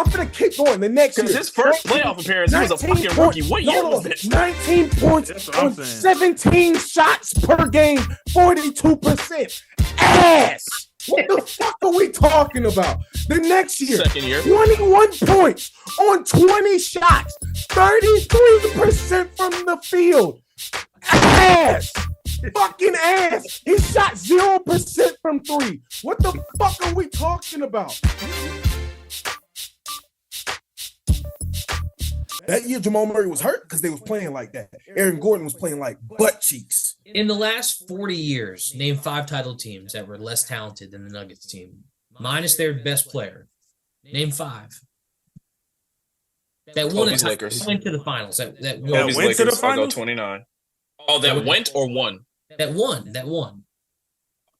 I'm gonna keep going. The next year, because his first playoff appearance, he was a fucking rookie. What year was it? 19 points on 17 shots per game, 42%. Ass. What the fuck are we talking about? The next year, Second year, 21 points on 20 shots, 33% from the field. Ass. Fucking ass. He shot 0% from three. What the fuck are we talking about? That year, Jamal Murray was hurt because they was playing like that. Aaron Gordon was playing like butt cheeks. In the last 40 years, name 5 title teams that were less talented than the Nuggets team, minus their best player. Name 5. That won Kobe's Lakers. went to the finals. That Kobe's went to the Lakers. I'll go finals? 29. Oh, that went or won? That won.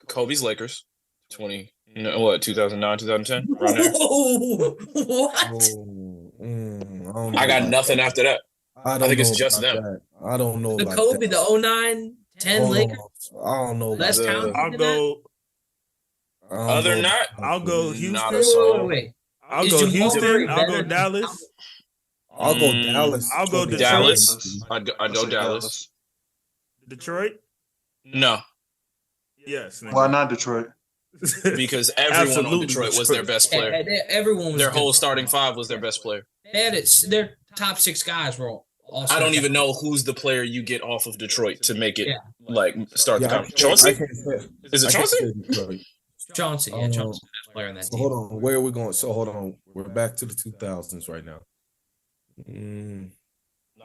Kobe's Lakers. 2009, 2010? Around there. Whoa, what? I I got nothing after that. I think it's just them. That. I don't know The about Kobe, that. the 09, 10 Lakers. I don't know. Less about talented that. I'll than go. I don't Other know than that, about I'll go that. Houston. Not a that. soul. Wait. I'll Is go Jamal Houston. Murray I'll go better- Dallas. I'll go Dallas. I'll go Detroit. Dallas. I'd go Dallas. Detroit. No, Yes. Why not Detroit? because everyone on Absolutely Detroit was their best player. Everyone was Their good. whole starting 5 was their best player. They had it. Their top 6 guys were all. I don't even know who's the player you get off of Detroit to make it Yeah. like start the Yeah, conference. Chauncey? I can't say- Is it I can't Chauncey? say Detroit. Chauncey. Yeah, Chauncey was the best player on that So team. hold on, where are we going? So hold on, we're back to the 2000s right now.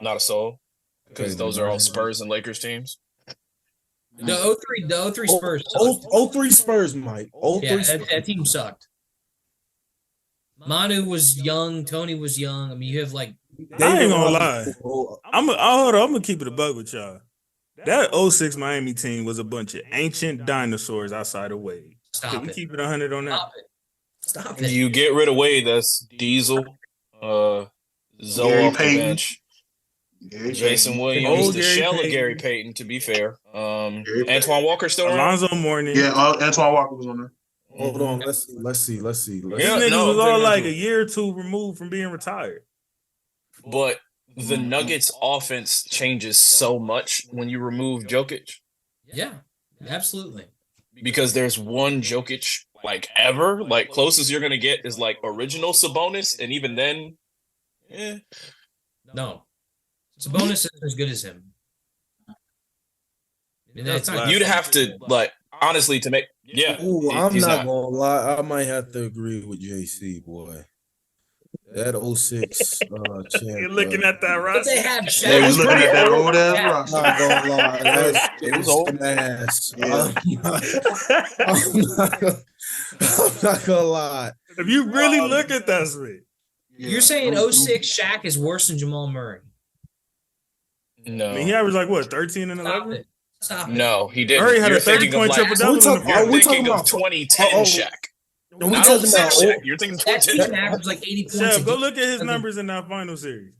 Not a soul. Because Okay, those are all Spurs and Lakers teams. The 03 Spurs. Oh, 03 Spurs, Mike. Oh, Yeah, 03 that team sucked. Manu was young. Tony was young. I mean, you have like I ain't gonna lie. Oh, I'm gonna keep it a bug with y'all. That 06 Miami team was a bunch of ancient dinosaurs outside of Wade. Stop Can we it. keep it 100 on that? Stop it. You get rid of Wade, that's Diesel, Zoe Gary off the Payton. bench, Gary Jason Payton. Williams, Oh, the Gary shell of Payton. Gary Payton, to be fair. Payton. Antoine Walker still around? Alonzo Mourning. Yeah, Antoine Walker was on there. Hold on, let's see. These Yeah, niggas no, was I'm all like thinking- a year or two removed from being retired. But the Nuggets offense changes so much when you remove Jokic Yeah, absolutely. because there's one Jokic like ever. Like closest you're gonna get is like original Sabonis, and even then, No. Sabonis is as good as him. I mean, it's not, you'd have to like honestly to make Ooh, I'm he's not gonna lie. I might have to agree with JC, boy. That 06 champ. You're looking at that but roster. they have Yeah, Shaq. you looking at that old ass Yeah. roster. I'm not gonna lie. It was old. Some ass. Yeah. I'm not gonna lie. If you really look at that shit, You're saying 06 Shaq is worse than Jamal Murray. no, I mean, he averaged like what, 13 and Stop 11? it. Stop it. no, he didn't. Murray had a You're thinking 30-point of like, triple-double in the Are You're we thinking talking of about- 2010 Oh, Shaq. Are we Not talking 06 about? Shaq. You're thinking That 2010. team averaged like 80 points. Chef, a go game. look at his numbers in that final series.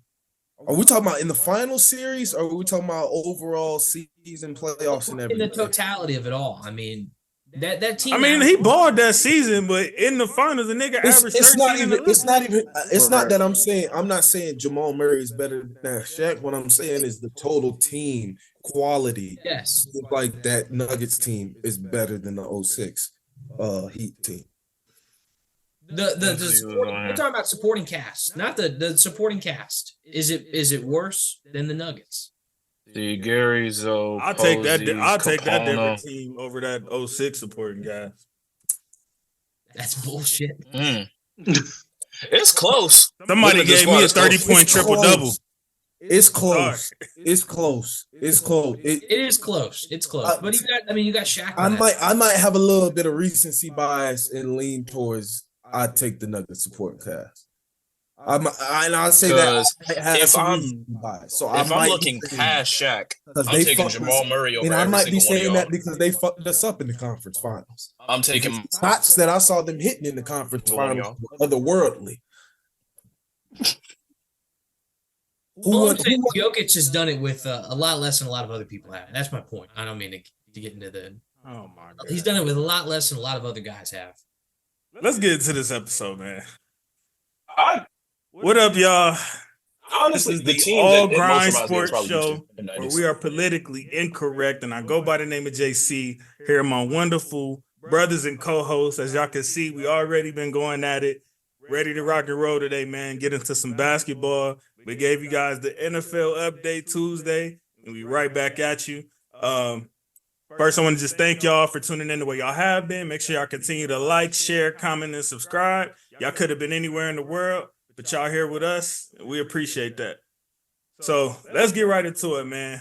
Are we talking about in the final series, or are we talking about overall season playoffs and In everything? the totality of it all. I mean, that team. I mean, he balled that season, but in the finals, the nigga averaged 13 and 11. It's not that I'm not saying Jamal Murray is better than Shaq. What I'm saying is the total team quality. Yes. Like that Nuggets team is better than the 06 Heat team. The supporting, we're talking about supporting cast, not the supporting cast. Is it worse than the Nuggets? The Gary Zoe. I'll take that. Posey, I'll take that Capona. different team over that 06 supporting guy. That's bullshit. It's close. Somebody Look at the gave me a squad, it's 30-point It's triple close. double. It's close. It's close. It's close. It is close. It's close. But you got Shaq. I might have a little bit of recency bias and lean towards I'd take the Nuggets support cast. I'll say that if I'm looking past Shaq, I'm taking Jamal Murray over and I every might be single one of saying y'all. that because they fucked us up in the conference finals. I'm taking Shots that I saw them hitting in the conference One of finals were otherworldly. Jokic has done it with a lot less than a lot of other people have. That's my point. I don't mean to get into the. Oh my god, he's done it with a lot less than a lot of other guys have. Let's get into this episode, man. What up, y'all? Honestly, This is the the team All that most Grind reminds me of is Sports probably Houston Show, in the where 90s. we are politically incorrect, and I go by the name of JC. Here are my wonderful brothers and co-hosts. As y'all can see, we already been going at it. Ready to rock and roll today, man. Get into some basketball. We gave you guys the NFL update Tuesday, and we right back at you. First, I want to just thank y'all for tuning in the way y'all have been. Make sure y'all continue to like, share, comment, and subscribe. Y'all could have been anywhere in the world, but y'all here with us. We appreciate that. So let's get right into it, man.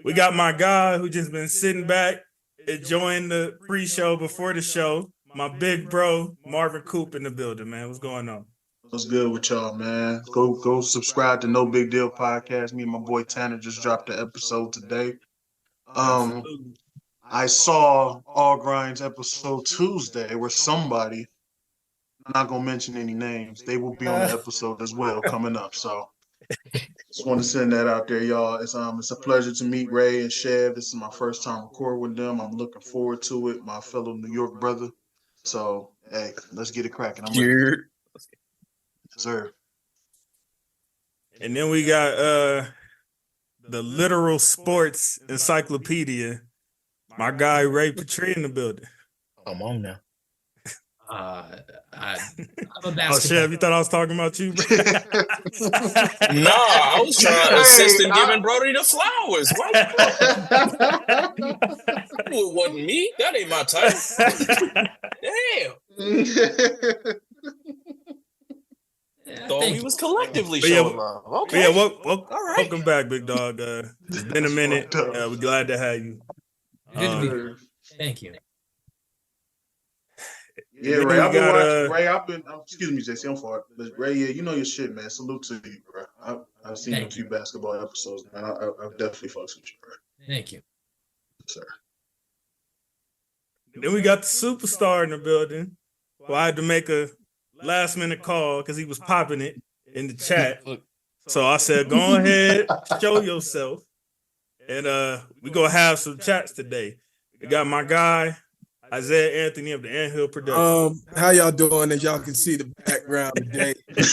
We got my guy who just been sitting back, enjoying the pre-show before the show. My big bro, Marvin Coop in the building, man. What's going on? What's good with y'all, man? Go subscribe to No Big Deal Podcast. Me and my boy Tanner just dropped the episode today. Absolutely. I saw All Grind's episode Tuesday where somebody, I'm not gonna mention any names, they will be on the episode as well coming up. So just want to send that out there, y'all. It's a pleasure to meet Ray and Chev. This is my first time recording with them. I'm looking forward to it, my fellow New York brother. So hey, let's get it cracking. I'm ready. You're Sir. And then we got the literal sports encyclopedia. My guy Ray Petrie in the building. come on now. I'm a Oh, basketball. Chev, you thought I was talking about you, bro? Nah, I was trying to assist in giving Brody the flowers. Why? It wasn't me. That ain't my title. Damn. Thought we was collectively But yeah, showing love. Okay. Yeah, All right. welcome back, big dog. It's been a minute. We're glad to have you. Good to be here. Thank you. Yeah, Then Ray, we I've been got, watching. Ray, excuse me, JC, I'm for it. But Ray, yeah, you know your shit, man. Salute to you, bro. I've seen Thank a few basketball episodes, man. I definitely fucks with you, bro. Thank you. Sir. Then we got the superstar in the building. Well, I had to make a last minute call because he was popping it in the chat. So I said, go ahead, show yourself. And we gonna have some chats today. We got my guy, Isaiah Anthony of the Anthill Production. How y'all doing? As y'all can see the background today. Y'all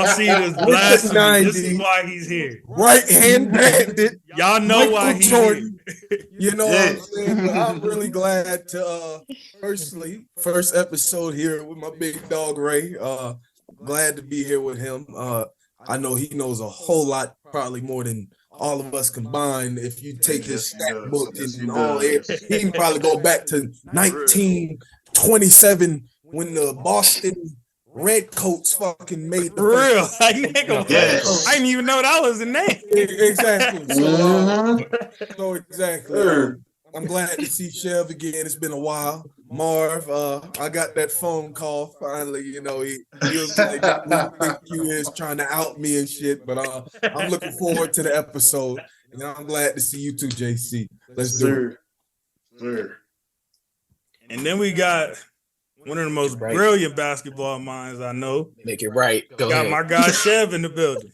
see this blasphemy. This is why he's here. Right hand bandit. Y'all know Michael why he's Jordan. here. You know what I'm saying? But I'm really glad to first episode here with my big dog Ray. Glad to be here with him. I know he knows a whole lot, probably more than all of us combined. If you take his stat book and all it, he can probably go back to 1927 when the Boston Redcoats fucking made the For real. first. I didn't even know that was the name. Exactly. So exactly. I'm glad to see Chev again. It's been a while. Marv, I got that phone call finally. You know, he was like, "Who think you is trying to out me and shit?" But I'm looking forward to the episode, and I'm glad to see you too, JC. Let's do it. Sir. And then we got one of the most brilliant basketball minds I know. Make it right. Go Got ahead. my guy Chev in the building.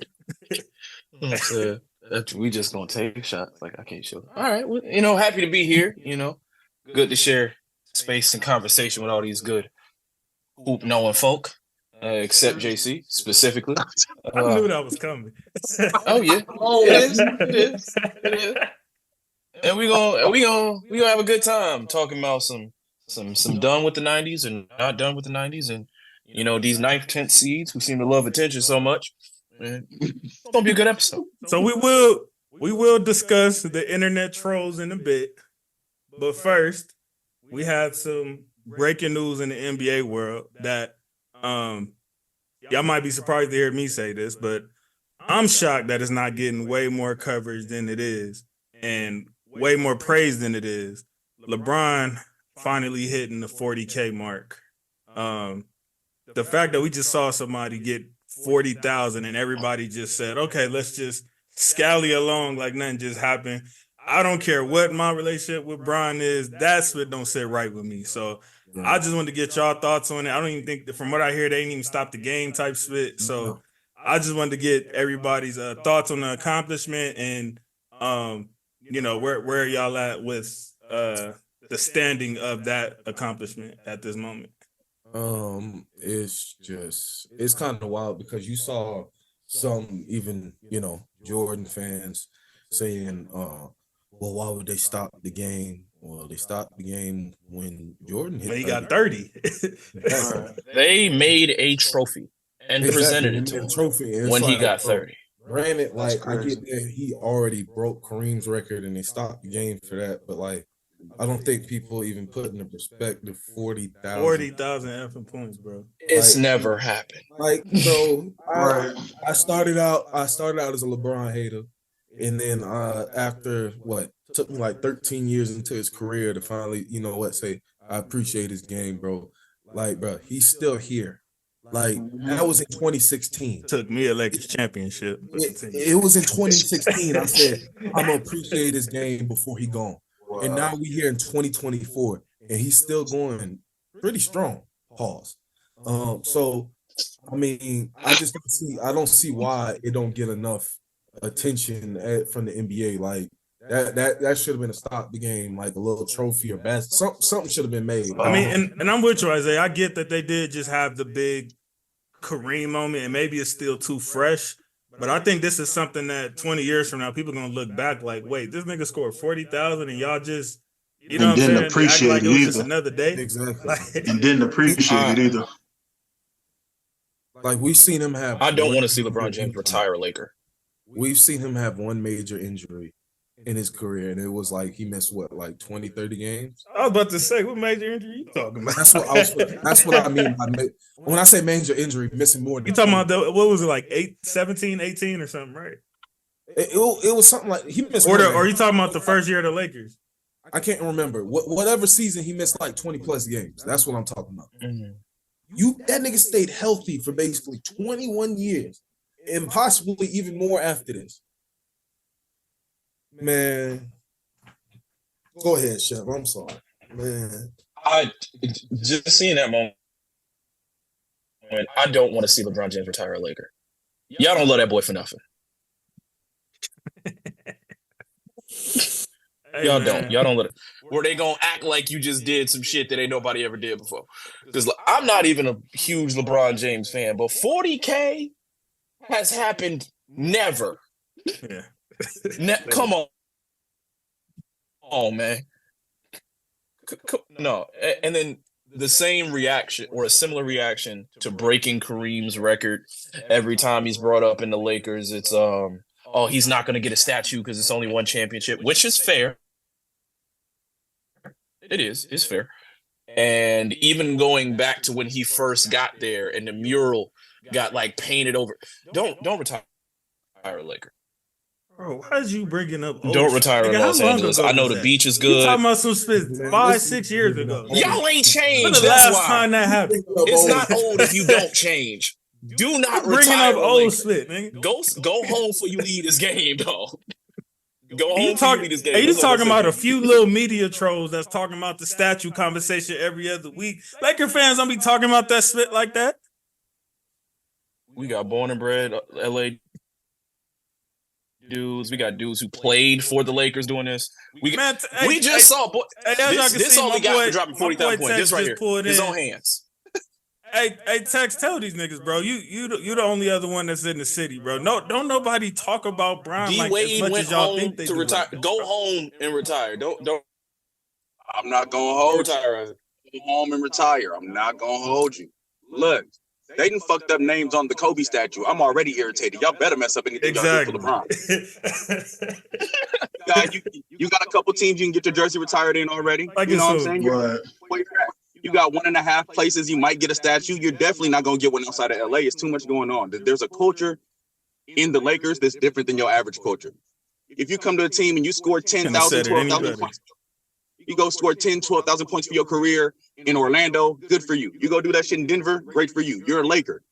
We just gonna take shots. Like I can't show. All right. Well, happy to be here. Good to share space and conversation with all these good hoop knowing folk, except JC specifically. I knew that was coming. Oh yeah. It is. And we gonna have a good time talking about some done with the 90s and not done with the 90s, and these 9th, 10th seeds who seem to love attention so much. It's gonna be a good episode. So we will discuss the internet trolls in a bit, but first we had some breaking news in the NBA world that y'all might be surprised to hear me say this, but I'm shocked that it's not getting way more coverage than it is and way more praise than it is. LeBron finally hitting the 40K mark. The fact that we just saw somebody get 40,000 and everybody just said, okay, let's just scally along like nothing just happened. I don't care what my relationship with Bron is. That's what don't sit right with me. So I just wanted to get y'all thoughts on it. I don't even think from what I hear, they didn't even stop the game type spit. So I just wanted to get everybody's thoughts on the accomplishment and, where y'all at with the standing of that accomplishment at this moment. It's kind of wild because you saw some even, Jordan fans saying, well, why would they stop the game? Well, they stopped the game when Jordan hit When he 30. got 30. They made a trophy and presented it to him trophy. And when it's he like, got bro, 30. granted, That's like I crazy. get that he already broke Kareem's record and they stopped the game for that, but like I don't think people even put into perspective 40,000. 40,000 effing points, bro. It's Like- never happened. Like, bro, Right. I started out as a LeBron hater, and then after took me like 13 years into his career to finally, say I appreciate his game, bro. Like, bro, he's still here. Like that was in 2016. Took me a Lakers championship. It was in 2016. I said I'm gonna appreciate his game before he gone, and now we here in 2024, and he's still going pretty strong. Pause. So I mean, I don't see why it don't get enough attention from the NBA. Like that should have been a stop the game, like a little trophy or something should have been made. I mean, and I'm with you, Isaiah. I get that they did just have the big Kareem moment, and maybe it's still too fresh. But I think this is something that 20 years from now, people are gonna look back like, wait, this nigga scored 40,000, and y'all just, And didn't what I'm saying, appreciate act like it it was just either. another day. Exactly. And didn't appreciate it either. Like we've seen him have. I don't one want to see LeBron major James injury. retire a Laker. We've seen him have one major injury in his career, and it was like he missed like 20, 30 games. I was about to say, what major injury you talking about? That's what I mean by when I say major injury, missing more than You talking about what was it, like 17, 18 or something, right? it was something like he missed Or more than- are you talking about the first year of the Lakers? I can't remember. Whatever season he missed like 20 plus games. That's what I'm talking about. Mhm. That nigga stayed healthy for basically 21 years and possibly even more after this. Man. Go ahead, Chef. I'm sorry. Man. I just seeing that moment. I don't want to see LeBron James retire a Laker. Y'all don't love that boy for nothing. Hey, Y'all man. don't. Y'all don't let it. Where they gonna act like you just did some shit that ain't nobody ever did before. Because I'm not even a huge LeBron James fan, but 40K has happened never. Yeah. Come on. Oh, man. No. And then the same reaction or a similar reaction to breaking Kareem's record every time he's brought up in the Lakers. It's, he's not going to get a statue because it's only one championship, which is fair. It is. It's fair. And even going back to when he first got there and the mural got like painted over. Don't retire a Laker. Bro, why is you bringing up? Don't retire in Los Angeles. I know the beach is good. You talking about some shit 5-6 years ago? Y'all ain't changed. When's the That's last why. time that happened? It's not old if you don't change. Do not Bringing retire up a old Laker. shit, nigga. Go home before you leave this game, dog. Go home You before you talking? leave this game. Are you That's all talking I'm about a saying. few little media trolls that's talking about the statue conversation every other week? Laker fans don't be talking about that shit like that. We got born and bred LA dudes. We got dudes who played for the Lakers doing this. We just saw. Boy, as y'all can this see, all my we got boy- for dropping my 40,000 boy points. Tex This right just here. pulled His in. own hands. Hey, Tex, tell these niggas, bro. You the only other one that's in the city, bro. No, don't nobody talk about Bron D like as Wade much went as y'all home think they to do. retire. Go home and retire. Don't I'm not gonna hold you. retire. Go home and retire. I'm not gonna hold you. Look, they done fucked up names on the Kobe statue. I'm already irritated. Y'all better mess up anything y'all do for LeBron. You got a couple teams you can get your jersey retired in already. Like you know what I'm it's saying? Right. You got 1.5 places you might get a statue. You're definitely not gonna get one outside of LA. It's too much going on. There's a culture in the Lakers that's different than your average culture. If you come to a team and you score 10,000, 12,000 points, you go score 10, 12,000 points for your career in Orlando, good for you. You go do that shit in Denver, great for you. You're a Laker.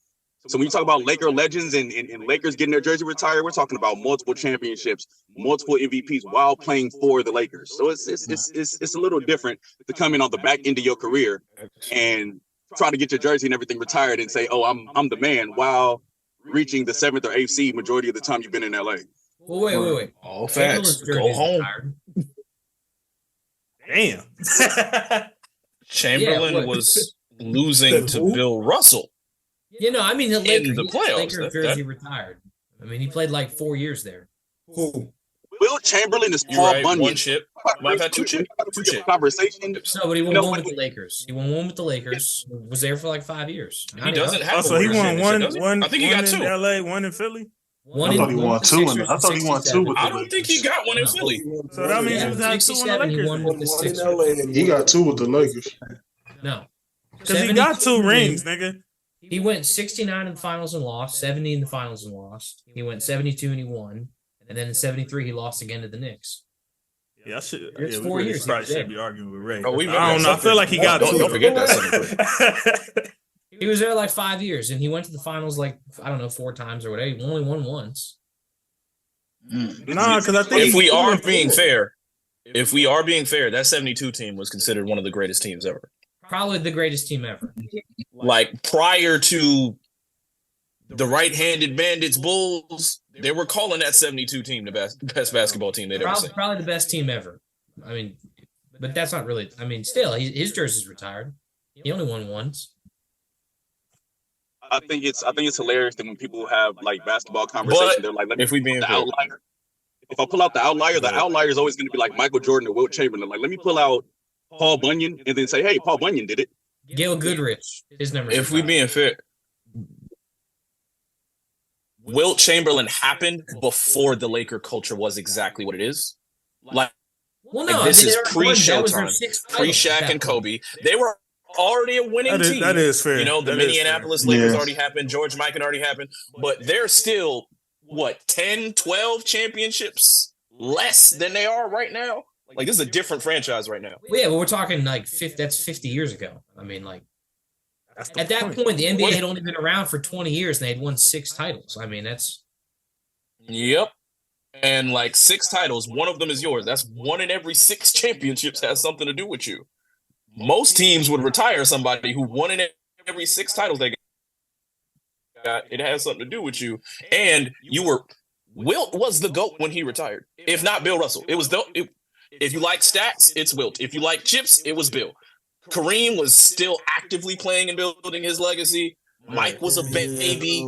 So when you talk about Laker legends and Lakers getting their jersey retired, we're talking about multiple championships, multiple MVPs while playing for the Lakers. So it's a little different to come in on the back end of your career and try to get your jersey and everything retired and say, "Oh, I'm the man," while reaching the 7th or 8th seed majority of the time you've been in LA. Well, wait. All facts. Chamberlain's jersey Go is home. retired. Damn. Chamberlain Yeah, what? was losing to Who? Bill Russell. You know, I mean, the Lakers, the playoffs, Lakers jersey retired. I mean, he played like 4 years there. Who? Will Chamberlain is You're Paul right. Bunyan. One chip. Well, I've had two chips. Conversation. No, but he won No, one but with the Lakers. He won one with the Lakers. Was there for like 5 years. He doesn't have. So he won one. I think he got two. In LA, one in Philly. I thought he won two. I thought he won two with the I don't think he got one in Philly. So that means he was having two on the 67, he Lakers. won with the One in Sixers. LA and He got two with the Lakers. No. Because he got 2 rings, nigga. He went 69 in the finals and lost, 70 in the finals and lost. He went 72 and he won. And then in 73, he lost again to the Knicks. Yeah, I should. It's Yeah, 4 we years. probably should be arguing with Ray. Oh, we I don't know. I feel like he got Don't 2. forget that. He was there like 5 years, and he went to the finals like, I don't know, 4 times or whatever. He only won once. Nah, because I think If we are being fair, that 72 team was considered one of the greatest teams ever. Probably the greatest team ever. Like prior to the right-handed Bandits Bulls, they were calling that 72 team the best basketball team they'd ever seen. Probably the best team ever. I mean, but that's not really. I mean, still, his jersey's retired. He only won once. I think it's hilarious that when people have like basketball conversations, But they're like, "Let me if we being the fair, outlier." If I pull out the outlier is always going to be like Michael Jordan or Wilt Chamberlain. Like, let me pull out Paul Bunyan and then say, "Hey, Paul Bunyan did it." Gail Goodrich, his number. if we being fair, Wilt Chamberlain happened before the Laker culture was exactly what it is. Like, well, like, no, this is they were- that pre-Showtime, was their sixth title at pre-Shaq that and point. Kobe. They were already a winning team. that is fair. You know, the That is Minneapolis fair. Lakers Yeah. already happened. George Mikan already happened. But they're still, 10, 12 championships less than they are right now? Like, this is a different franchise right now. Well, yeah, but we're talking like that's 50 years ago. I mean, like That's the at that point. point, the NBA had only been around for 20 years and they had won 6 titles. I mean, that's Yep. And like 6 titles, one of them is yours. That's 1 in every 6 championships has something to do with you. Most teams would retire somebody who 1 in every 6 titles they got. It has something to do with you. And Wilt was the GOAT when he retired. If not Bill Russell. If you like stats, it's Wilt. If you like chips, it was Bill. Kareem was still actively playing and building his legacy. Mike was a baby.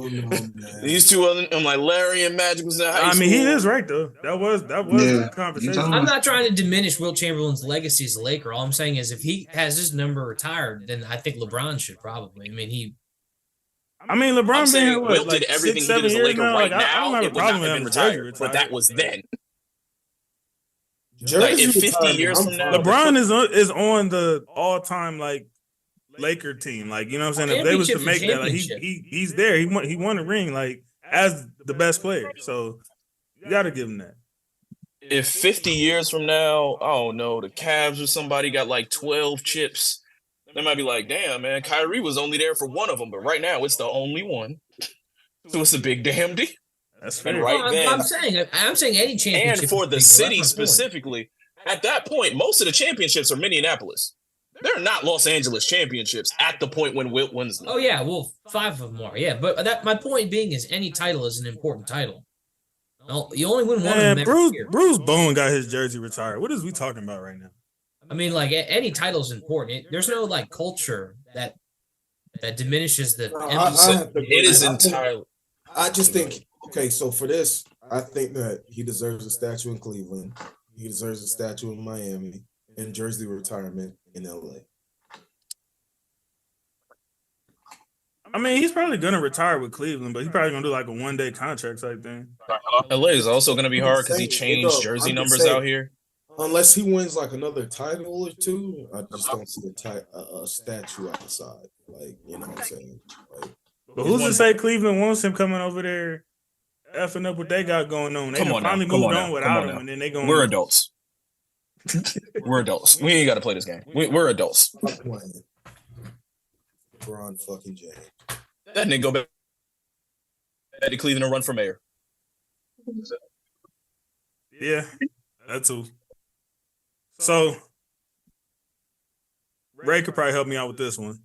These two other, I'm like Larry and Magic was in high school. I mean, he is right though. That was the conversation. I'm not trying to diminish Wilt Chamberlain's legacy as a Laker. All I'm saying is if he has his number retired, then I think LeBron should probably. I mean, LeBron I'm been saying here Wilt what, did everything 6, he did 7 as a years Laker now. right Like, I don't now. have a It would not problem with have him been retired, retired, but that was then. Jersey Like, in 50 retirement, years I'm from now, fine. LeBron is on the all-time like Laker team. Like, you know what I'm saying? If they was to make that, like he's there. He won a ring like as the best player. So you got to give him that. If 50 years from now, oh no, the Cavs or somebody got like 12 chips, they might be like, damn, man, Kyrie was only there for one of them, but right now it's the only one. So it's a big damn deal. That's fair. And right well, then, I'm saying any championship. and for the is big. city That's my point. specifically, at that point, most of the championships are Minneapolis. They're not Los Angeles championships at the point when Wilt wins them. Oh yeah, well, 5 of them are. Yeah, but my point being is any title is an important title. No, you only win one of them Man, every year. Bruce Bowen got his jersey retired. What is we talking about right now? I mean, like any title is important. There's no like culture that diminishes the. No, emphasis. I have to agree. It is I think- entirely. I just think, okay, so for this, I think that he deserves a statue in Cleveland. He deserves a statue in Miami and jersey retirement in LA. I mean, he's probably gonna retire with Cleveland, but he's probably gonna do like a 1-day contract type thing. LA is also going to be hard because he I'm changed just jersey saying- numbers out here. Unless he wins like another title or two, I just don't see a statue outside. Like, you know what I'm saying? Like, But who's to say Cleveland wants him coming over there, effing up what they got going on? They Come done on now, finally come moved on on now, without come on him, now. and then they going. We're adults. We're adults. We ain't got to play this game. We're adults. I'm playing. LeBron fucking James. That nigga go back to Cleveland and run for mayor. Yeah, that's who. So Ray could probably help me out with this one.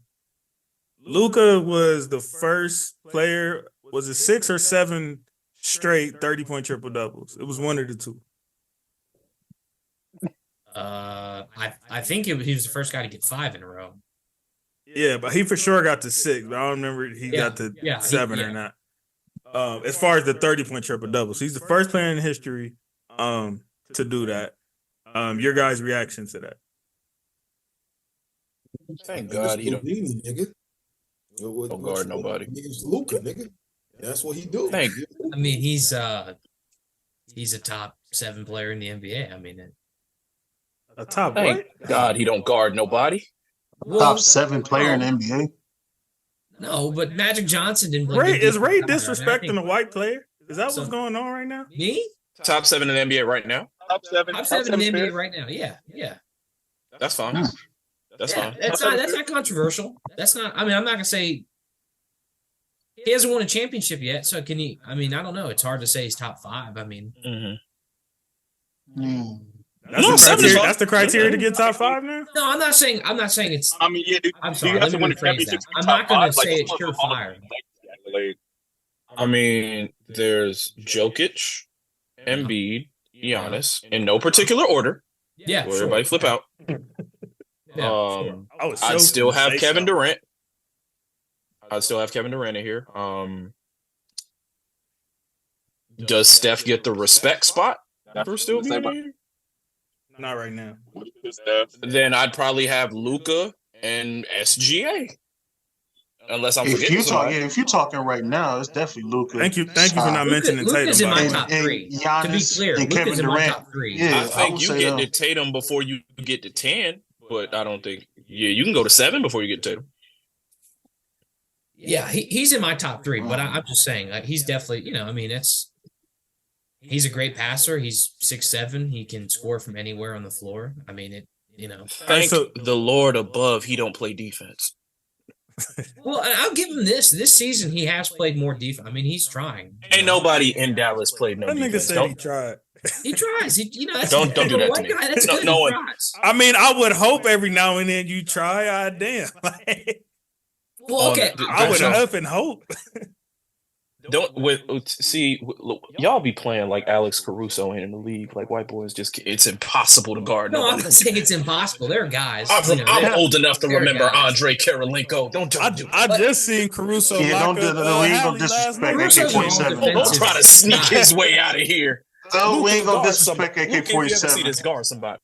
LUKA was the first player. Was it 6 or 7 straight 30-point triple doubles? It was one of the two. I think he was the first guy to get 5 in a row. Yeah, but he for sure got to 6. But I don't remember if he got to 7 or not. As far as the 30-point triple double, so he's the first player in history to do that. Your guys' reaction to that? Thank God he don't nigga. guard nobody. Nigga's LUKA, nigga. That's what he do. Thank I mean, he's a top 7 player in the NBA. I mean, A top Thank what? God he don't guard nobody. Top 7 player in the NBA. No, but Magic Johnson didn't play. Is Ray good defense either. I disrespecting mean, a white player? Is that So- what's going on right now? me? Top 7 in the NBA right now. Top 7. I'm 7 in the fair. NBA right now. Yeah. That's fine. That's Yeah, fine. that's not controversial. That's not. I mean, I'm not gonna say he hasn't won a championship yet. So can he? I mean, I don't know. It's hard to say he's top 5. I mean, That's the criteria to get top 5 now. no, I'm not saying it's. I mean, yeah, dude. I'm Do sorry. you have Let to me win a rephrase championship that. to be I'm top not gonna five? Like, say it's it's one of the surefire. accolade. I mean, there's Jokic, Embiid, Giannis, in no particular order. Yeah, Where sure. everybody flip out. Yeah, sure. I'd still have Kevin Durant. I'd still have Kevin Durant in here. Does Steph get the respect spot for still being in here? Not right now. Then I'd probably have Luka and SGA. Unless I'm forgetting somebody. If you're talking right now, it's definitely LUKA. Thank you for not mentioning Luka's Tatum. in my by the way. top 3. To be Giannis clear, and Luka's Kevin in my Durant. top 3. Yeah, I think would you say get them. to Tatum before you get to 10, but I don't think. Yeah, you can go to 7 before you get to Tatum. Yeah, he's in my top 3, but I'm just saying he's definitely, I mean, he's a great passer. He's 6'7". He can score from anywhere on the floor. I mean, Thank the Lord above, he don't play defense. Well, I'll give him this. This season, he has played more defense. I mean, he's trying. Ain't nobody in Dallas played no That nigga defense. said he tried. He tries. That's Don't do that to me. That's No, good. no He one- tries. I mean, I would hope every now and then you try. Damn. Well, okay. I would up and hope. Look, y'all be playing like Alex Caruso ain't in the league. Like white boys, it's impossible to guard No, I'm nobody. not saying it's impossible. There are guys. I'm old enough to there are remember guys. Andre Karolinko. Don't do it. I just seen Caruso. Yeah, lock don't up, we ain't Hallie gonna last disrespect night. Caruso's AK-47. all Don't try to sneak his way out of here. No, we ain't gonna Guard disrespect somebody. Luke, if you ever see AK-47. this, guard somebody.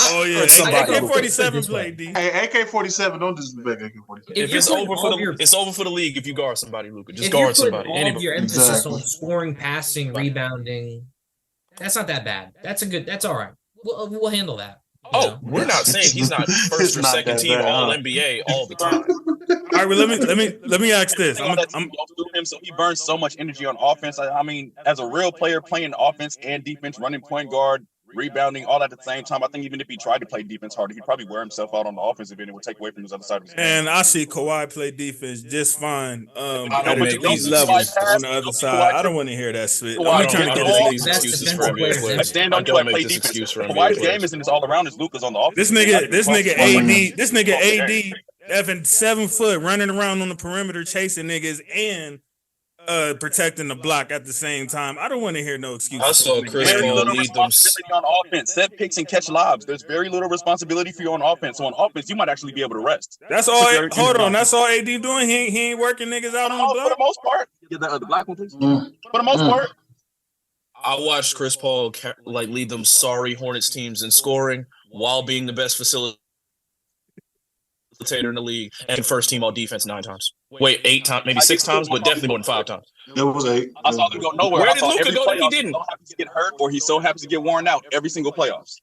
Oh yeah, Somebody- AK-47 play D. Hey, AK-47, don't disrespect AK-47. If you're it's putting over all for of your- it's over for the league if you guard somebody, Luka. Just if you're guard putting somebody. all of Anybody. your emphasis Exactly. on scoring, passing, rebounding, that's not that bad. That's all right. We'll handle that. you Oh, know? we're not saying he's not It's first or not second that team bad, all huh? NBA all the time. All right, well, let me ask this. Y'all threw him, so he burns so much energy on offense. I mean, as a real player playing offense and defense, running point guard, rebounding, all at the same time, I think even if he tried to play defense harder, he'd probably wear himself out on the offensive end. It would take away from his other side of his game. And I see Kawhi play defense just fine. At but an you elite don't level see Kawhi on the other side. I don't want to hear that shit. I'm Kawhi not trying to get I don't his make Best excuses for defensive NBA players players. ever. Stand I on don't play make this defense. excuse for NBA Kawhi's players. game isn't all around his Luka's on the offense. This nigga AD, having 7 foot running around on the perimeter chasing niggas and protecting the block at the same time. I don't want to hear no excuses. I saw Chris Very Paul little lead them. responsibility on offense. Set picks and catch lobs. There's very little responsibility for you on offense. So on offense, you might actually be able to rest. That's all. Hold on, that's all AD doing. He ain't working niggas out on the For the block. most part. Get the black one, please. For the most part. I watched Chris Paul lead them sorry Hornets teams in scoring while being the best facilitator in the league and first team all defense 9 times. Wait, 8 times, maybe 6 times, but definitely more than 5 times. It was 8. I saw them go nowhere. Where I did saw Luka every go that he playoff, didn't? He's so happy to get hurt or he's so happy to get worn out every single playoffs.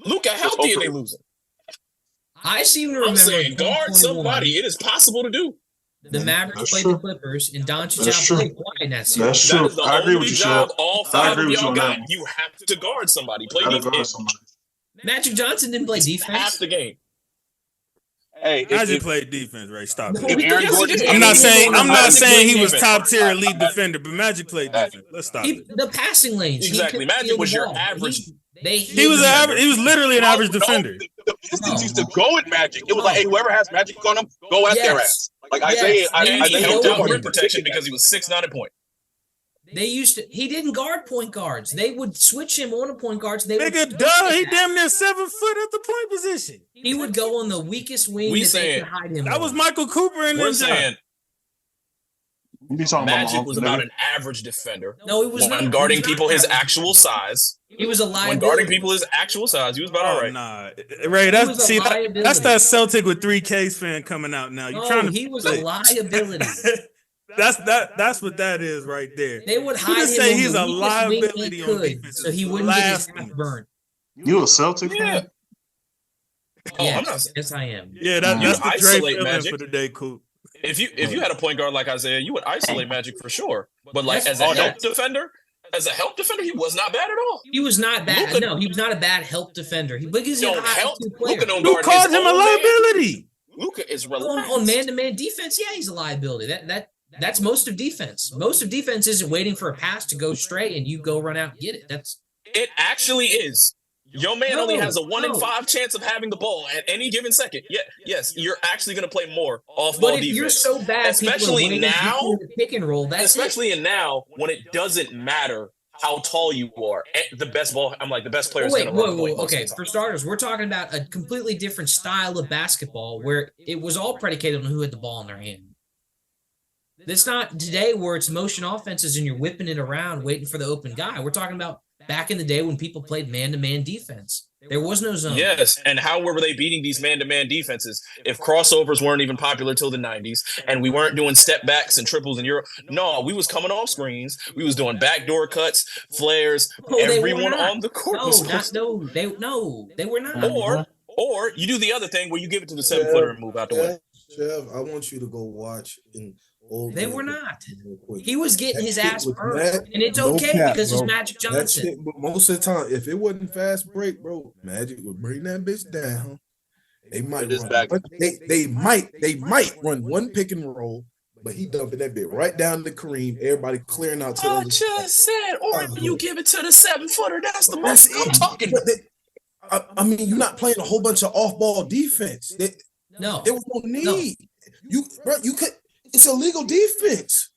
Luka healthy and they losing. I seem to I'm remember saying guard 2021, somebody. It is possible to do. The Mavericks That's played true. the Clippers, and Doncic That's true. outplayed Kawhi in that series. That's true. That is the I agree only with you, job Shep. all I 5 agree of with you y'all on got. that. You have to guard somebody. Play Gotta guard defense somebody. Magic Johnson didn't play half defense. the game. Hey, Magic played defense, right? Stop No, it. if Aaron Yes, he Gordon, did. I'm not Magic saying he played was defense. top tier elite defender, but Magic played defense. Let's stop it. The passing lanes. Exactly. He Magic was your ball. average. He was literally an average defender. The Pistons used to go at Magic. It was like, hey, whoever has Magic on them, go at their ass. Like Yes. Isaiah, And And he Isaiah helped out Gilbert rim protection because he was 6'9" at point. He didn't guard point guards. They would switch him on to point guards. Nigga, duh, he damn near 7 foot at the point position. He would go on the weakest wing they could hide him. That was Michael Cooper and we're saying Magic was about an average defender. No, he was when not. guarding people his actual size. He was a liability. When guarding people his actual size, he was about all right. Nah, Ray, that's that Celtic with 3 Ks fan coming out now. You trying to? He was a liability. That's what that is right there. They would hide him. Say he's a liability on defense, so he wouldn't get his half burnt. You a Celtic fan? Oh, yes, I am. Yeah, that's the Dre feelings for the day, Coop. If you had a point guard like Isaiah, you would isolate Magic for sure. But like as a help defender, he was not bad at all. He was not bad. No, he was not a bad help defender. Because he don't help. Luka don't guard. Who called him a liability? Luka is relaxed. On man-to-man defense. Yeah, he's a liability. That's most of defense. Most of defense isn't waiting for a pass to go straight and you go run out and get it. It actually is. Your man only has a 1 in 5 chance of having the ball at any given second. Yes, you're actually going to play more off-ball defense. You're so bad, especially now, pick and roll. Especially now when it doesn't matter how tall you are. The best player is going to run. Okay, for starters, we're talking about a completely different style of basketball where it was all predicated on who had the ball in their hand. It's not today where it's motion offenses and you're whipping it around waiting for the open guy. We're talking about back in the day when people played man-to-man defense. There was no zone. Yes, and how were they beating these man-to-man defenses if crossovers weren't even popular till the 90s and we weren't doing step backs and triples in Europe? No, we was coming off screens. We was doing backdoor cuts, flares. Everyone on the court they were not. Or you do the other thing where you give it to the 7-footer and move out the way. Chev, I want you to go watch They were not. He was getting his ass burned, and it's okay because it's Magic Johnson. But most of the time, if it wasn't fast break, bro, Magic would bring that bitch down. They might run one pick and roll, but he dumping that bit right down to Kareem. Everybody clearing out to I just said, or you give it to the 7-footer. That's the most I'm talking. I mean, you're not playing a whole bunch of off-ball defense. No, there was no need. You could. It's illegal defense.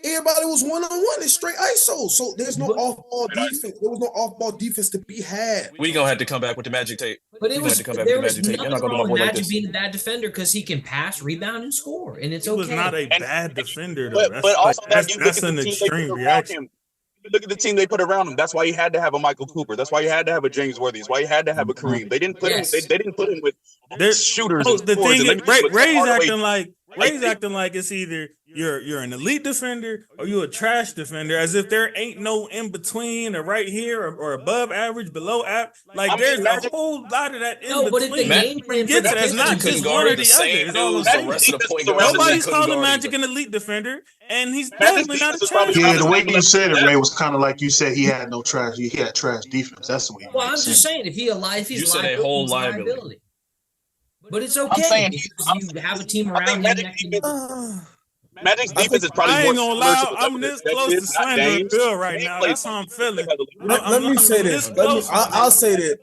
Everybody was one-on-one. It's straight ISO. So there's no off-ball defense. There was no off-ball defense to be had. We're going to have to come back with the Magic tape. But there was nothing wrong with Magic being a bad defender because he can pass, rebound, and score. And it's okay. He was not a bad defender, though. But also that's an extreme reaction. Look at the team they put around him. That's why he had to have a Michael Cooper. That's why he had to have a James Worthy. That's why he had to have a Kareem. They didn't put him. They didn't put him with shooters. The thing is, Ray's acting like it's either you're an elite defender or you're a trash defender, as if there ain't no in between or right here or above average, below average. There's a whole lot of that in between. But if the game plan that's not just one or the other. Nobody's calling Magic an elite defender, and he's definitely not a trash. Yeah, the way you said it, Ray, was kind of like you said he had no trash. He had trash defense. That's the way. Well, I'm just saying if he's a whole liability. But it's okay. You have a team around him. Magic's defense is probably. I ain't gonna lie. I'm this close to slandering Bill right now. That's how I'm feeling. Let me say this. I'll say this.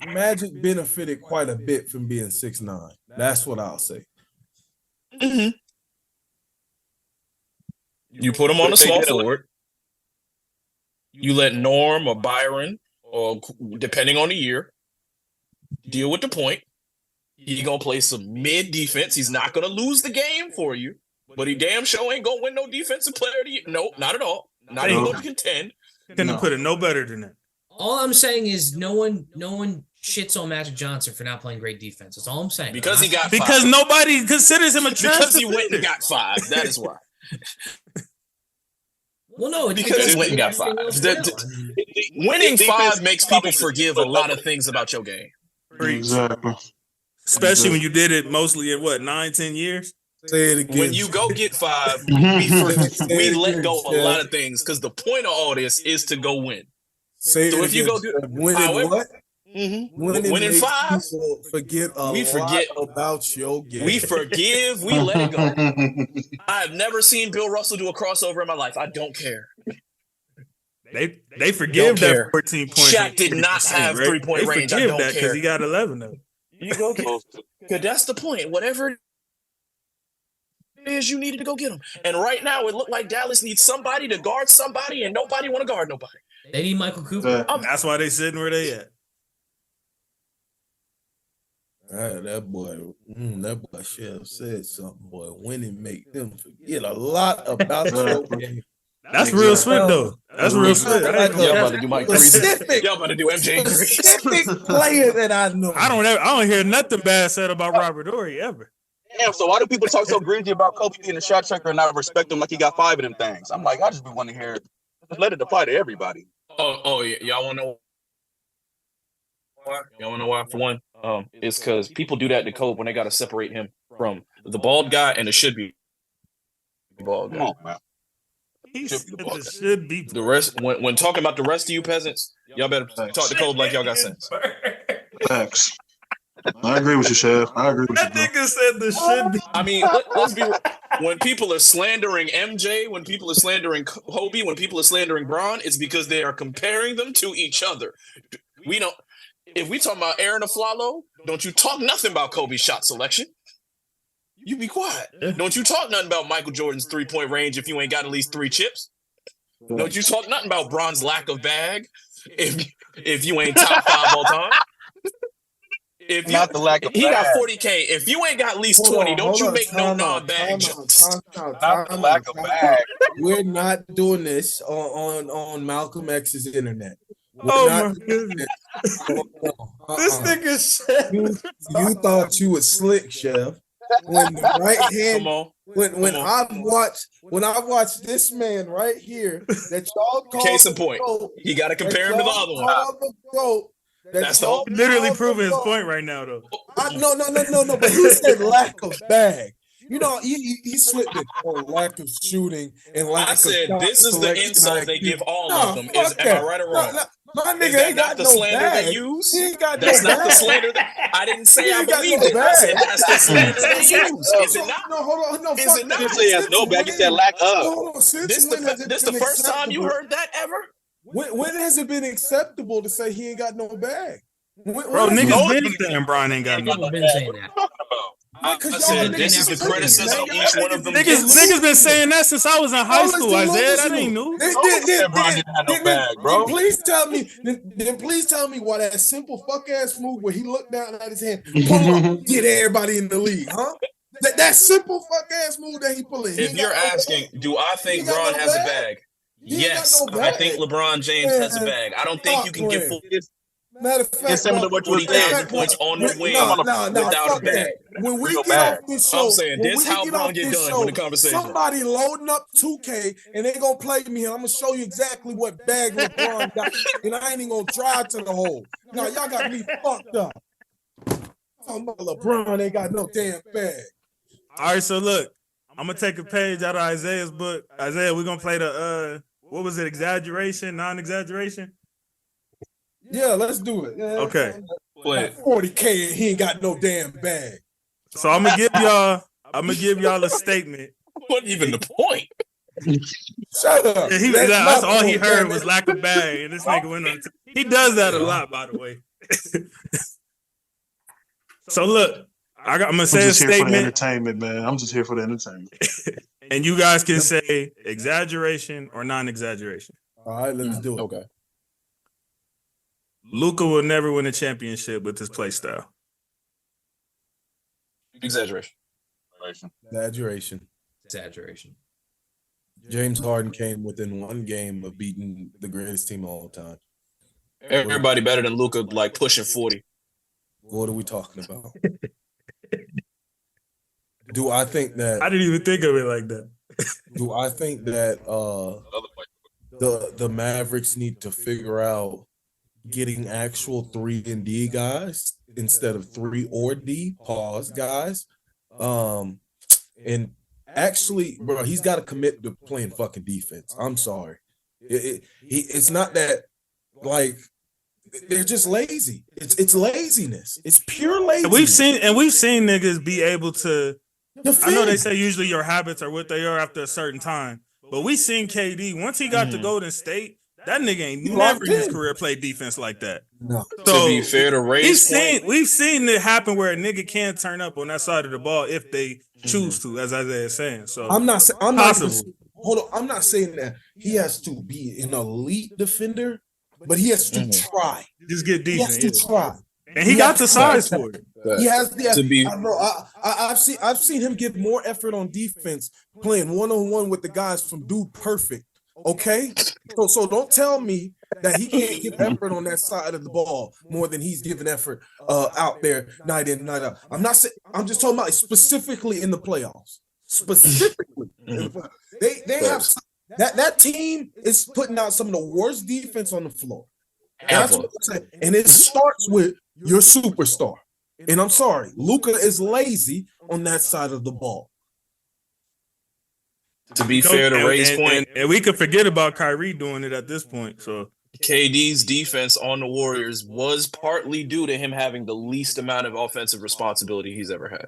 Magic benefited quite a bit from being 6'9". That's what I'll say. Mm-hmm. You put him on a small forward. You let Norm or Byron, or depending on the year, deal with the point. He's going to play some mid defense. He's not going to lose the game for you, but he damn sure ain't going to win no defensive player of the year. No, not at all. Not even going to contend. Couldn't put it no better than that. All I'm saying is no one shits on Magic Johnson for not playing great defense. That's all I'm saying. Because he got 5. Because nobody considers him a trash Because he went and got 5. That is why. Well, no, it's because he went and got 5. Winning 5 makes people forgive a lot of things about your game. Exactly. Especially when you did it mostly in 9-10 years. Say it again. When you go get 5, we let go of a lot of things because the point of all this is to go win. Say so it if again. you go do winning what? Mm-hmm. Winning 5. Forget about your game. We forgive. We let it go. I've never seen Bill Russell do a crossover in my life. I don't care. They forgive that 14 points. Shaq did not have 3-point range. I don't care because he got 11 though. You go, because that's the point. Whatever it is you needed to go get him. And right now, it looked like Dallas needs somebody to guard somebody, and nobody want to guard nobody. They need Michael Cooper. That's why they sitting where they at. That boy Chef said something, boy. Winning make them forget a lot about your game. That's real sweet though. That's real sweet. Y'all about to do Mike specific, Y'all about to do MJ specific player that I know. I don't hear nothing bad said about Robert Horry ever. Damn, so why do people talk so greasy about Kobe being a shot checker and not respect him like he got 5 of them things? I'm like, I just be wanting to hear it. Just let it apply to everybody. Oh yeah. Y'all want to know why? Y'all want to know why? For one, it's because people do that to Kobe when they got to separate him from the bald guy and the should be bald guy. Come on, man. He Should be the rest. When talking about the rest of you peasants, y'all better talk to Kobe like y'all got sense. Facts. I agree with you, Chef. I agree with you. That nigga said the should be. I mean, let's be real. When people are slandering MJ, when people are slandering Kobe, when people are slandering Bron, it's because they are comparing them to each other. We don't. If we talking about Aaron Aflalo, don't you talk nothing about Kobe's shot selection. You be quiet. Don't you talk nothing about Michael Jordan's 3-point range if you ain't got at least 3 chips. Don't you talk nothing about Bron's lack of bag if you ain't top 5 all time. If you, Not the lack of he bag. got 40K. If you ain't got at least 20, don't you make no non-bag jokes. Not the lack of bag. We're not doing this on Malcolm X's internet. Oh my goodness. This nigga said You thought you was slick, Chef. When the right hand, Come on. when I watched this man right here, that y'all call Case in point. You got to compare him to the other one. That's the whole. literally proving his point right now, though. No. But he said lack of bag. You know, he slipped it on lack of shooting and lack I said of this is the selection insult they IQ. give all Nah, of them. fuck Am I that. right or wrong? My Is nigga that ain't not got the no slander bag. they use? He ain't got That's no not the bag. slander. I didn't say He I ain't got believe no it. I said bag. that's the slander they use. Is it not? No, hold on. Is fuck it that. not? You say he has no bag. You said lack of. Hold on. Since when has it This been the first time you acceptable? heard that ever? When has it been acceptable to say he ain't got no bag? Bro, when niggas has it been saying Brian ain't got no. People been saying that. I Because said y'all this is the niggas criticism listen, each man. one of them Y'all gets. Niggas been saying that since I was in high school, Isaiah. That ain't new. said Bron didn't have no bag, bro. Then please tell me why that simple fuck ass move where he looked down at his hand, pull up, get everybody in the league, huh? That simple fuck ass move that he pulling. If you're asking, do I think Bron has a bag? Yes, I think LeBron James has a bag. I don't think you can get full Matter of fact, It's similar to what you were 40,000 saying. points on the wing no, without a bag. When we Real get bag. off this show, I'm saying when this we how get Bron off get this done show, with the conversation. somebody loading up 2K and they gonna play me, and I'm gonna show you exactly what bag LeBron got, and I ain't even gonna drive to the hole. No, y'all got me fucked up. Talking about LeBron ain't got no damn bag. All right, so look, I'm gonna take a page out of Isaiah's book. Isaiah, we're gonna play the what was it? Exaggeration, non-exaggeration. Yeah, let's do it. Yeah, Okay. Play it. 40K and he ain't got no damn bag. So I'm gonna give y'all a statement. What even the point? Shut up. Yeah, that's all he heard was lack of bag, and this nigga went on. He does that a lot, by the way. So look, I'm gonna say a just here for the statement, entertainment, man. I'm just here for the entertainment. and you guys can say exaggeration or non-exaggeration. All right, let's do it. Okay. LUKA will never win a championship with his play style. Exaggeration. Exaggeration. James Harden came within one game of beating the greatest team of all time. Everybody better than Luka, like pushing 40. What are we talking about? Do I think that? I didn't even think of it like that. Do I think that the Mavericks need to figure out getting actual 3-and-D guys instead of 3 or D pause guys? And actually, bro, he's got to commit to playing fucking defense. I'm sorry. It's not that, like, they're just lazy. It's laziness. It's pure laziness. And we've seen niggas be able to defend. I know they say usually your habits are what they are after a certain time, but we seen KD once he got to Golden State, that nigga ain't never in his career played defense like that. No. To be fair to Ray's point, we've seen it happen where a nigga can turn up on that side of the ball if they choose to, as Isaiah is saying. So I'm not possible. Hold on. I'm not saying that he has to be an elite defender, but he has to try. Just get He has decent. to try. And he got the size for it. He has To be- I've seen him give more effort on defense playing one-on-one with the guys from Dude Perfect. Okay, so don't tell me that he can't give effort on that side of the ball more than he's giving effort out there night in night out. I'm not saying, I'm just talking about specifically in the playoffs. Specifically, they have that team is putting out some of the worst defense on the floor. That's what I'm saying. And it starts with your superstar. And I'm sorry, Luka is lazy on that side of the ball. To be fair to Ray's point, and we could forget about Kyrie doing it at this point. So KD's defense on the Warriors was partly due to him having the least amount of offensive responsibility he's ever had.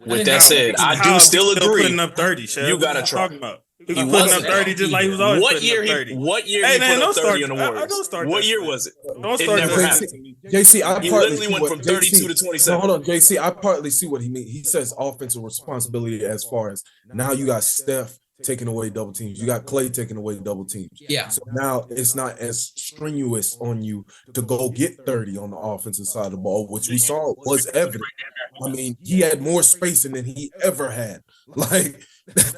With that said, I do still agree. Putting up 30, Chef. You gotta try. He was putting up 30 just like he was always putting up 30. What year he put up 30 on the Warriors? What year was it? Don't It start never that. happened to me. JC, I He partly literally see went what from 32 JC to 27. Hold on, JC. I partly see what he means. He says offensive responsibility as far as now you got Steph taking away double teams. You got Clay taking away double teams. Yeah. So now it's not as strenuous on you to go get 30 on the offensive side of the ball, which we saw was evident. I mean, he had more spacing than he ever had. Like,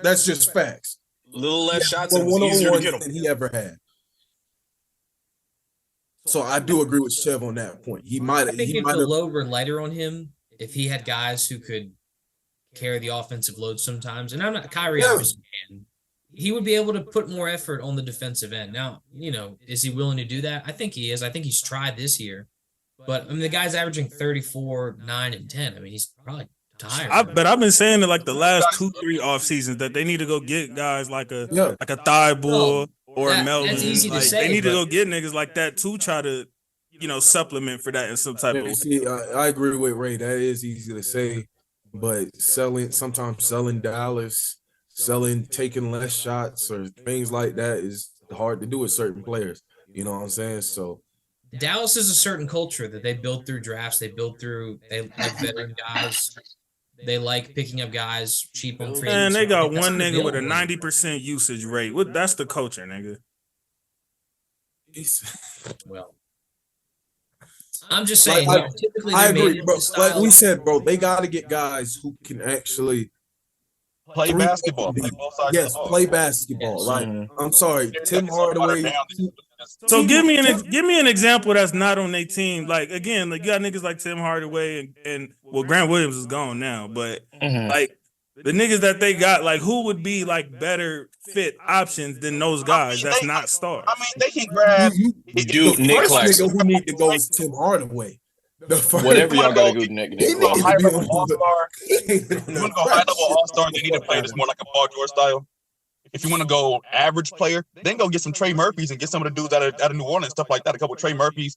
that's just facts. A little less shots But and it was easier to one-on-one get them. than he ever had. So I do agree with Chev on that point. He might I think he if might the have load were lighter on him, if he had guys who could carry the offensive load sometimes, and I'm not Kyrie, obviously can, he would be able to put more effort on the defensive end. Now, is he willing to do that? I think he is. I think he's tried this year. But I mean, the guy's averaging 34, 9, and 10. I mean, he's probably tired. But I've been saying that like the last 2-3 off seasons that they need to go get guys like a Thibault or a Melvin. That's easy to Like, say, they need to but- go get niggas like that to try to supplement for that in some type of way. See, I agree with Ray. That is easy to say, but sometimes selling Dallas, taking less shots or things like that is hard to do with certain players. You know what I'm saying? So Dallas is a certain culture that they build through drafts. They like veteran guys. They like picking up guys cheap on free Man, agency. they got That's one nigga with a available. 90% usage rate. That's the culture, nigga. Well, I'm just saying. Typically, I they're agree, made bro. into the Like style we of- said, bro, they got to get guys who can actually Play three- basketball. Play both sides of Yes, the ball. play basketball. Like I'm sorry, Tim Hardaway. So give me an example that's not on their team. Like again, like you got niggas like Tim Hardaway and Grant Williams is gone now, but like the niggas that they got, like who would be like better fit options than those guys that's not stars? I mean, they can grab. Dude, the Nick first Claxton. nigga who need to go is Tim Hardaway. The first, Whatever y'all gotta go, Nick He need to Claxton. High be level on all the- star. he ain't on If you the want to go high level shit. all star, they need a player that's more like a Paul George style. If you want to go average player, then go get some Trey Murphys and get some of the dudes out of New Orleans, stuff like that. A couple of Trey Murphys.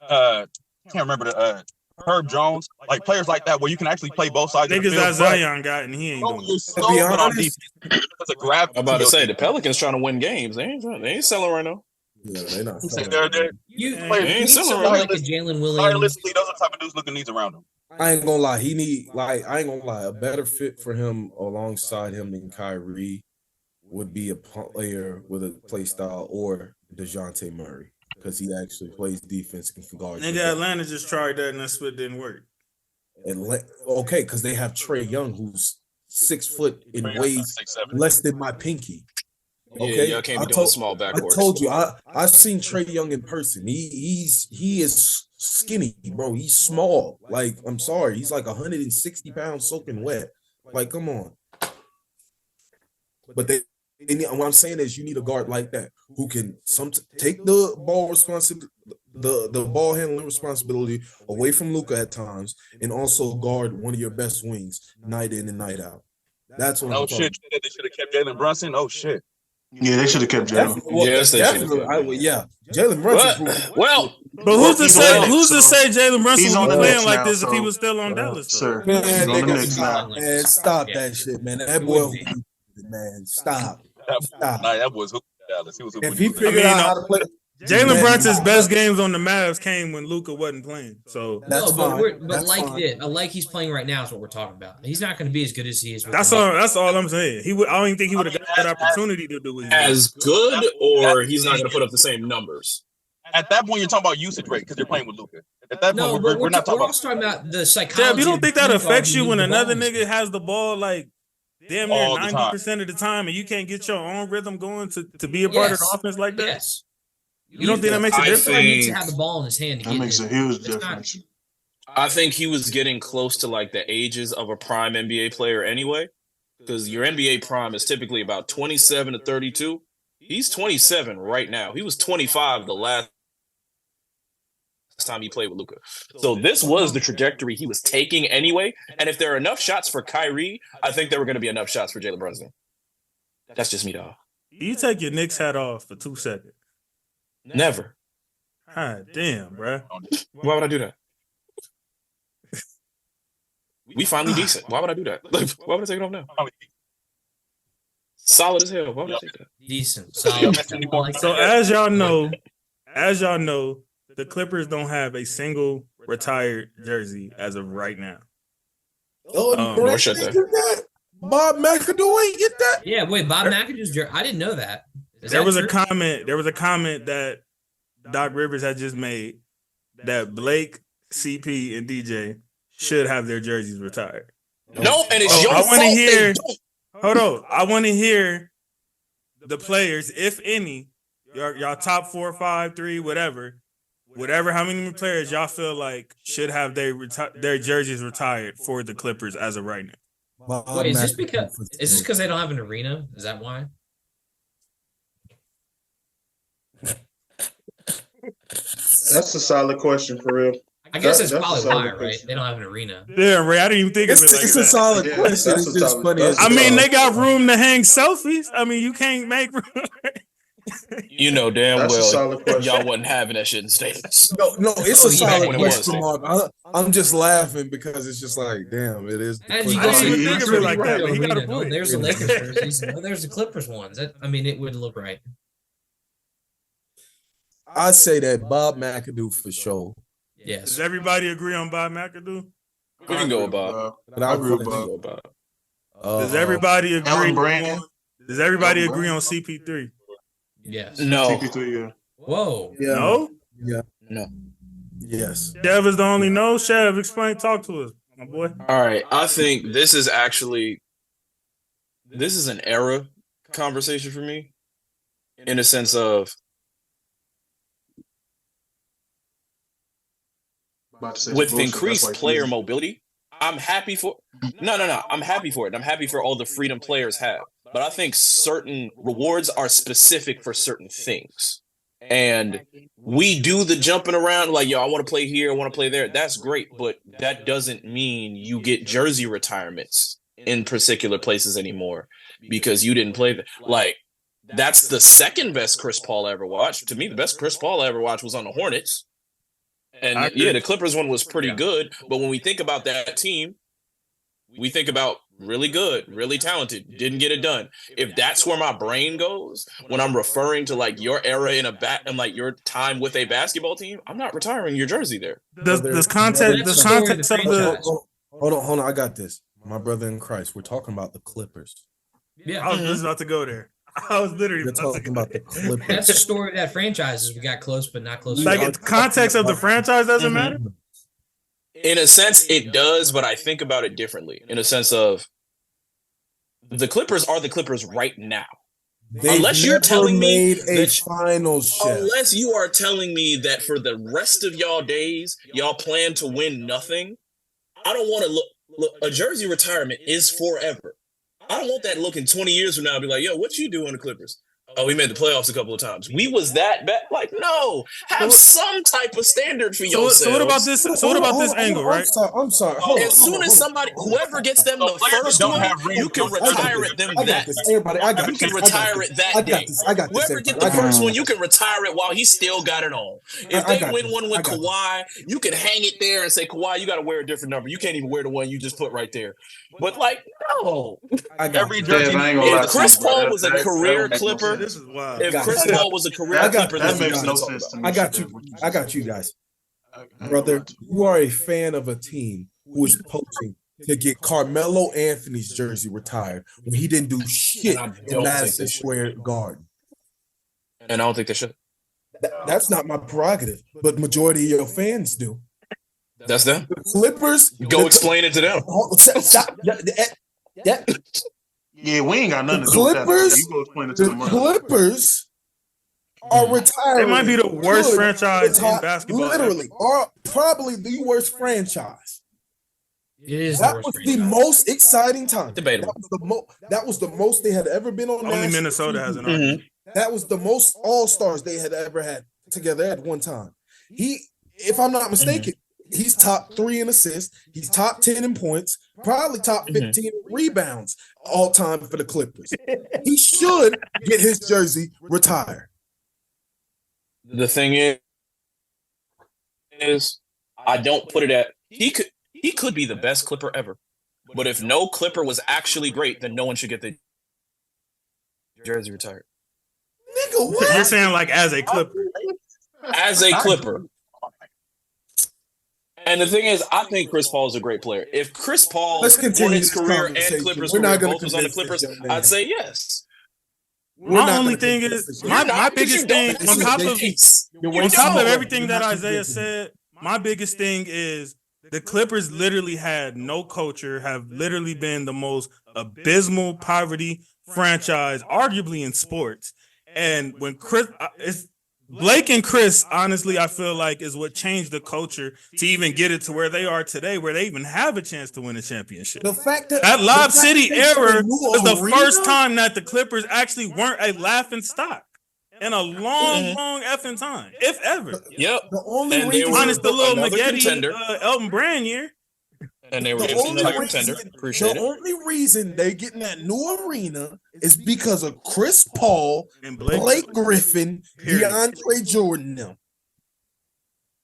Can't remember the Herb Jones, like players like that, where you can actually play both sides of the Niggas field. that Zion got and he ain't But doing you're it. so be good on honest- defense. That's a grab. I'm about to say the Pelicans trying to win games. They ain't selling right now. Yeah, they not. They're You They ain't need selling someone right. like a Jalen Williams. stylistically, those are the type of dudes looking needs around them. I ain't gonna lie. He need I ain't gonna lie. A better fit for him alongside him than Kyrie would be a player with a play style or DeJounte Murray because he actually plays defense and can guard. Nigga, Atlanta just tried that and that split didn't work. Okay, because they have Trey Young, who's 6 foot and Trey Young's weighs 6'7". less than my pinky. Yeah, Okay, y'all can't be I doing told- small I backcourts. told you, I've seen Trey Young in person. He is skinny, bro. He's small. Like, I'm sorry, he's like 160 pounds soaking wet. Like, come on. But what I'm saying is, you need a guard like that who can take the ball responsibility, the ball handling responsibility away from Luka at times, and also guard one of your best wings night in and night out. That's what Oh I'm talking shit! They should have kept Jalen Brunson. Oh shit! Yeah, they should have kept Jalen. Definitely, Yes, they should've definitely. kept Yeah, Jalen Brunson. Well, But who's to He's say? on the Who's to Knicks, say Jalen Brunson he's would on be the playing Knicks like now, this if he so- was still on Dallas? Though? Sir, Man, he's on the nigga, Knicks now. man, stop Yeah. that shit, man. That It boy, would be. man, stop. That, Stop. nah, that was who Dallas. He was. If he figured out how to play, Jalen Brunson's best games on the Mavs came when Luka wasn't playing. So That's fine. That's like fine. like he's playing right now is what we're talking about. He's not going to be as good as he is. With that's the all. That's all I'm saying. I don't even think he would have got that opportunity to do it. As good, or he's not going to put up the same numbers. At that point, you're talking about usage rate because you're playing with Luka. At that No, point, but we're not talking we're about. also talking about the psychology. Deb, you don't think that of affects you moving when the another ball. nigga has the ball like damn near All the time. 90% of the time, and you can't get your own rhythm going to be a part of the Yes. offense like that? Yes. You don't think that makes a I difference? He needs to think- have the ball in his hand. To That get makes it. a huge It's not- difference. I think he was getting close to like the ages of a prime NBA player anyway, because your NBA prime is typically about 27 to 32. He's 27 right now. He was 25 the last time he played with Luka. So this was the trajectory he was taking anyway. And if there are enough shots for Kyrie, I think there were going to be enough shots for Jalen Brunson. That's just me, dog. You take your Knicks hat off for 2 seconds. Never. God damn, bruh. Why would I do that? We finally decent. Why would I do that? Like, why would I take it off now? Solid as hell. Why would I take that? Decent, solid. So as y'all know, the Clippers don't have a single retired jersey as of right now. Oh, Nor should they. Bob McAdoo ain't get that. Yeah, wait, Bob McAdoo's jersey. I didn't know that. Is There that was true? a comment. There was a comment that Doc Rivers had just made that Blake, CP, and DJ should have their jerseys retired. No, and it's your I fault. want to hear. they don't. Hold on. I want to hear the players, if any, y'all top 4, 5, 3, whatever. How many players y'all feel like should have their jerseys retired for the Clippers as of right now? Wait, is this because they don't have an arena? Is that why? That's a solid question for real. I guess That's that's probably a solid why, right? question. They don't have an arena. Yeah, Ray. I didn't even think of It's, it like it's a that. solid Yeah, question. that's It's a just solid- funny. that's as I mean, hell. they got room to hang selfies. I mean, you can't make room. You know damn That's a well solid question. y'all wasn't having that shit in States. No, it's a Oh, yeah, solid when it was. question, Mark. I'm just laughing because it's just like, damn, it is. the And you Clippers. go, didn't even "That's think of it like right, that, but he got a arena." No, point. there's the Lakers jerseys. No, there's the Clippers ones. I mean, it would look right. I say that Bob McAdoo for sure. Yes. Does everybody agree on Bob McAdoo? We can go with Bob. But I agree with We can Bob. go with Bob. Does everybody agree? Elton Brand. Does everybody Elton agree Brand. on CP3? Yes. No. CP3, yeah. Whoa. Yeah. No. No. Yes. Dev is the only no. Chev, explain. Talk to us, my boy. All right. I think this is an era conversation for me, in a sense of About to say with some bullshit. increased That's like player easy. mobility. I'm happy for no. I'm happy for it. I'm happy for all the freedom players have. But I think certain rewards are specific for certain things. And we do the jumping around like, yo, I want to play here, I want to play there. That's great, but that doesn't mean you get jersey retirements in particular places anymore because you didn't play there. Like, that's the second best Chris Paul I ever watched. To me, the best Chris Paul I ever watched was on the Hornets. And yeah, the Clippers one was pretty good. But when we think about that team, we think about really good, really talented, didn't get it done. If that's where my brain goes when I'm referring to like your era in and like your time with a basketball team, I'm not retiring your jersey there. Does context That's the story of the of the franchise. Hold on. I got this. My brother in Christ. We're talking about the Clippers. Yeah. I was just about to go there. I was literally We're about to talking go about the there. Clippers. That's the story of that franchise is we got close, but not close. Like enough. the context of the franchise doesn't Mhm. matter. In a sense, it does, but I think about it differently. In a sense of the Clippers are the Clippers right now. They've Unless you're never telling me made a that- finals, Chef. Unless you are telling me that for the rest of y'all days, y'all plan to win nothing, I don't want to look. A jersey retirement is forever. I don't want that looking 20 years from now and be like, yo, what you do on the Clippers? Oh, we made the playoffs a couple of times. We was that bad. Like, no, have some type of standard for yourselves. So what about this? So what about this angle, right? I'm sorry. Hold on, As soon as somebody, whoever gets them the players first don't one, have rings. you can I got retire this. it them I got that. this. Everybody, I got You this. can retire it that day. I got this. Whoever get everybody. the first one, you can retire it while he still got it on. If I they got win this. one I with got Kawhi, you can hang it there and say, Kawhi, you got to wear a different number. You can't even wear the one you just put right there. But like, no. I got Every this. jersey. Dave, I ain't gonna lie If to Chris you, bro. Paul That- was a that- career that don't make no Clipper, this is wild. If Got Chris you. Paul was a career I got- Clipper, That this is makes what no we're talking sense about. to me. I got you. Shit, what I got just you said. guys. I ain't Brother, gonna lie to you are a fan of a team who is poaching to get Carmelo Anthony's jersey retired when he didn't do shit And I in don't think Madison they should. Square Garden. And I don't think they should. That's not my prerogative, but majority of your fans do. That's them. The Clippers Go explain it to them. Stop. Yeah, Yeah, we ain't got nothing The to do with that. Clippers- You go explain it to the the mother. Clippers are retiring. They might be the worst Could franchise in retire- basketball Literally, are probably the worst franchise. It is the That worst was the franchise. most exciting time. Debatable. That was the most they had ever been on. Only national Minnesota TV. has an Mhm. argument. That was the most All Stars they had ever had together at one time. If I'm not mistaken, he's top 3 in assists. He's top 10 in points. Probably top 15 in rebounds all time for the Clippers. He should get his jersey retired. The thing is, I don't put it at he could be the best Clipper ever. But if no Clipper was actually great, then no one should get the jersey retired. Nigga, You're what? saying like as a Clipper. As a Clipper. And the thing is, I think Chris Paul is a great player. If Chris Paul Let's continue his this career and conversation. Clippers We're career not gonna both was on the convince Clippers, this young man. I'd say yes. We're My not only gonna thing convince is this young man. my biggest thing This on is top a of case. You're on wasting top of time. everything that You're not Isaiah convincing. said, my biggest thing is the Clippers literally had no culture, have literally been the most abysmal poverty franchise, arguably in sports. And when Blake and Chris, honestly, I feel like is what changed the culture to even get it to where they are today, where they even have a chance to win a championship. The fact that That Lob City they got a era new was the arena? first time that the Clippers actually weren't a laughing stock in a long, long effing time, if ever. Yep. The only And they reason were Minus the little another Maggette, contender. Elton Brand year. And they were the another only contender. reason, Appreciate the it. only reason they getting that new arena is because of Chris Paul, And Blake Griffin, Period. DeAndre Jordan. Them.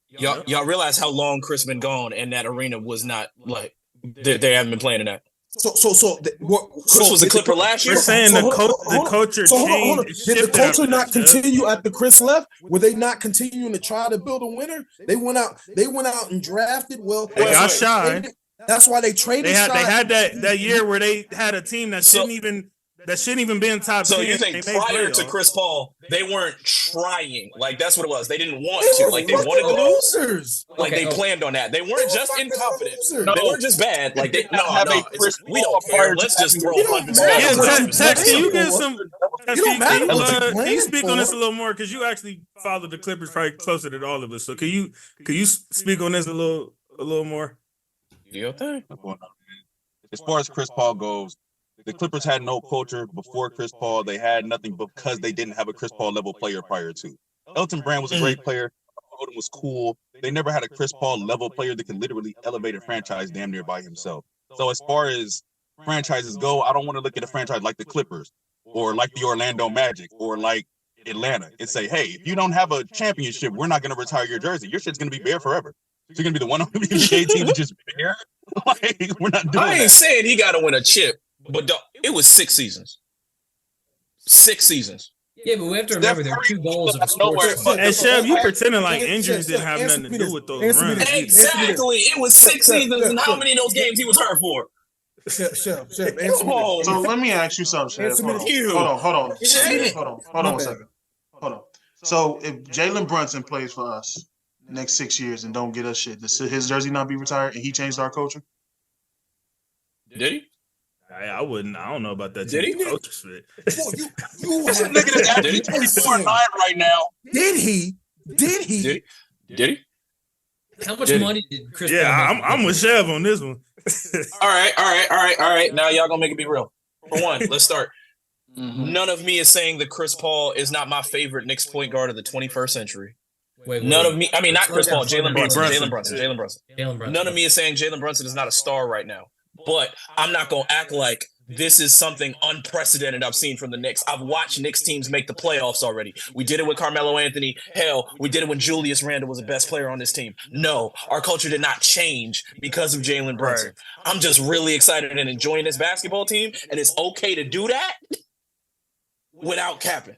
Y'all realize how long Chris been gone and that arena was not like they haven't been playing in that. Chris was a Clipper last year. We're saying the culture So hold on. changed. Did the shifted culture after not that, Jeff. continue after Chris left? Were they not continuing to try to build a winner? They went out and drafted. Well, They got shy. That's why they traded. They had Shy. that year where they had a team that shouldn't even be in top 10. So you think They made prior to playoffs. Chris Paul, they weren't trying? Like that's what it was. They didn't want They to. were Like they fucking wanted to lose. losers. Like Okay, they planned on that. They weren't They were just fucking incompetent. losers. They weren't just bad. Like they Have a Chris we don't Paul care. prior to Let's just having- throw It don't hundreds matter of Yeah, what dollars. you Tex, can you playing get for. some? It don't matter what you're Can you playing speak on this for. a little more? Because you actually follow the Clippers probably closer than all of us. So can you speak on this a little more? Your thing. As far as Chris Paul goes, the Clippers had no culture before Chris Paul. They had nothing because they didn't have a Chris Paul level player prior to. Elton Brand was a great player. Odom was cool. They never had a Chris Paul level player that could literally elevate a franchise damn near by himself. So as far as franchises go, I don't want to look at a franchise like the Clippers or like the Orlando Magic or like Atlanta and say, hey, if you don't have a championship, we're not going to retire your jersey. Your shit's going to be bare forever. So you're going to be the one on the NBA team that's just bare? Like, we're not doing I ain't that. saying he got to win a chip, but it was 6 seasons. 6 seasons. Yeah, but we have to remember there are two goals of a sports team. And Chev, you pretending like Hey, injuries Chef, didn't have answer nothing to me do this. with those Answer me runs. this. either. Exactly. It was 6 seasons, and how many of those games he was hurt for? Chef, answer Come me this. on. So let me ask you something, Shaq. Answer me this. Hold on. Hold on My one bad. second. Hold on. So if Jalen Brunson plays for us next 6 years and don't get us shit, does his jersey not be retired and he changed our culture? Did he? I wouldn't. I don't know about that. Did he? Coach's fit. Well, you This have- nigga that's Did actually he? 24-9 right now. Did he? Did he? Did he? How much Did he? money did Chris Paul Yeah, make? I'm with Chev on this one. All right. Now y'all gonna make it be real. For one, let's start. None of me is saying that Chris Paul is not my favorite Knicks point guard of the 21st century. Wait, None of me. I mean, not Slow Chris down, Paul. slow Jalen down. Brunson. Brunson. Jalen Brunson. Jalen Brunson. None of me is saying Jalen Brunson is not a star right now. But I'm not gonna act like this is something unprecedented I've seen from the Knicks. I've watched Knicks teams make the playoffs already. We did it with Carmelo Anthony. Hell, we did it when Julius Randle was the best player on this team. No, our culture did not change because of Jalen Brunson. I'm just really excited and enjoying this basketball team, and it's okay to do that without capping.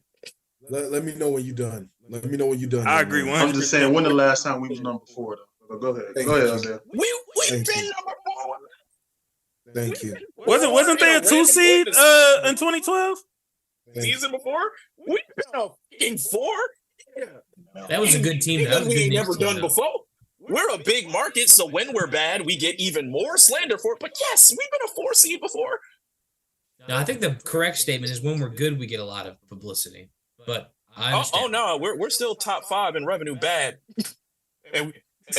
Let me know when you're done. Let me know when you're done. I agree. I'm just saying, when the last time we was number 4 though? But go ahead. Go ahead, Isaiah. We've been number 4. Thank you. Wasn't they a 2 seed in 2012? Season before? We've been a fucking 4. That was a good team. That was a we good ain't Knicks never team, done though. before. We're a big market, so when we're bad, we get even more slander for it. But yes, we've been a 4 seed before. No, I think the correct statement is when we're good, we get a lot of publicity. But I understand. No, we're still top 5 in revenue bad. and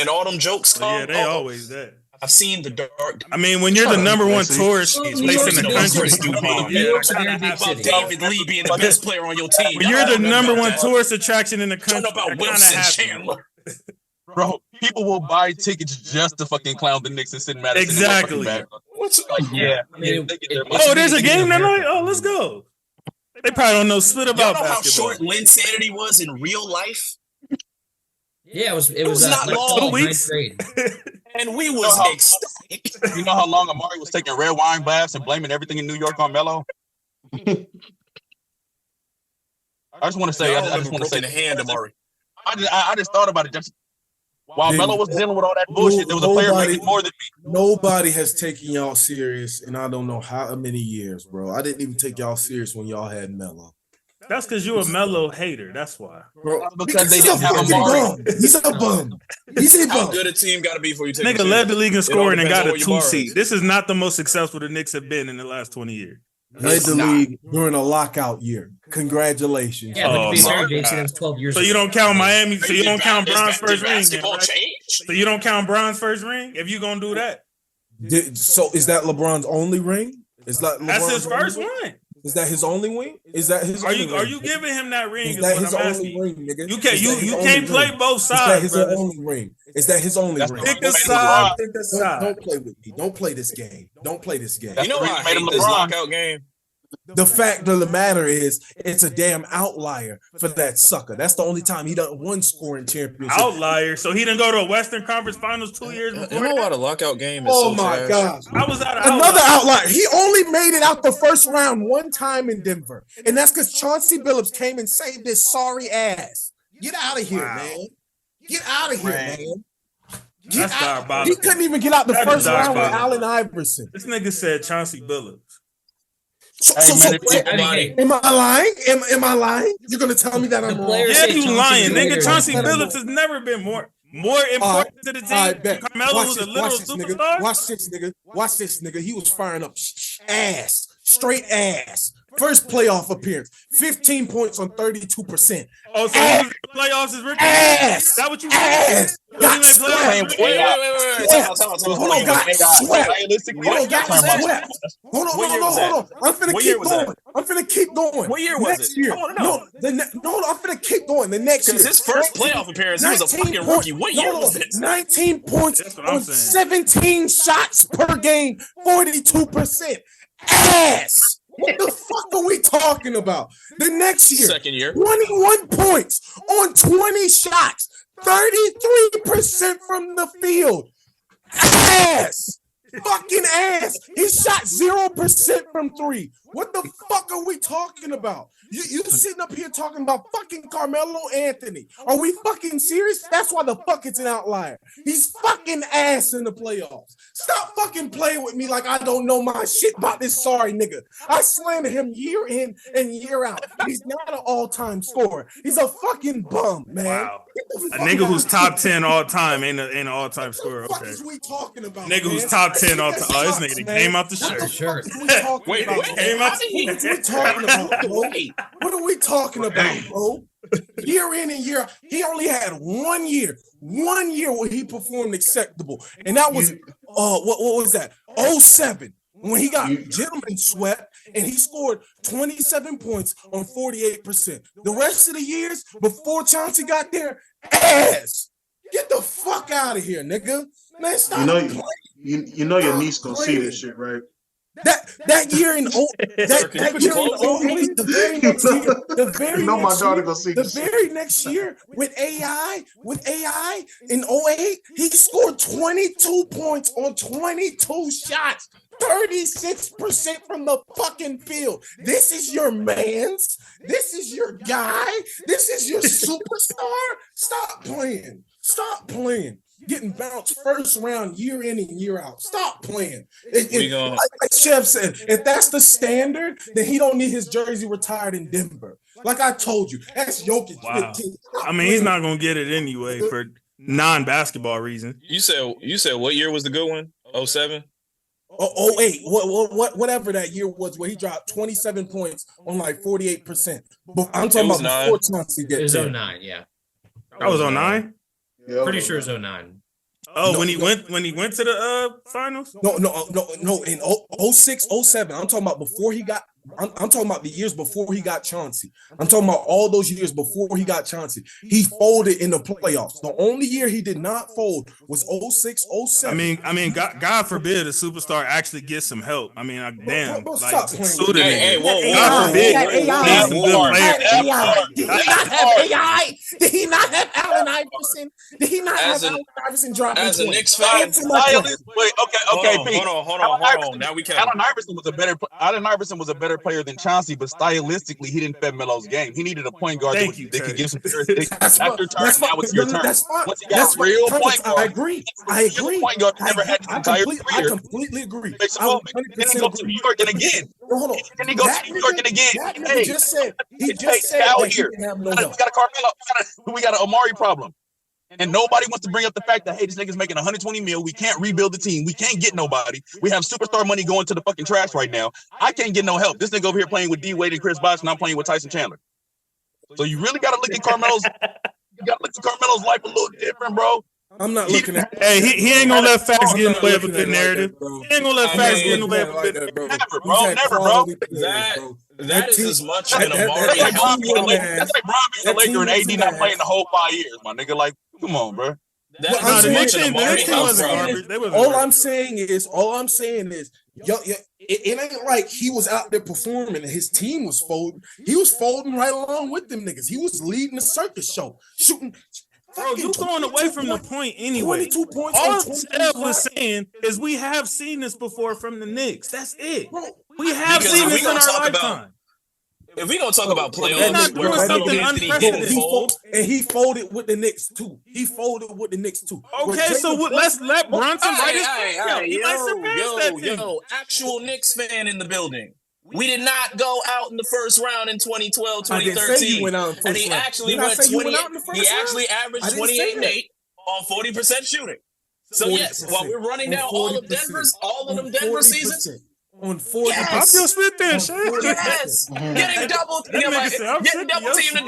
all them jokes come. Yeah, they always that. I've seen the dark. I mean, when you're the number one tourist Well, place New York's in a the big country, city. Come on. New York's a gotta very big have city. David Lee being the best player on your team. when you're the number one tourist. tourist attraction in the Turn country, about that kinda Wilson happens. Chandler. Bro, people will buy tickets just to fucking clown the Knicks and sit in Madison. Exactly. What's Like, yeah. I mean, they get their money. Oh, there's a It's game America. tonight? Oh, let's go. They probably don't know split Y'all about know how basketball. short Linsanity was in real life? Yeah, it was not like long. 2 weeks. grade. And we was how- ecstatic. You know how long Amari was taking red wine baths and blaming everything in New York on Melo? I just want to say, I just want to say, the hand, Amari. I just thought about it. Just while Melo was dealing with all that bullshit, there was a player making more than me. Nobody has taken y'all serious, and I don't know how many years, bro. I didn't even take y'all serious when y'all had Melo. That's because you're a mellow hater. That's why. Bro, Because they he's a didn't have fucking Amari. bum. He's a bum. He's a How bum. good a team got to be for you to take Nigga a led series? the league in It all scoring and depends got on a where your 2 bar seed. is. This is not the most successful the Knicks have been in the last 20 years. Led It's the not. league during a lockout year. Congratulations. Yeah, but to be Oh, fair, my Jason, God. that was 12 years So ago. you don't count Miami. So you don't count Bron's Did first ring. then, basketball right? change? So you don't count Bron's first ring if you gonna do that. So is that LeBron's only ring? Is that That's LeBron's his first only ring? one. Is that his only ring? Is that his Are only you ring? are you giving him that ring? Is Is that what his I'm only asking. ring, nigga? You can't Is that his only can't play ring? both Is that sides, his brother. only ring? Is that his only That's ring? the Pick a Made him side. LeBron. Pick a Don't side. play with me. Don't play this game. Don't play this game. That's You know the why I reason made him hate this LeBron. lockout game? The fact of the matter is, it's a damn outlier for that sucker. That's the only time he done won scoring championship. Outlier. So he didn't go to a Western Conference Finals 2 years You before. know why that? the lockout game is Oh so my trash? gosh. I was out of Another outlier. outlier. He only made it out the first round one time in Denver. And that's because Chauncey Billups came and saved his sorry ass. Get out of here, Wow. man. Get out of here, Man. man. That's Get out. He diabolical. couldn't even get out the That first is round with diabolical. Allen Iverson. This nigga said Chauncey Billups. Hey, man, I mean, hey, am I lying? Am I lying? You're gonna tell me that I'm The wrong? players Yeah, say you Chauncey lying, was nigga. bigger Chauncey than- Billups has never been more important to the team. I bet. Carmelo Watch was a this, literal watch this, nigga. superstar. Watch this, nigga. Watch this, nigga. He was firing up ass, straight ass. First playoff appearance, 15 points on 32%. Oh, so he was in the playoffs as rookie? Ass. Is that what you Ass. He Got made playoffs as swept. rookie? Wait. Swept. Time out. Hold on, got swept. Hold on, got swept. Hold on, What year was hold on. I'm finna What year keep was that? going. I'm finna keep going. What year was Next it? year. I wanna know. No, I'm finna keep going. The next year. Because his first playoff appearance, he was a 19 fucking points. rookie. What No, year no, was this? 19 points That's what I'm on saying. 17 shots per game, 42%. Ass. What the fuck are we talking about? The next year, Second year. 21 points on 20 shots, 33% from the field. Ass. Fucking ass. He shot 0% from three. What the fuck are we talking about? You sitting up here talking about fucking Carmelo Anthony. Are we fucking serious? That's why the fuck it's an outlier. He's fucking ass in the playoffs. Stop fucking playing with me like I don't know my shit about this sorry nigga. I slander him year in and year out. He's not an all-time scorer. He's a fucking bum, man. Wow. Get the A fuck nigga out who's of top here. 10 all time ain't an all-time scorer. What the fuck Okay. is we talking about? Nigga man? who's top 10 all That time. Oh, this sucks, nigga man. came out the What shirt. the Shirt. fuck is we talking Wait, about? wait, man? Came out how did he- What are we talking about, bro? Wait. What are we talking about, bro? Year in and year out, he only had 1 year where he performed acceptable, and that was what was that? 07 when he got gentleman swept and he scored 27 points on 48%. The rest of the years before Chauncey got there, ass. Get the fuck out of here, nigga. Man, stop playing. You know your niece gonna see this shit, right? That year in that Can you put year your in clothes on? 08, the very next year, the very You know my next daughter year, gonna see the this shit. very next year with AI in 08, he scored 22 points on 22 shots. 36% from the fucking field. This is your man's. This is your guy. This is your superstar. Stop playing. Stop playing. Getting bounced first round year in and year out. Stop playing. Like Chef said, if that's the standard, then he don't need his jersey retired in Denver. Like I told you, that's Jokic. Wow. I mean, he's not gonna get it anyway for non-basketball reasons. You said what year was the good one? 07? 08, whatever that year was, where he dropped 27 points on like 48%. But I'm talking about before Chauncey It was 09, yeah. That was 09? Yeah, Pretty sure it was 09. Oh, when he went to the finals? No. In 06, 07. I'm talking about before he got. I'm talking about the years before he got Chauncey. I'm talking about all those years before he got Chauncey. He folded in the playoffs. The only year he did not fold was 06, 07. I mean, God forbid a superstar actually gets some help. I mean, damn, Bro, like stop playing. sue the Hey, nigga. whoa, God forbid. AI. He's some good player. Did he not have AI? Did he not have Allen Iverson? Did he not As have a- Allen Iverson dropping as a 20? Knicks fan, Answer my question. Wait, okay, Pete. Hold on. Now we can. Allen Iverson was a better player than Chauncey, but stylistically, he didn't fit Melo's game. He needed a point guard that could give some. That's your turn. Now it's your turn. That's fine. Once he got a real point guard, I agree. Point guard never had his entire I career. completely agree. Makes I him 100% then he goes to New York and again. Hold on. Then he goes to New York and again. That nigga Hey, just said he it's just said out that he here. didn't have no We help. got a Carmelo. We got an Amari problem. And nobody wants to bring up the fact that, hey, this nigga's making 120 mil. We can't rebuild the team. We can't get nobody. We have superstar money going to the fucking trash right now. I can't get no help. This nigga over here playing with D Wade and Chris Bosh, and I'm playing with Tyson Chandler. So you really got to look at Carmelo's. You got to look at Carmelo's life a little different, bro. I'm not looking at. Hey, he ain't gonna let facts get in the way of a good narrative. He ain't gonna let facts get in the way of a good narrative. Never, bro. Never, bro. That is as much an That's Amari. like Bron being a Laker and AD not playing the whole 5 years, my nigga. Like, come on, bro. That Well, is the as Knicks much an Amari team house wasn't problem. garbage. They wasn't All garbage. I'm saying is, it ain't like he was out there performing and his team was folding. He was folding right along with them niggas. He was leading the circus show, shooting. Bro, you going away from the point anyway. 22 points. All on 23 Steph was shots. saying is we have seen this before from the Knicks. That's it. Bro, We have Because seen if this we in gonna our talk about- lifetime. If we gonna talk about They're not playoffs where doing something Carmelo Anthony unprecedented. didn't fold, and he folded with the Knicks too. He folded with the Knicks too. Okay, so let's let Brunson write his thing out. He might surpass that team. yo, actual Knicks fan in the building. We did not go out in the first round in 2012, I didn't say you 2013. went out in the And first he round. actually Did I went say you went 28. out in the first He round? actually I averaged didn't 28 say and that. 8 on 40% shooting. So yes, 40%. while we're running down all of 40%. them Denver seasons, on 40%. Yes. Pop your spit there, Shay. yes, getting double That nigga said, I'm getting sick double of teamed your in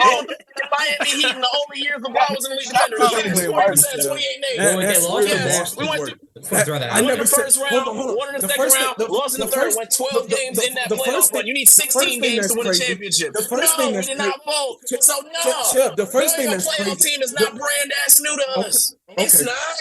Miami Heat in the only years LeBron was in the league defender. He finished 40%, 28 and 8. When they That's lost to real Boston, we went to- Let's throw that I out. Won never the first said- round, hold on. won in the The second first- round, the- lost in the the third, first- went 12 the- games the- in that the first playoff thing- run. You need the first 16 thing games to that's win a crazy- championship. the first thing No, we that's did not vote. So Chip, the first thing your that's playoff crazy- team is not brand ass new to us. It's Okay. not.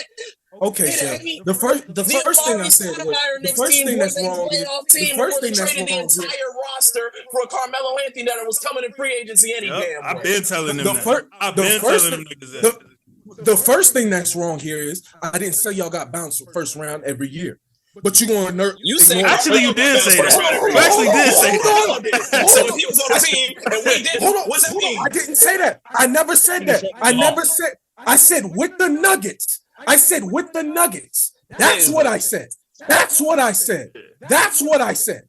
Okay, It Chef. ain't. The first thing I Amari said was Stoudemire the Knicks first team thing was that's a wrong. playoff The team first before they thing that's traded the wrong. entire roster for Carmelo Anthony that was coming in free agency any Yup, damn I've way. been telling them The that. fir- I've the been first telling them thing- niggas that. The first thing that's wrong here is I didn't say y'all got bounced first round every year, but you going to You said Actually, you did say that. You actually did say that. So if he was on the team and we didn't, Hold on, what's that hold on. mean? I didn't say that. I never said that. I said with the Nuggets. I said with the Nuggets. That's what I said. That's what I said. That's what I said.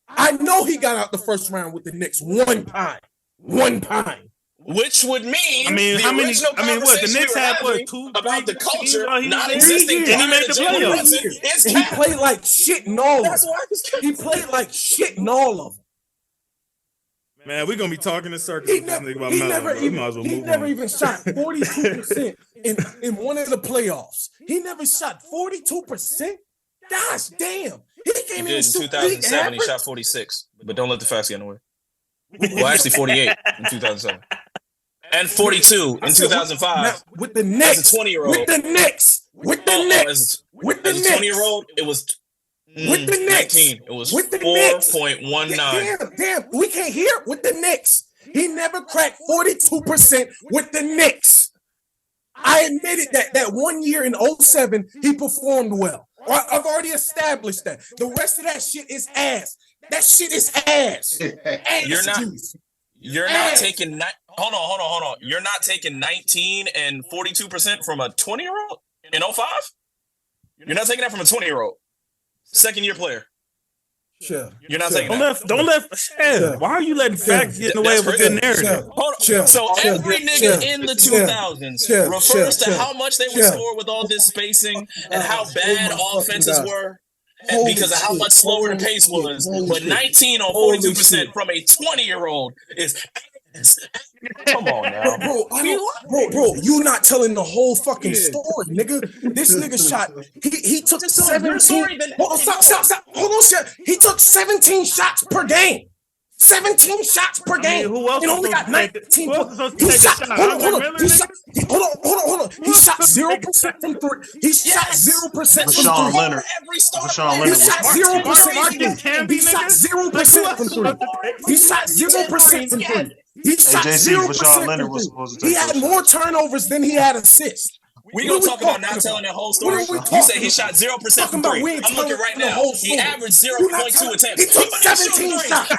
I know he got out the first round with the Knicks one time. One time. Which would mean, I mean, the how many? original I mean, what the conversation Knicks we were had? What having 2, about the 3 culture seasons while he was not there? existing And he prior made to the Jalen playoffs. Brunson is And he cap. played like shit in all of That's them. why it's cap. He played like shit in all of them. Man, we're gonna be talking in circles He with this never, nigga about he Melo. never bro. We might as well even, he move never on. even shot 42% in one of the playoffs. He never shot 42%. Gosh damn. He He came in did in shoot 2007. He average. shot 46, but don't let the facts get in the way. Well, actually 48 in 2007, and 42 I in said, 2005. with the Knicks. As a 20-year-old. With the Knicks. With the Knicks. With the As a Knicks. 20-year-old, it was With the Knicks. 19. It was With the Knicks. 4.19. Damn. We can't hear it with the Knicks. He never cracked 42% with the Knicks. I admitted that 1 year in 07, he performed well. I've already established that. The rest of that shit is ass. That shit is ass. You're not taking hold on. You're not taking 19 and 42% from a 20-year-old in 05? You're not taking that from a 20-year-old. Second year player. Sure. You're not taking that. Don't let why are you letting facts get in the way of a good narrative? Hold on. So every nigga in the 2000s refers to how much they would score with all this spacing and how bad offenses were. Because of how much slower the pace was. But 19 on 42% from a 20-year-old is come on now. Bro, you not telling the whole fucking story, nigga. This nigga shot, he took 17. Stop. Hold on, shit. He took 17 shots per game. 17 shots per game. Who else and only got 19. He shot. Hold on. He shot 0% from three. He shot 0% from three. Rashawn Leonard. He shot 0%. He shot 0% from three. He shot 0% from three. He shot 0% from three. He had more turnovers than he had assists. We gonna talk about not telling that whole story. You say he shot 0% from three. I'm looking right now. He averaged 0.2 attempts. He took 17 shots.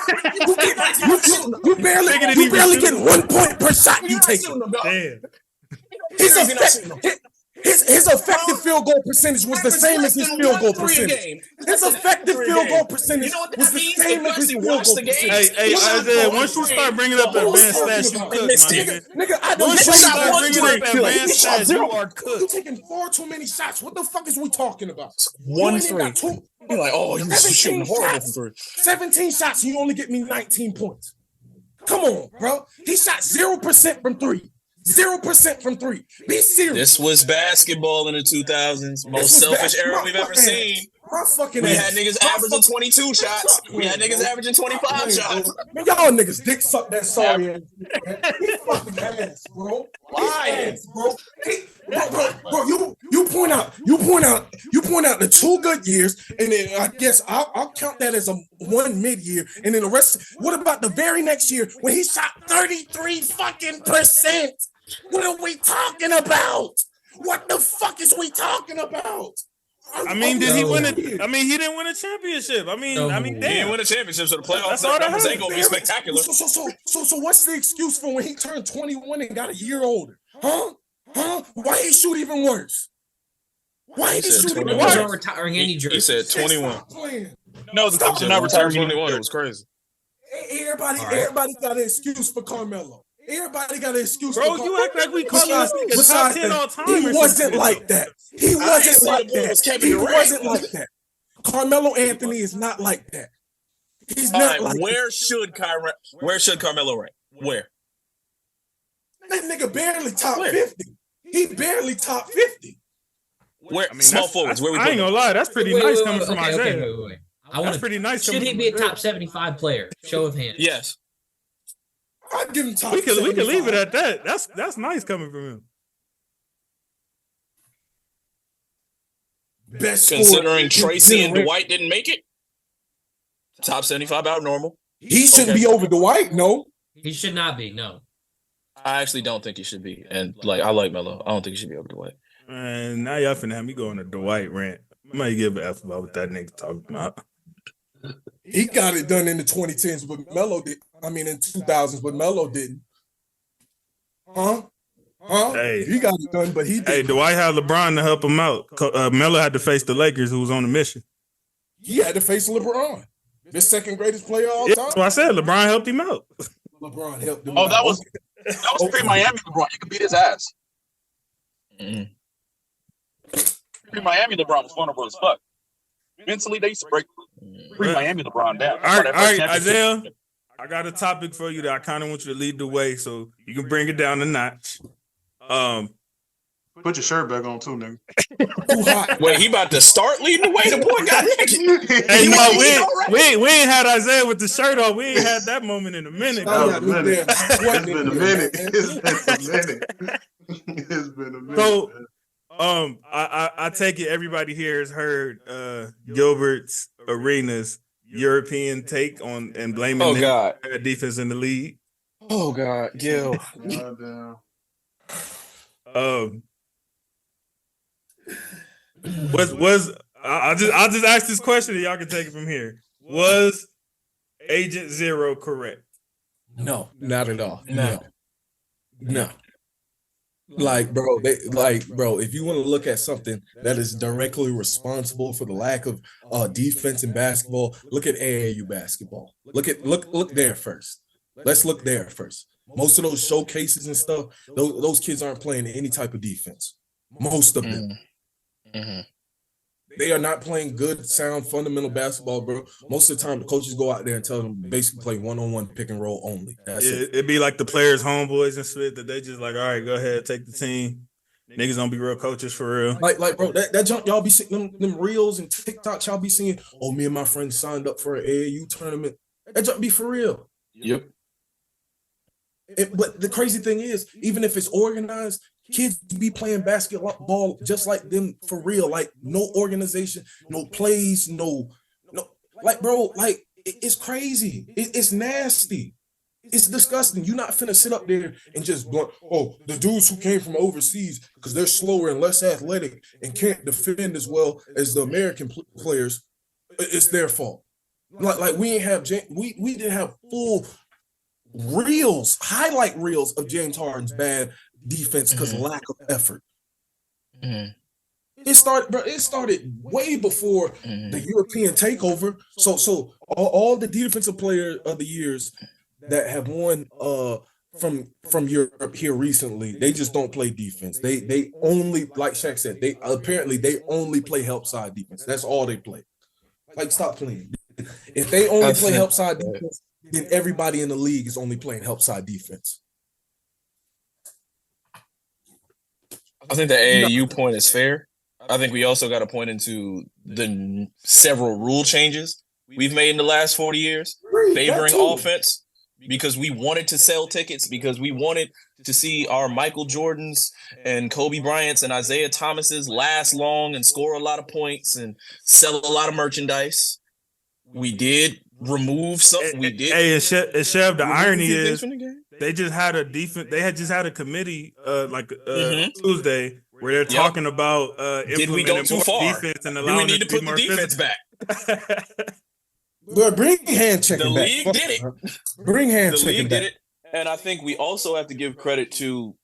You barely get 1 point per shot you take. Damn. His effective field goal percentage was the same as his field goal percentage. His effective field goal percentage was the same as his field goal percentage. Hey, Isaiah, once you start bringing up advanced stats, you cook, my nigga. I don't Once you start bringing up advanced stats, you are You're cooked. taking far too many shots. What the fuck is we talking about? 1-3. You're like, oh, he's shooting horrible from three. 17 shots, you only get me 19 points. Come on, bro. He shot 0% from three. 0% from three. Be serious. This was basketball in the 2000s. Most selfish era we've ever seen. We had niggas averaging 22 shots. We had niggas averaging 25 shots. Man, y'all niggas dick suck that sorry ass. He fucking ass, bro. Why? Bro, you point out the 2 good years, and then I guess I'll count that as a 1 mid-year, and then the rest. What about the very next year when he shot 33 fucking %? What are we talking about? What the fuck is we talking about? I mean, did he win it? I mean, he didn't win a championship. I mean, He didn't win a championship, so the playoffs numbers ain't gonna be spectacular. So what's the excuse for when he turned 21 and got a year older? Huh? Why he shoot even worse? Why he shoot even He worse? wasn't retiring any jersey. He said 21. No, the Cubs are not retiring. 21. It was crazy. Everybody got an excuse for Carmelo. Everybody got an excuse. Bro, you act like we call this nigga top 10 all time. He wasn't like that. He wasn't like that. Carmelo Anthony is not like that. He's not like where should Carmelo rank? Where? That nigga barely top 50. He barely top 50. Where? Small forwards. Where we? I ain't gonna lie. That's pretty nice coming from Isaiah. Wait. That's pretty nice. Should he be a top 75 player? Show of hands. Yes. I'd give him top. We can leave it at that. That's nice coming from him. Best considering Tracy and Dwight didn't make it. Top 75 out normal. He shouldn't be over Dwight. No, he should not be. No, I actually don't think he should be. And I like Melo. I don't think he should be over Dwight. Man, now y'all finna have me go on a Dwight rant. I might give an F about what that nigga talking about. He got it done in the 2010s, but Melo did. I mean, in 2000s, but Melo didn't. Huh? Hey, he got it done, but he didn't. Hey, Dwight had LeBron to help him out. Melo had to face the Lakers, who was on a mission. He had to face LeBron, the second greatest player of all time. So I said LeBron helped him out. LeBron helped him. Oh, that was pre-Miami LeBron. You could beat his ass. Pre-Miami LeBron was vulnerable as fuck. Mentally, they used to break pre-Miami LeBron down. All right, Isaiah, I got a topic for you that I kind of want you to lead the way so you can bring it down a notch. Put your shirt back on too, nigga. Wait, he about to start leading the way? The boy got naked. Hey, we ain't had Isaiah with the shirt on. We ain't had that moment in a minute. It's been a minute. It's been a minute. So, I take it everybody here has heard Gilbert's Arenas European take on and blaming their defense in the league. Oh God, Gil. I'll just ask this question and y'all can take it from here. Was Agent Zero correct? No, not at all. No. No. Like, bro, if you want to look at something that is directly responsible for the lack of defense in basketball, look at AAU basketball. Look there first. Let's look there first. Most of those showcases and stuff, those kids aren't playing any type of defense. Most of them. Mm-hmm. They are not playing good, sound, fundamental basketball, bro. Most of the time, the coaches go out there and tell them basically play one-on-one pick and roll only. That's it. It'd be like the players' homeboys and shit that they just like, all right, go ahead, take the team. Niggas don't be real coaches for real. Like, bro, that junk y'all be seeing them reels and TikToks y'all be seeing. Oh, me and my friends signed up for an AAU tournament. That junk be for real. Yep. But the crazy thing is, even if it's organized, kids be playing basketball just like them for real. Like no organization, no plays, no. Like, bro, like it's crazy. It's nasty. It's disgusting. You're not finna sit up there and just the dudes who came from overseas because they're slower and less athletic and can't defend as well as the American players. It's their fault. Like we ain't have we didn't have full reels, highlight reels of James Harden's bad defense because of lack of effort. Mm-hmm. It started way before the European takeover. So all the defensive player of the years that have won from Europe here recently, they just don't play defense. They only, like Shaq said, they only play help side defense. That's all they play. Like, stop playing. If they only play help side defense, then everybody in the league is only playing help side defense. I think the AAU point is fair. I think we also got to point into the several rule changes we've made in the last 40 years favoring offense because we wanted to sell tickets, because we wanted to see our Michael Jordans and Kobe Bryants and Isaiah Thomases last long and score a lot of points and sell a lot of merchandise. We did remove something. We did. Hey, and Chev, the irony is they just had a defense. They had just had a committee Tuesday where they're talking about did we go too far? Defense and do we need to put the defense back? Well, bring hand checking back. The league did it. Bring hand checking back. The league did it, and I think we also have to give credit to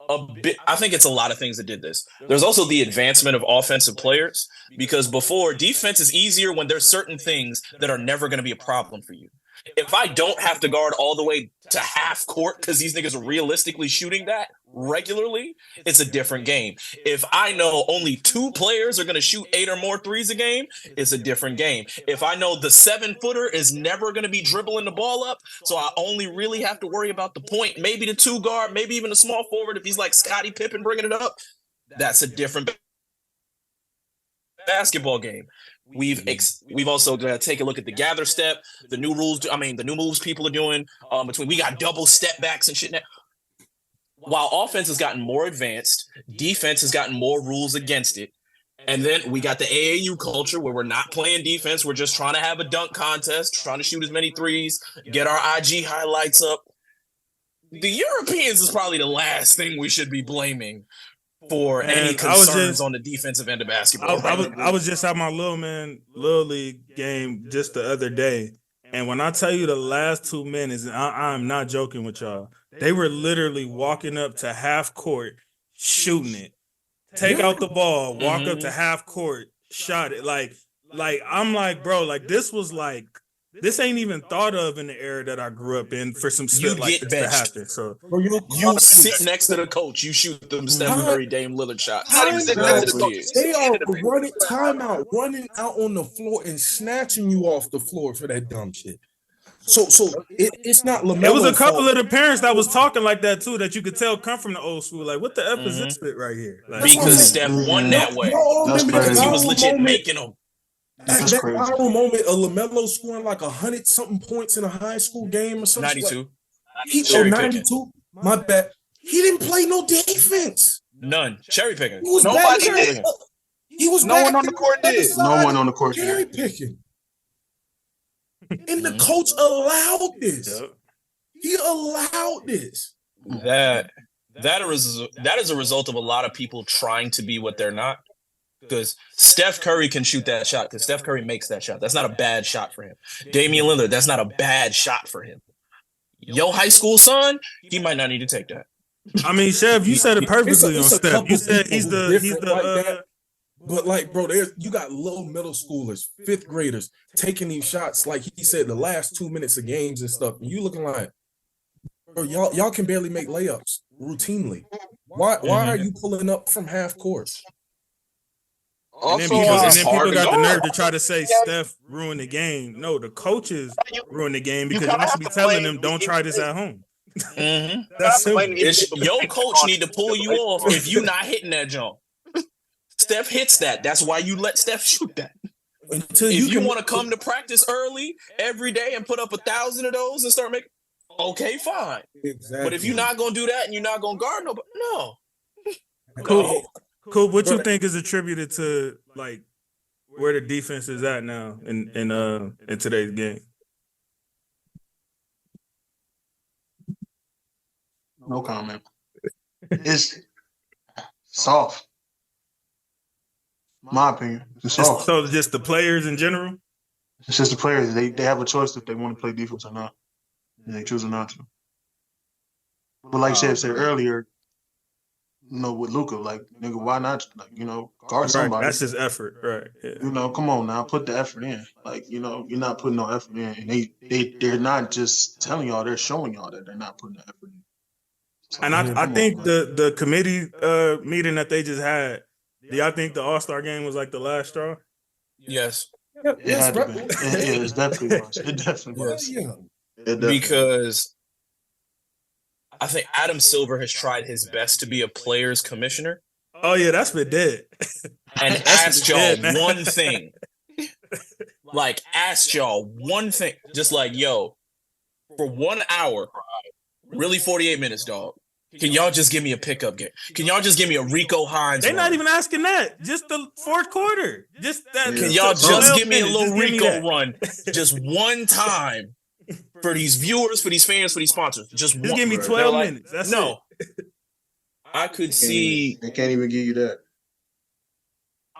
a bit. I think it's a lot of things that did this. There's also the advancement of offensive players, because before, defense is easier when there's certain things that are never going to be a problem for you. If I don't have to guard all the way to half court because these niggas are realistically shooting that regularly, it's a different game. If I know only 2 players are going to shoot 8 or more threes a game, it's a different game. If I know the 7-footer is never going to be dribbling the ball up, so I only really have to worry about the point, maybe the 2 guard, maybe even a small forward if he's like Scottie Pippen bringing it up, that's a different basketball game. We've also got to take a look at the gather step, the new rules. The new moves people are doing between. We got double step backs and shit now. While offense has gotten more advanced, defense has gotten more rules against it. And then we got the AAU culture where we're not playing defense. We're just trying to have a dunk contest, trying to shoot as many threes, get our IG highlights up. The Europeans is probably the last thing we should be blaming for any concerns on the defensive end of basketball. I was just at my little league game just the other day, and when I tell you the last 2 minutes, I'm not joking with y'all. They were literally walking up to half court, shooting it, take out the ball, walk up to half court, shot it. Like I'm like, bro, like this ain't even thought of in the era that I grew up in for some shit like this to happen. So you sit next to the coach, you shoot them Steph Curry, Dame Lillard shots. Not even sitting next to the coach. They are running out on the floor and snatching you off the floor for that dumb shit. So it's not LaMelo. It was a couple of the parents that was talking like that too, that you could tell come from the old school. Like, what the F is this bit right here? Like, because Steph won that way. Because he was legit making them. That viral moment of LaMelo scoring like 100-something points in a high school game or something. 92. 92. My bad. He didn't play no defense. None. Cherry picking. Nobody did. He was no one on the court did. No one on the court did. Cherry picking. And the coach allowed this. He allowed this. That is a result of a lot of people trying to be what they're not. Because Steph Curry can shoot that shot because Steph Curry makes that shot. That's not a bad shot for him. Damian Lillard, that's not a bad shot for him. Yo, high school son, he might not need to take that. I mean, Chev, you said it perfectly on it's a Steph. couple You said people he's who the different like that. But like, bro, you got little middle schoolers, fifth graders taking these shots. Like he said, the last 2 minutes of games and stuff. And you looking like, bro, y'all can barely make layups routinely. Why are you pulling up from half court? And then, people got the nerve to try to say Steph ruined the game. No, the coaches ruined the game because y'all should be telling them don't try this at home. That's simple. Your coach need to pull you off if you not hitting that jump. Steph hits that. That's why you let Steph shoot that. If you want to come to practice early every day and put up 1,000 of those and start making, okay, fine. Exactly. But if you're not gonna do that and you're not gonna guard nobody, no. Cool. What you think is attributed to like where the defense is at now in today's game? No comment. It's soft. My opinion. It's soft. So just the players in general? It's just the players. They have a choice if they want to play defense or not. And they choose not to. But like Chef said earlier, with LUKA, like, nigga, why not, like, guard somebody? Right, that's his effort, right? Yeah. Come on now, put the effort in. Like, you're not putting no effort in. And they're not just telling y'all, they're showing y'all that they're not putting the effort in. So, and I think the committee meeting that they just had, do y'all think the All-Star game was like the last straw? Yes. It had to be. It definitely was. It definitely was. Yeah. Because I think Adam Silver has tried his best to be a players commissioner. Oh yeah, that's been dead. And asked y'all one thing. Like, asked y'all one thing. Just like, yo, for 1 hour, really 48 minutes, dog. Can y'all just give me a pickup game? Can y'all just give me a Rico Hines? They're not even asking that. Just the fourth quarter. Just that. Can y'all just give me a little Rico run? Just one time for these viewers, for these fans, for these sponsors. Just give me 12 minutes. That's no. I could see. They can't even give you that.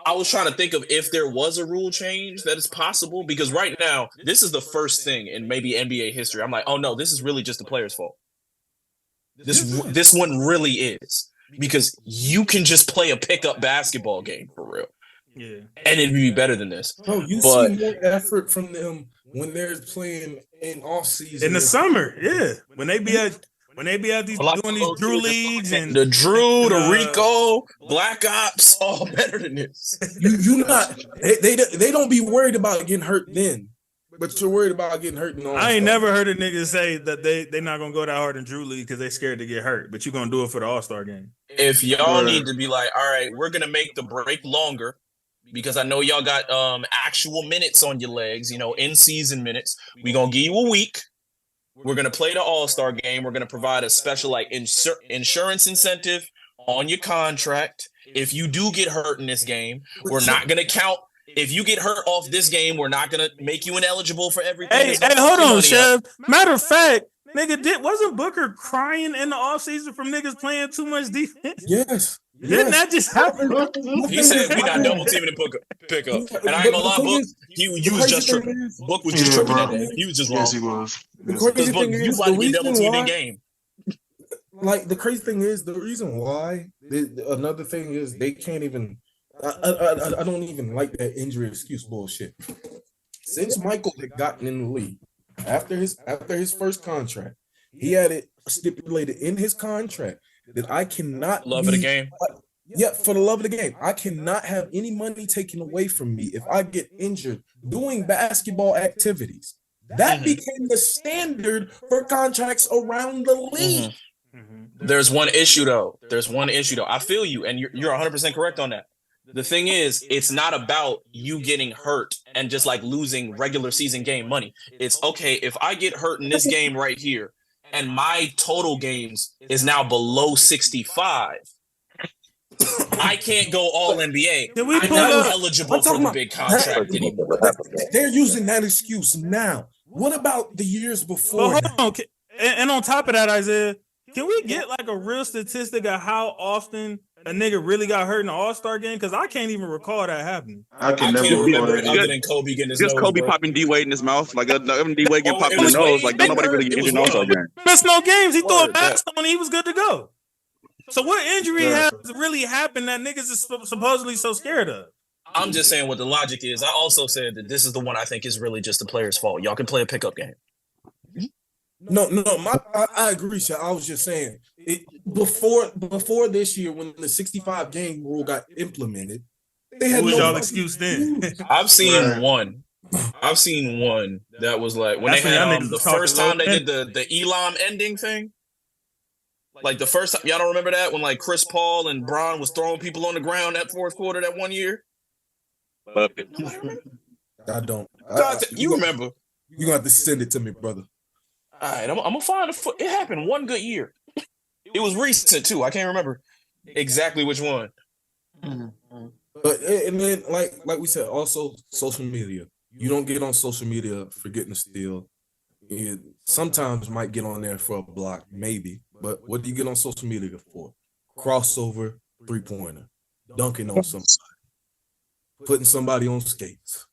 I was trying to think of if there was a rule change that is possible, because right now, this is the first thing in maybe NBA history. I'm like, oh no, this is really just the player's fault. This one really is, because you can just play a pickup basketball game for real. Yeah. And it'd be better than this. Oh, you see more effort from them when they're playing in off season. In the summer, yeah. When they be at these doing these Drew leagues and the Drew, the Rico, Black Ops, all better than this. You not they don't be worried about getting hurt then. But you're worried about getting hurt. I ain't never heard a nigga say that they not gonna go that hard in Drew League because they scared to get hurt. But you're gonna do it for the All-Star game. If y'all need to be like, all right, we're gonna make the break longer because I know y'all got actual minutes on your legs, in season minutes. We're gonna give you a week. We're gonna play the All-Star game. We're gonna provide a special insurance incentive on your contract. If you do get hurt in this game, we're not gonna count. If you get hurt off this game, we're not gonna make you ineligible for everything. Hey, hold on, Chev. Matter of fact, nigga, wasn't Booker crying in the offseason from niggas playing too much defense? Yes. Didn't that just happen? He said we're not double teaming the pickup. And I ain't gonna lie, Book, you was just tripping. Book was just tripping that day. He was just wrong. Yes, he was. The crazy thing is, the reason why, game. Like, the crazy thing is, the reason why, another thing is they can't even. I don't even like that injury excuse bullshit. Since Michael had gotten in the league, after his first contract, he had it stipulated in his contract that I cannot love of the game. Yeah, for the love of the game, I cannot have any money taken away from me if I get injured doing basketball activities. That became the standard for contracts around the league. There's one issue though. I feel you, and you're 100% correct on that. The thing is, it's not about you getting hurt and just like losing regular season game money. It's okay, if I get hurt in this game right here and my total games is now below 65, I can't go all NBA. I'm not eligible for the big contract anymore. They're using that excuse now. What about the years before? Hold on. And on top of that, Isaiah, can we get like a real statistic of how often a nigga really got hurt in the All-Star game? Because I can't even recall that happening. I can I never can't recall remember it that. other than Kobe getting his Just nose Kobe broke. popping D-Wade in his mouth. Like, D-Wade get Oh, popped it in the was nose. Wade? Like, don't nobody really get It was injured in the All-Star one. game. Missed no games. He threw a Word, pass and he was good to go. So what injury Yeah. has really happened that niggas is supposedly so scared of? I'm just saying what the logic is. I also said that this is the one I think is really just the player's fault. Y'all can play a pickup game. No, I agree, Sha. I was just saying it before this year when the 65 game rule got implemented, they had What was no y'all fucking excuse then? excuse. I've seen Right. one. I've seen one that was like when That's they when had y'all niggas the was talking first time low they did the Elam ending thing. Like the first time, y'all don't remember that when like Chris Paul and BRON was throwing people on the ground that fourth quarter that one year. Nobody remember? I don't. You remember? You gonna have to send it to me, brother. All right, I'm gonna find a foot. It happened one good year. It was recent too. I can't remember exactly which one. But and then like we said, also social media. You don't get on social media for getting a steal. You sometimes might get on there for a block, maybe. But what do you get on social media for? Crossover, 3-pointer, dunking on somebody, putting somebody on skates,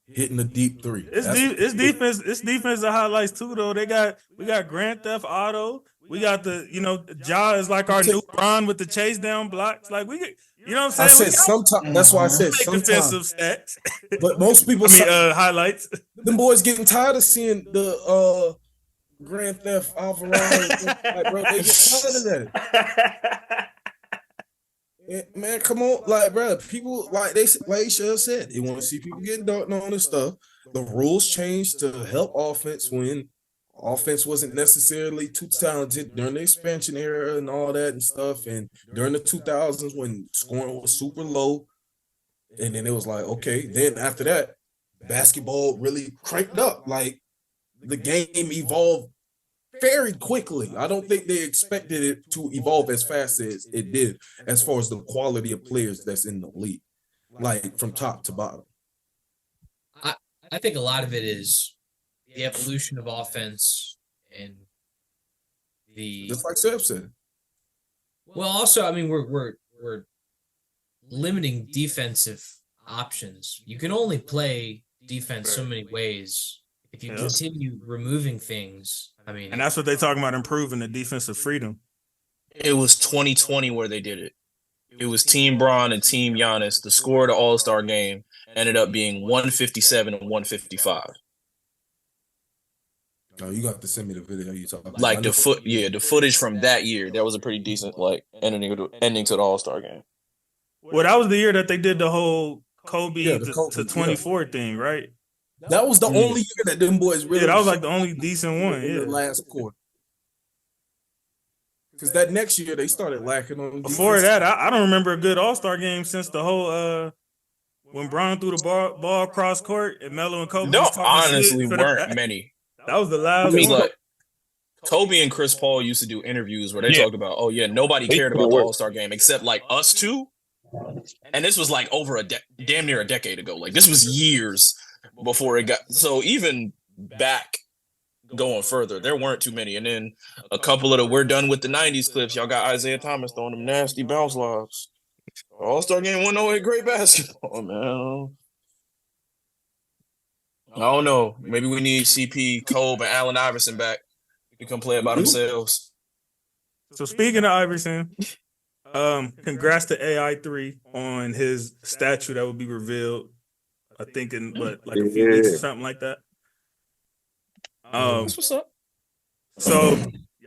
hitting a deep three. It's defense. It's defensive highlights too, though. We got Grand Theft Auto. We got Ja is like our new Bron with the chase down blocks. Like you know what I'm I saying? said sometimes. That's why I said Make sometimes. defensive stats. But most people, Highlights. them boys getting tired of seeing the Grand Theft Alvarado. Like, bro, they get tired of that. Man, come on, like, bro, people like Shell said, they want to see people getting dunked on and stuff. The rules changed to help offense when offense wasn't necessarily too talented during the expansion era and all that and stuff. And during the 2000s when scoring was super low, and then it was like, okay, then after that, basketball really cranked up. Like the game evolved very quickly. I don't think they expected it to evolve as fast as it did, as far as the quality of players that's in the league, like from top to bottom. I think a lot of it is the evolution of offense and Just like Seb said. well, also, I mean, we're limiting defensive options. You can only play defense so many ways. If you continue removing things, I mean, And that's what they talking about, improving the defensive freedom. It was 2020 where they did it. It was Team BRON and Team Giannis. The score of the All-Star game ended up being 157 and 155. Oh, you got to send me the video you talking about. Like the footage from that year, that was a pretty decent like ending to the All-Star game. Well, that was the year that they did the whole Kobe the Kobe, to 24 thing, right? That was the only year that them boys really. Yeah, that was like the only decent one. in Yeah. the last quarter. Because that next year they started lacking on. Before defense. that, I don't remember a good All-Star game since the whole when Bron threw the ball across court and Melo and Kobe. No, was talking honestly, shit. weren't many. That was the I last mean, one. like Kobe and Chris Paul used to do interviews where they Yeah. talked about, oh yeah, nobody cared about the All-Star game except like us two. And this was like over damn near a decade ago. Like this was years before it got so even back going further, there weren't too many. And then a couple of the we're done with the 90s clips, y'all got Isaiah Thomas throwing them nasty bounce lobs. All-Star game wasn't no great basketball, man. I don't know. Maybe we need CP, Kobe, and Allen Iverson back. We can play it by themselves. So speaking of Iverson, congrats to AI3 on his statue that will be revealed. I think in like a few weeks or something like that. That's what's up. So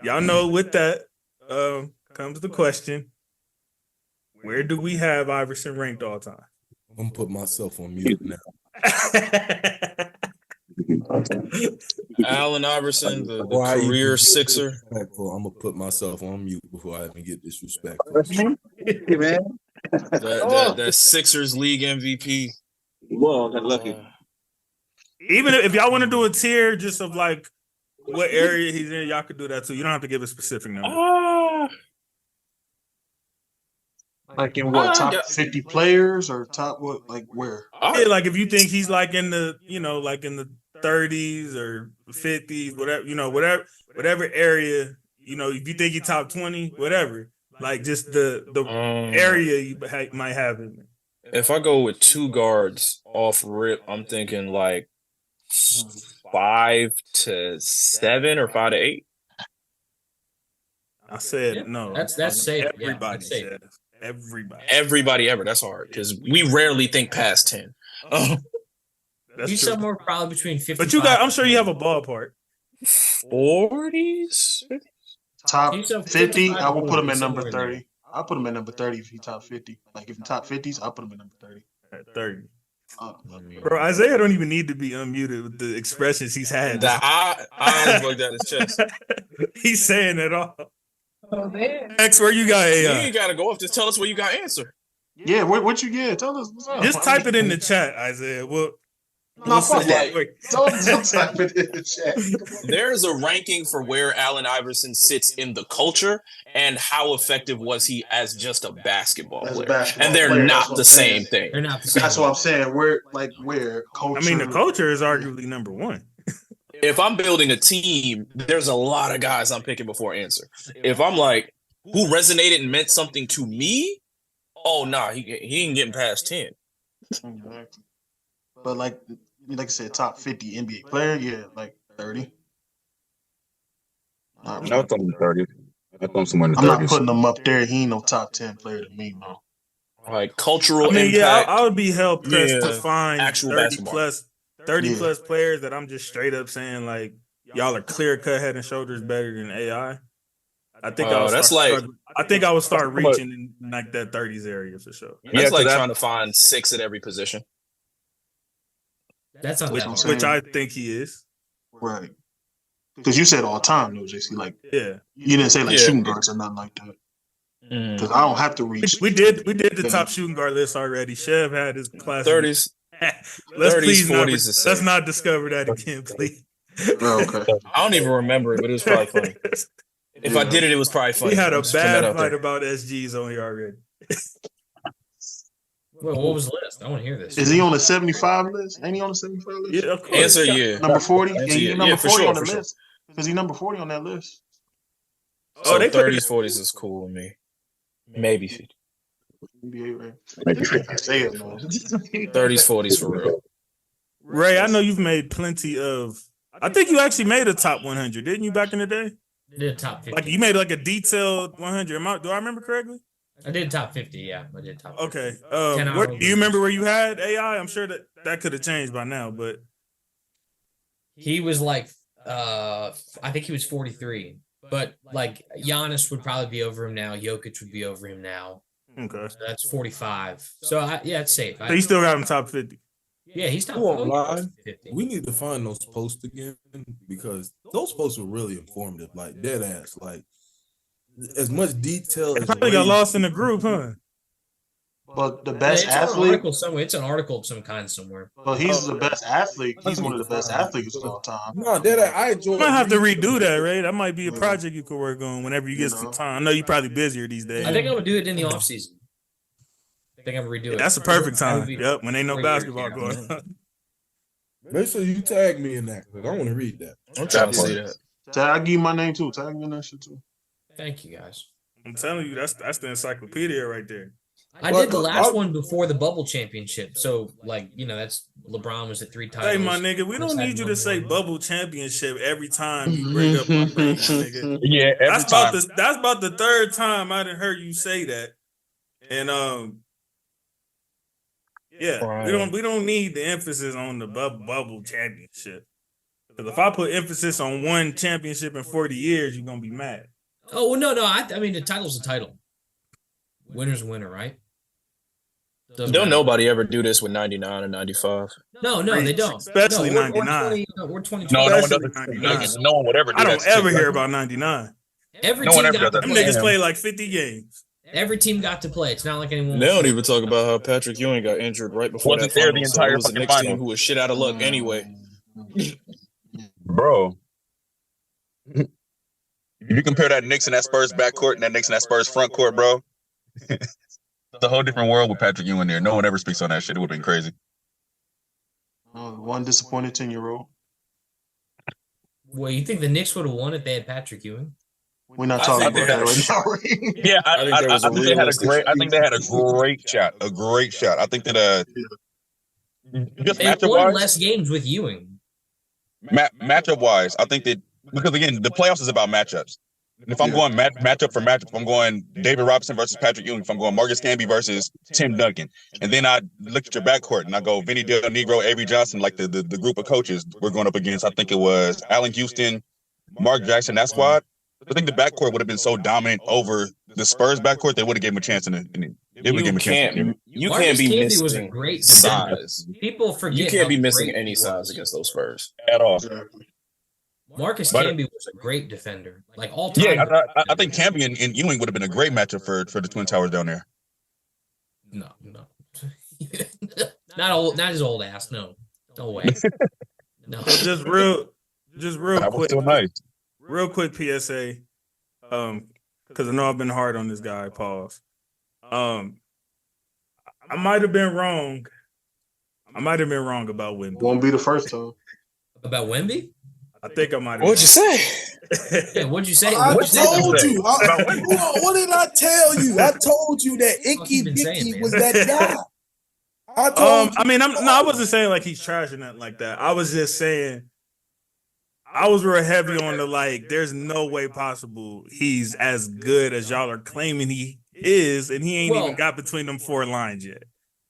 y'all know with that comes the question: where do we have Iverson ranked all time? I'm gonna put myself on mute now. Allen Iverson, the Before I even career get Sixer. disrespectful, I'm gonna put myself on mute before I even get disrespectful. The Sixers league MVP. Well, got lucky. Even if y'all want to do a tier just of like what area he's in, y'all could do that too. You don't have to give a specific number. Like in what, top 50 players or top what, like where? Yeah, like if you think he's like in the, like in the 30s or 50s, whatever, whatever area, if you think he's top 20, whatever. Like just the area you might have in there. If I go with 2 guards off rip, I'm thinking like 5 to 7 or 5 to 8. I said Yeah, no. that's safe. Yeah, Everybody that's safe. said everybody. Everybody ever. That's hard because we rarely think past 10. That's You true. somewhere probably between 50. But you got, I'm sure you have a ballpark. 40s? Top He's a 50, I will 55 put him at somewhere number in there. 30. I'll put him at number 30 if he top 50. Like if he top 50s, I'll put him at number 30. At 30. Uh, Bro, Isaiah don't even need to be unmuted with the expressions he's had. That I bugged out his chest. He's saying it all. X, where you got You AI? ain't gotta go off. Just tell us where you got answer. yeah, what you get? Tell us what's up. Just type it in the chat, Isaiah. Well, No, fuck say- that. Don't type it in the chat. There's a ranking for where Allen Iverson sits in the culture and how effective was he as just a basketball As a player. basketball And they're player, that's not what the I'm saying. same thing. They're not the same. That's what I'm saying. Where culture. I mean, the culture is arguably number one. If I'm building a team, there's a lot of guys I'm picking before answer. If I'm like, who resonated and meant something to me? Oh, nah, he ain't getting past 10. Exactly. But like I said, top 50 NBA player, yeah, like 30. I thought him 30. I thought someone in the I'm not 30s. putting him up there. He ain't no top 10 player to me, no. Like cultural I mean, impact. I would be hell pressed to Yeah, find actual 30 basketball. plus 30 Yeah. plus players that I'm just straight up saying like y'all are clear cut head and shoulders better than AI. I think I would that's start like- struggling. I think I would start reaching in like that 30s area for sure. That's like 'cause trying to find 6 at every position. That's not Which that I'm hard. saying. Which I think he is. Right. Because you said all time, though, JC. Like, Yeah. you didn't say like Yeah. shooting guards or nothing like that. Mm. Because I don't have to reach. We did the Yeah. top shooting guard list already. Chev had his class. 30s. Let's 30s, please not, 40s is let's safe. not discover that again, please. Oh, okay. I don't even remember it, but it was probably funny. If I did it, it was probably funny. We had a I'm just putting that bad out there. fight about SGs on here already. Well, what was the list? I want to hear this. Is he on the 75 list? Ain't he on the 75 list? Yeah, of course. Answer yeah. Number 40? Answer Yeah, he's yeah. number Yeah, for 40 sure, on the for sure. list. Because he's number 40 on that list. So they put 30s, 40s is cool with me. Maybe 50. NBA, right? Maybe 50. Say it, man. 30s, 40s for real. Ray, I know you've made plenty of. I think you actually made a top 100, didn't you, back in the day? I did a top 50. Like you made like a detailed 100. Do I remember correctly? I did top 50. Yeah, I did top 50. Okay. 10 Where, hours. do you remember where you had AI? I'm sure that could have changed by now, but He was like, I think he was 43. But like Giannis would probably be over him now. Jokic would be over him now. okay. So that's 45. So yeah, it's safe. So you still got him top 50. Yeah, he's top I won't lie. 50. We need to find those posts again because those posts were really informative, like dead ass, like as much detail as Probably got Ray- lost in the group, huh? But the Yeah, best it's an athlete, article somewhere. It's an article of some kind somewhere. but he's the best athlete. He's one of the best athletes of all time. No, dead ass. I enjoy. You might have to redo that, Ray. That might be a project you could work on whenever you get You some know. time. I know you're probably busier these days. I think I'm gonna do it in the off season. I think I'm gonna redo it. That's a perfect That would time. be Yep, when ain't no 4 years, basketball yeah. going on. Make sure you tag me in that because I want to read that. I'm trying to see that. I'll give you my name too. Tag me in that shit too. Thank you guys. I'm telling you, that's the encyclopedia right there. I But- did the last but- one before the bubble championship. So like, that's LeBron was at 3 titles. Hey, my nigga, we don't Chris had need you to one say more. bubble championship every time you bring up my name, my nigga. Yeah, That's about the third time I done heard you say that. And yeah, Right. we don't need the emphasis on the bubble championship. Because if I put emphasis on one championship in 40 years, you're gonna be mad. Oh well, no. I mean, the title's a title. Winner's a winner, right? Doesn't Don't matter. nobody ever do this with 99 and 95. No, they don't. Especially no, we're 99. 20, we're 20. No, no one Especially does. 99. No one would ever do I that. don't ever shit. hear about 99. Every No one team ever got does to that. Them play. niggas play like 50 games. Every team got to play. It's not like anyone. They don't even talk about how Patrick Ewing got injured right before Wasn't that there final. the So entire it was a fucking Knicks final. team who was shit out of luck anyway. Bro. If you compare that Knicks and that Spurs backcourt and that Knicks and that Spurs front court, bro, it's a whole different world with Patrick Ewing there. No one ever speaks on that shit. It would have been crazy. One disappointed 10-year-old. Well, you think the Knicks would have won if they had Patrick Ewing? We're not I talking think about that that right now. Yeah, I think there was a think they had a realistic great. I think they had a great shot. A great shot. I think that just They matchup won wise, less games with Ewing. matchup wise, I think that because again, the playoffs is about matchups. And if I'm going matchup for matchup, if I'm going David Robinson versus Patrick Ewing, if I'm going Marcus Camby versus Tim Duncan, and then I look at your backcourt and I go Vinny Del Negro, Avery Johnson, like the group of coaches we're going up against. I think it was Allen Houston, Mark Jackson, that squad. I think the backcourt would have been so dominant over the Spurs backcourt, they would have given him a chance in it. They would give him a chance. You Marcus can't be Camby missing was a great defender. size. People forget You can't be how missing great any he size was. against those Spurs. At all. Exactly. Marcus But- Camby was a great defender, like all time. Yeah, I think Camby and Ewing would have been a great matchup for the Twin Towers down there. No. Not his old ass. No way. No. So just real That was quick, still nice. real quick PSA, because I know I've been hard on this guy. Pause. I might have been wrong. About Wemby. Won't be the first time. About Wemby? I think I might have. What'd you say? Yeah, what'd you say? I What'd you say? told you. What did I tell you? I told you that What Icky you been saying, Dicky man? was that guy. I told you. I mean, I wasn't saying like he's trash or nothing like that. I was just saying I was real heavy on the like. There's no way possible he's as good as y'all are claiming he is, and he ain't Well- even got between them 4 lines yet.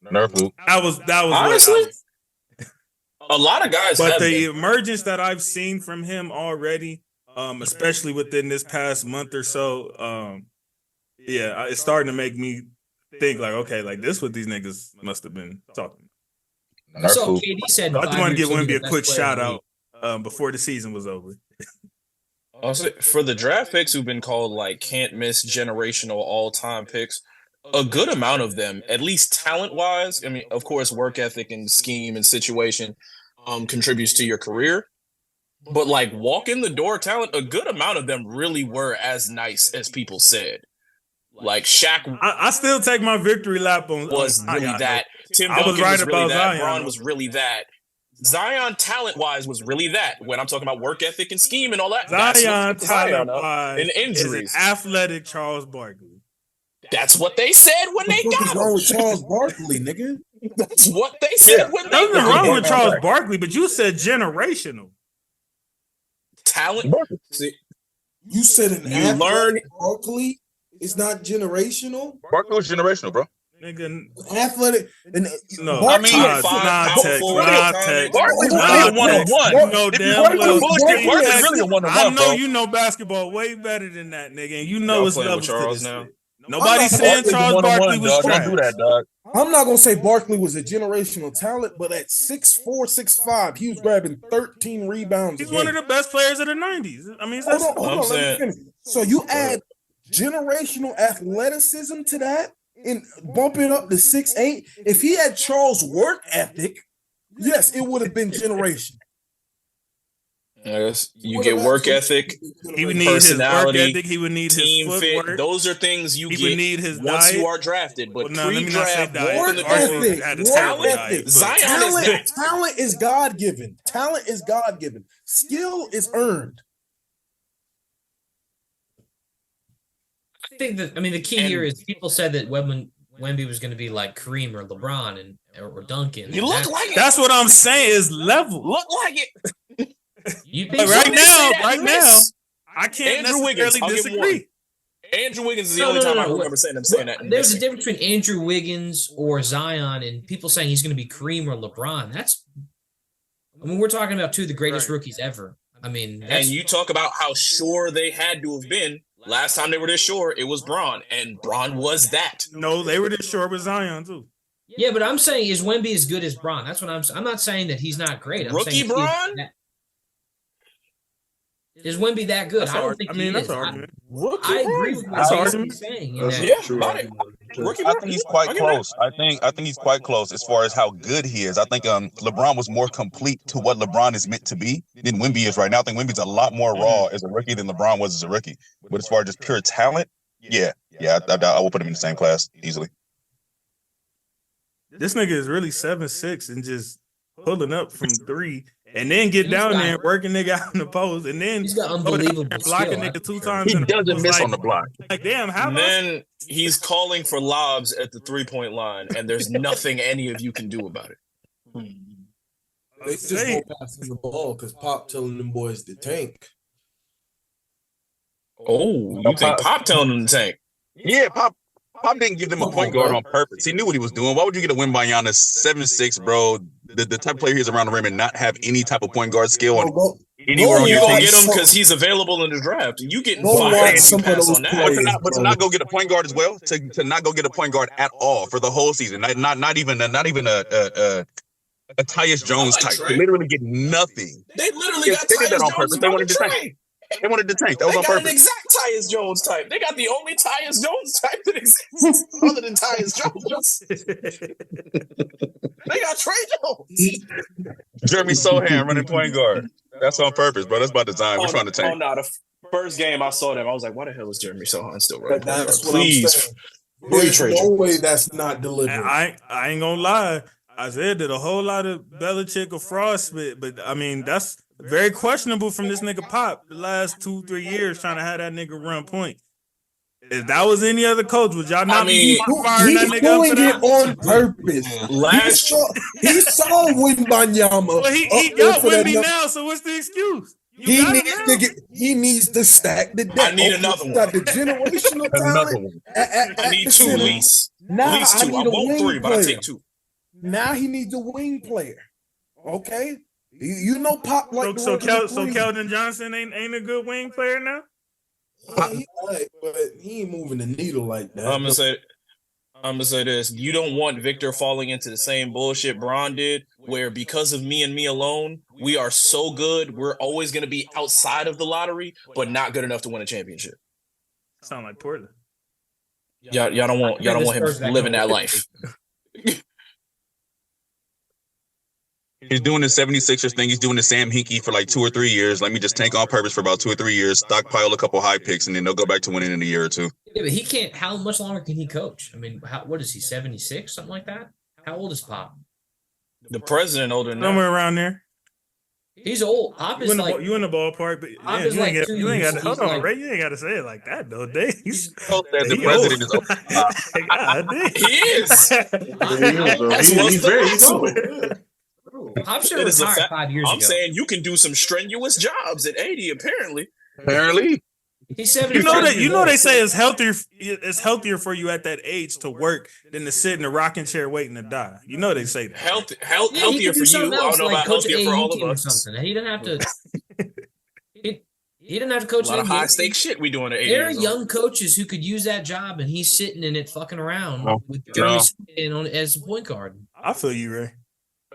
Nerf loop. That was Honestly, a lot of guys but have the been. emergence that I've seen from him already, especially within this past month or so, it's starting to make me think like, okay, like this what these niggas must have been talking. I saw Nerf loop. KD said. So I just 5 want to years give he'll be Wemby a the quick best player in shout the league. out before the season was over. Also, for the draft picks who've been called like can't miss generational all time picks, a good amount of them, at least talent wise. I mean, of course, work ethic and scheme and situation contributes to your career. But like walk in the door talent, a good amount of them really were as nice as people said. Like Shaq I still take my victory lap on was really Zion, that. Tim I was Duncan right was really about that. Zion, Bron though. was really that. Zion talent-wise was really that. When I'm talking about work ethic and scheme and all that, that's what Zion fucked Zion up. talent-wise And is an injuries. athletic Charles Barkley. That's what they said when they What the fuck is got wrong him. with Charles Barkley, nigga? That's what they said when they Nothing got wrong him. with Charles Barkley, but you said generational. Talent. See, You said an You athletic learn- Barkley is not generational. Barkley was generational, bro. Nigga, Athletic and no. Barkley- top five, power forward of the time. Barkley's Nah, really a one-on-one. Tex. You know If you damn want to well. bullshit, Barkley's Tex, really a I one-on-one, know bro. you know basketball way better than that, nigga, and you know Y'all it's playing levels with to Charles this now? shit. Nobody's I'm not- saying Barkley's a Charles one-on-one, Barkley was dog. trash. Don't do that, dog. I'm not gonna say Barkley was a generational talent, but at 6'4", 6'5", he was grabbing 13 rebounds. He's a one of game. the best players of the 90s. I mean, Hold that's on, hold I'm on, let me saying- finish. So you add generational athleticism to that and bump it up to 6'8". If he had Charles' work ethic, yes, it would have been generation. Yes, you get work ethic, he would need his work personality, ethic. He would need his team fit. footwork. Those are things you He get would need his once diet. you are drafted. But Well, no, let me not say pre-draft, diet. walk Work in the Barkley door. ethic, had a work terrible ethic. diet, but- Zion is Talent, that. talent is God given. Talent is God given. Skill is earned. I think that the key And- here is people said that Wemby was going to be like Kareem or LeBron or Duncan. You look like it. That's what I'm saying is level. Look like it. You But think right Some may say now, that right now, miss. I can't Andrew Wiggins, necessarily I'll give him disagree. Andrew Wiggins is the No, only no, time no, I no. remember saying that. and There's a missing. difference between Andrew Wiggins or Zion and people saying he's going to be Kareem or LeBron. We're talking about two of the greatest Right. rookies ever. And you talk about how sure they had to have been. Last time they were this sure, it was Bron, and Bron was that. No, they were this short with Zion too. yeah, but I'm saying is Wemby as good as Bron? That's what I'm not saying that he's not great. I'm Rookie saying Bron? Is Wemby that good? That's I don't hard. think I mean, he that's is. an argument. I agree with what That's Jason's argument. saying. That's that- Yeah, true. about it. Rookie I think he's quite I'll give him close. I think he's quite close as far as how good he is. I think LeBron was more complete to what LeBron is meant to be than Wemby is right now. I think Wemby's a lot more raw as a rookie than LeBron was as a rookie. But as far as just pure talent, I will put him in the same class easily. This nigga is really 7'6" and just pulling up from 3 and then get He's down got- there and work a nigga out in the post, and then He's got go down unbelievable there and block a skill, nigga that's 2 for times. He in a doesn't post, miss like, on the block. Like, damn, how And about then he's calling for lobs at the 3-point line, and there's nothing any of you can do about it. They just won't pass him the ball because Pop telling them boys to tank. Oh, you think Pop telling him to tank? Yeah, Pop didn't give them a point guard on purpose. He knew what he was doing. Why would you get a Wembanyama 7'6", bro? The type of player he's around the rim and not have any type of point guard skill on anywhere on You your gonna team? get him because he's available in the draft. You getting Go fired watch if some you of pass those on that. players. But to not go get a point guard as well, to not go get a point guard at all for the whole season, not even a Tyus Jones type. To literally get nothing. They literally got They did that Tyus on Jones purpose. They about wanted to to tank. trade. They wanted to tank. That was They on got an purpose. exact Tyus Jones type. They got the only Tyus Jones type that exists other than Tyus Jones. They got Trey Jones. Jeremy Sohan running point guard. That's on purpose, bro. That's by design. We're trying to tank. Oh no! The first game I saw them, I was like, "Why the hell is Jeremy Sohan still running?" But that's what Please, I'm saying. free There's Trey no Jones. way that's not delivered. And I ain't gonna lie. Isaiah did a whole lot of Belichick or Frost spit, but I mean that's very questionable from this nigga Pop the last 2-3 years trying to have that nigga run point. If that was any other coach, would y'all not be firing that He's nigga up doing for that? it on purpose. He saw Wembanyama. Well, he up there got for that Wemby number. now, so what's the excuse? He needs to stack the deck. I need another one. Got the generational Another talent. one. I need two at least. Now At least I two. need I a want wing 3, but I player. take 2. Now he needs a wing player. Okay, you know Pop like So Keldon Johnson ain't a good wing player now. He like, but he ain't moving the needle like that. I'm gonna say this: you don't want Victor falling into the same bullshit BRON did, where because of me and me alone, we are so good, we're always gonna be outside of the lottery, but not good enough to win a championship. Sound like Portland. Y'all don't want him living that life. He's doing the 76ers thing. He's doing the Sam Hinkie for like 2 or 3 years. Let me just tank on purpose for about 2 or 3 years, stockpile a couple high picks, and then they'll go back to winning in a year or two. Yeah, but he can't. How much longer can he coach? I mean, what is he? 76, something like that. How old is Pop? The president older than that. Somewhere around there. He's old. Pop You is in the, like you in the ballpark, but Pop yeah, is like 2 you ain't years. got to hold He's on, like- Ray. You ain't got to say it like that though. He's The president is old. God damn. He is. He's very old. Pop should It have is a retired fact. 5 years I'm ago. saying you can do some strenuous jobs at 80. Apparently, Apparently. He's 75. You know years they old. say it's healthier for you at that age to work than to sit in a rocking chair waiting to die. You know they say that. healthier Yeah, he for could do you. something I else, don't know like about coach an healthier for all AAU of team or us. something. He didn't have to. He didn't have to coach A lot of an high NBA. stake shit we doing at 80 There are years old. young coaches who could use that job, and he's sitting in it, fucking around No. with Jeremy No. Sohan on as a point guard. I feel you, Ray.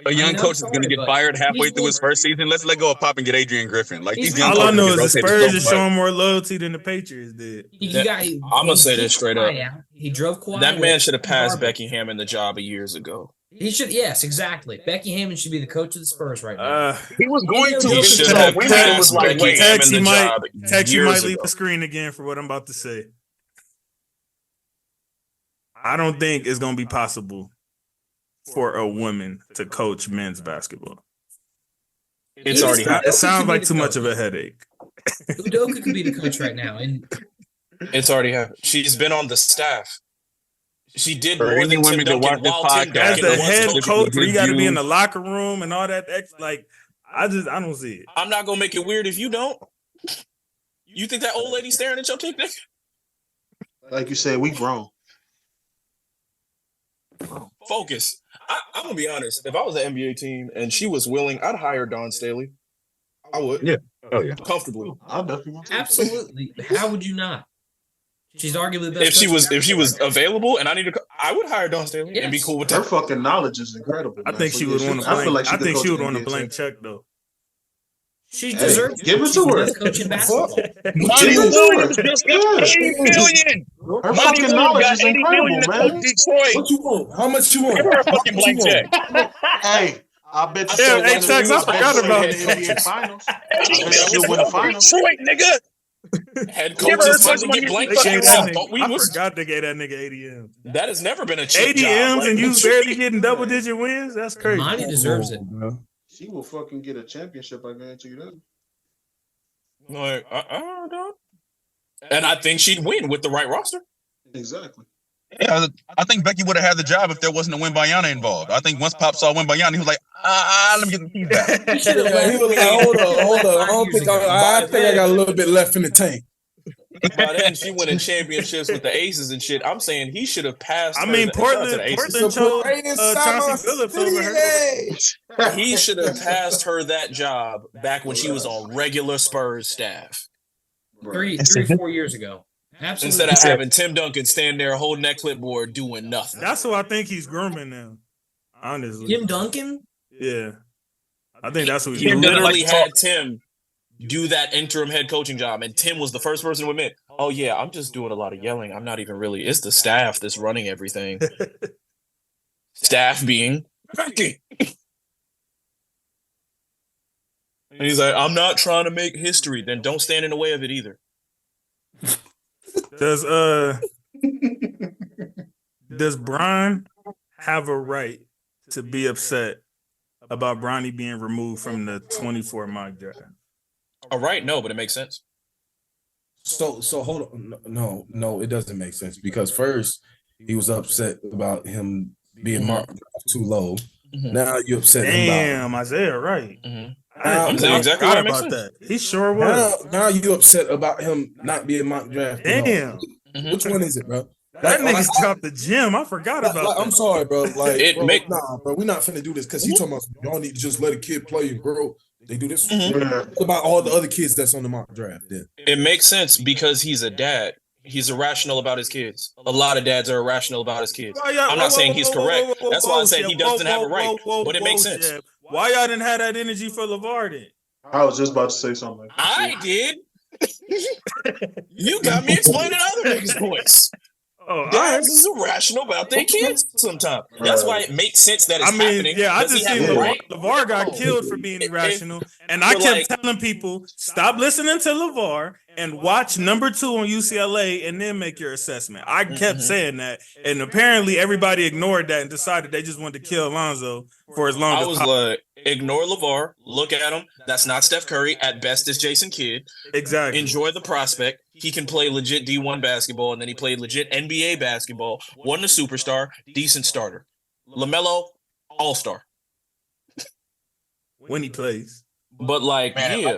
A young I'm coach is going to sorry, get but fired halfway he's through his first season. Let's let go of Pop and get Adrian Griffin. Like He's these young All I coaches know get is the rotated Spurs so is much. showing more loyalty than the Patriots did. I'ma say this straight up. He drove Kawhi. That man away. should have passed Becky Hammond the job years ago. He should. Yes, exactly. Becky Hammond should be the coach of the Spurs right now. He was going to. He should until have Winston was passed like, Becky wait. Hammond the job Text you years might leave ago. the screen again for what I'm about to say. I don't think it's gonna be possible for a woman to coach men's basketball. It's already Udoka happened. It sounds could be like the too much coach. of a headache. Udoka could be the coach right now, and It's already happened. She's been on the staff. She did For more any than women Tim to watch Duncan this while Tim podcast, As Duncan the was head coaching. coach, you got to be in you- the locker room and all that. I don't see it. I'm not gonna make it weird if you don't. You think that old lady staring at your picnic? Like you said, we grown. Focus. I'm gonna be honest. If I was an NBA team and she was willing, I'd hire Dawn Staley. I would. Yeah. Oh yeah. Comfortably. I definitely want to. absolutely, how would you not? She's arguably the best. If she was available and I needed, I would hire Dawn Staley and be Yes. cool with Her that. fucking knowledge is incredible. I man. think So, she yeah, would want a I feel blank. like she I could think coach she would an want a NBA blank team. check though. She Hey, deserves. give it She's to the her. best coach in What the basketball. fuck? Monty Give it to Williams her. just got Yeah. 80 million. Her Monty fucking Williams knowledge got is 80 million incredible, to coach man. Detroit. What you want? How much you want? Give her a fucking What you blank want? check. Hey, I bet you Yeah, she'll hey, win Tex, I forgot about the that. NBA finals. I bet she'll win the finals. Detroit, nigga. Head Give her coach as is much fun to money get as blank you They fucking gave checks. that want. I thought nigga, we I was. forgot they gave that nigga 80 M's. That has never been a cheap 80 job. M's Like, and you barely getting double digit wins? That's crazy. Monty deserves it. She will fucking get a championship. I guarantee you that. Like, don't. And I think she'd win with the right roster. Exactly. Yeah, I think Becky would have had the job if there wasn't a Wimbayana involved. I think once Pop saw Wimbayana, he was like, let me get the keys back. He should have Yeah, he was like, hold up. I think I got a little bit left in the tank. By then, she winning championships with the Aces and shit. I'm saying he should have passed. I mean, Portland chose Chauncey Billups over her. He should have passed her that job back when she was on regular Spurs staff. 3 4 years ago. Absolutely. Instead of having Tim Duncan stand there holding that clipboard doing nothing. That's who I think he's grooming now. Honestly. Tim Duncan? Yeah. I think that's who he literally had Tim do that interim head coaching job, and Tim was the first person to admit, oh yeah, I'm just doing a lot of yelling. I'm not even really, it's the staff that's running everything. Staff being Becky. And he's like, I'm not trying to make history. Then don't stand in the way of it either. Does Bron have a right to be upset about Bronny being removed from the 24 mock draft? All right, no, but it makes sense. So hold on. No, it doesn't make sense because first he was upset about him being marked too low. Mm-hmm. Now you upset him about. Damn, Isaiah, right? Mm-hmm. I'm saying exactly what about that. He sure was. Now you upset about him not being mock drafted. Damn. Mm-hmm. Which one is it, bro? That nigga's dropped the gym. I forgot about that. I'm sorry, bro. Bro, we're not finna do this because he talking about y'all need to just let a kid play and grow. They do this. Mm-hmm. What about all the other kids that's on the mock draft? Then it makes sense because he's a dad. He's irrational about his kids. A lot of dads are irrational about his kids. I'm not saying he's correct. That's why I said he doesn't have a right. But it makes sense. Why y'all didn't have that energy for LeVar then? I was just about to say something. I did. You got me explaining other niggas' points. Dads is irrational about their kids sometimes. That's why it makes sense that it's happening. Yeah, I just seen LeVar got killed for being irrational. And I kept telling people, stop listening to LeVar and watch number 2 on UCLA and then make your assessment. I kept saying that. And apparently everybody ignored that and decided they just wanted to kill Alonzo for as long as possible. I was like, ignore LeVar. Look at him. That's not Steph Curry. At best, it's Jason Kidd. Exactly. Enjoy the prospect. He can play legit D1 basketball, and then he played legit NBA basketball. Wasn't a superstar. Decent starter. LaMelo, all-star. When he plays. But, like, yeah.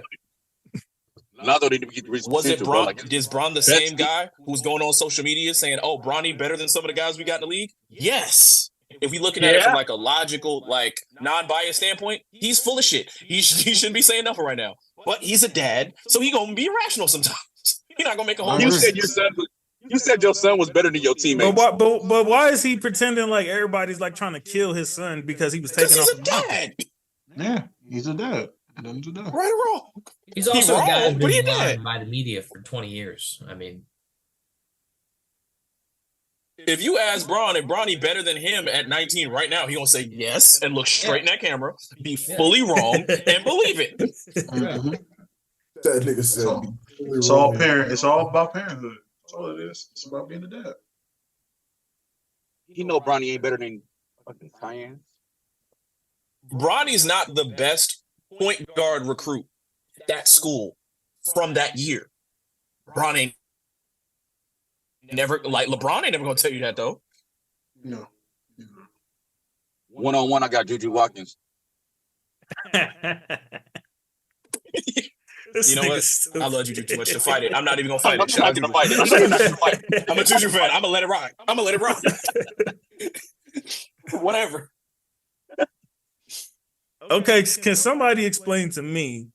Was it Bron? Is Bron the same guy who's going on social media saying, oh, Bronny better than some of the guys we got in the league? Yes. If we looking at it from like a logical, like non-biased standpoint, he's full of shit. He shouldn't be saying nothing right now. But he's a dad, so he gonna be irrational sometimes. He's not gonna make a whole. You said your son was better than your teammates. But why is he pretending like everybody's like trying to kill his son because he was taking off? He's a dad. Yeah, he's a dad. Right or wrong. He's also a guy who's been lied by the media for 20 years. I mean, if you ask Bron if Bronny better than him at 19 right now, he gonna say yes and look straight in that camera, be fully wrong, and believe it. Mm-hmm. That nigga said it's all parent. It's all about parenthood. That's all it is. It's about being a dad. You know Bronny ain't better than fucking Cayenne. Bronny's not the best point guard recruit at that school from that year. Bron ain't never, like, LeBron ain't never gonna tell you that though. No. One-on-one, I got Juju Watkins. You know what? I love Juju too much to fight it. I'm not even gonna fight it. I'm not gonna fight it. I'm a Juju fan. I'm gonna let it rock. Whatever. Okay, can somebody explain to me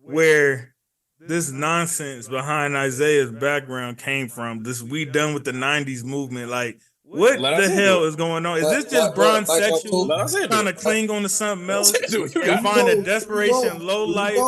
where this nonsense behind Isaiah's background came from? This we done with the 90s movement. Like, what the hell is going on? Is this just Bron sexual trying to cling on to something else and find a desperation, low light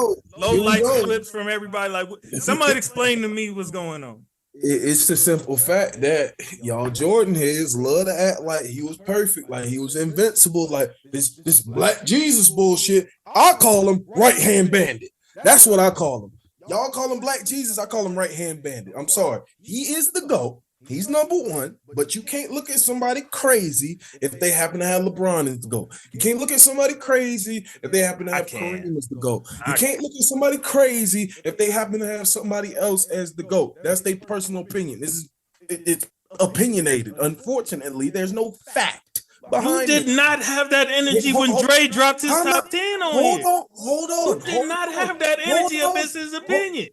clips from everybody? Like, somebody explain to me what's going on. It's the simple fact that y'all Jordan heads love to act like he was perfect, like he was invincible, like this Black Jesus bullshit. I call him right-hand bandit. That's what I call him. Y'all call him Black Jesus, I call him right-hand bandit. I'm sorry. He is the GOAT. He's number one, but you can't look at somebody crazy if they happen to have LeBron as the GOAT. You can't look at somebody crazy if they happen to have Kareem as the GOAT. You can't look at somebody crazy if they happen to have somebody else as the GOAT. That's their personal opinion. It's opinionated. Unfortunately, there's no fact behind You did not have that energy when Dre dropped his top 10 on you. Hold on. You did not have that energy of his opinion.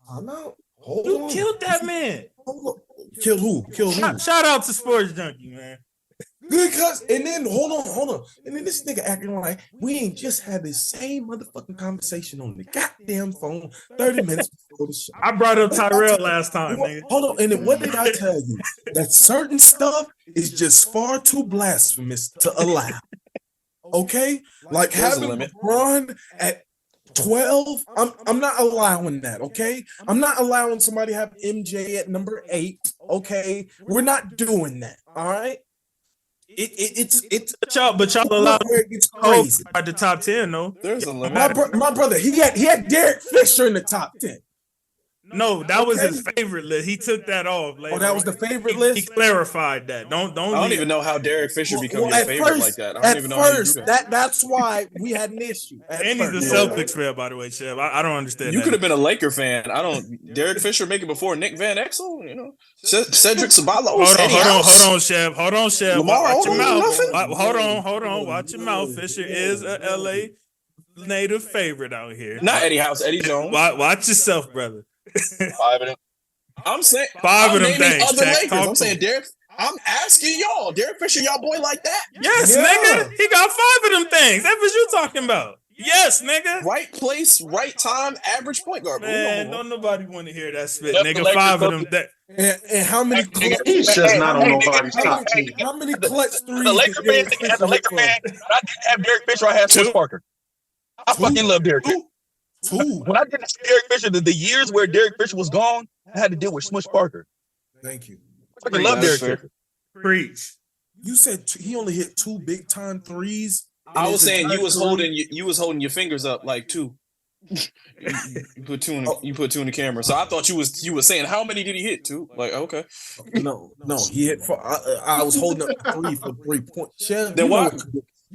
I'm out. You killed that man. Hold on. Kill who? Shout out to Sports Junkie, man. Because, and then hold on. And then this nigga acting like we ain't just had the same motherfucking conversation on the goddamn phone 30 minutes before the show. I brought up Tyrell last time, nigga. Hold on. And then what did I tell you? That certain stuff is just far too blasphemous to allow. Okay? Like having LeBron at 12, I'm not allowing that, okay? I'm not allowing somebody to have MJ at number 8, okay? We're not doing that, all right? It's but y'all allow it's crazy at the top 10, though. There's a limit. My brother, he had Derek Fisher in the top 10. No, that was his favorite list. He took that off. Oh, that was the favorite list. He clarified that. Don't. I don't even know how Derek Fisher became your favorite like that. I don't even know how you do that. That's why we had an issue. And he's a Celtics fan, by the way, Chev. I don't understand. You could have been a Laker fan. Derek Fisher make it before Nick Van Exel. You know, Cedric Ceballos. Hold on, Chev. Lamar Watch your mouth. Odom, Hold on. Watch your mouth. Fisher is a LA native favorite out here. Not Eddie House, Eddie Jones. Watch yourself, brother. 5 of them. I'm saying 5 of them naming things. other Lakers. I'm saying Derek. I'm asking y'all, Derek Fisher, y'all boy like that? Yes, nigga. He got 5 of them things. That's what you talking about. Yes, nigga. Right place, right time, average point guard. Man, don't nobody want to hear that spit, Yep, nigga. the 5 of Lakers them. And how many He's just not on nobody's top 10. How many clutch threes? The Laker fan, as a Laker fan, when I didn't have Derek Fisher, I had Smush Parker. I fucking love Derek Fisher. When I didn't see Derek Fisher, the years where Derek Fisher was gone, I had to deal with Smush Parker. Thank you. I fucking love Derek Fisher. Preach. You said he only hit 2 big time threes. I was saying you was holding your fingers up like 2. You put 2 in the camera. So I thought you was saying how many did he hit? 2? Like okay. No, he hit. I was holding up 3 for 3 points. Then why?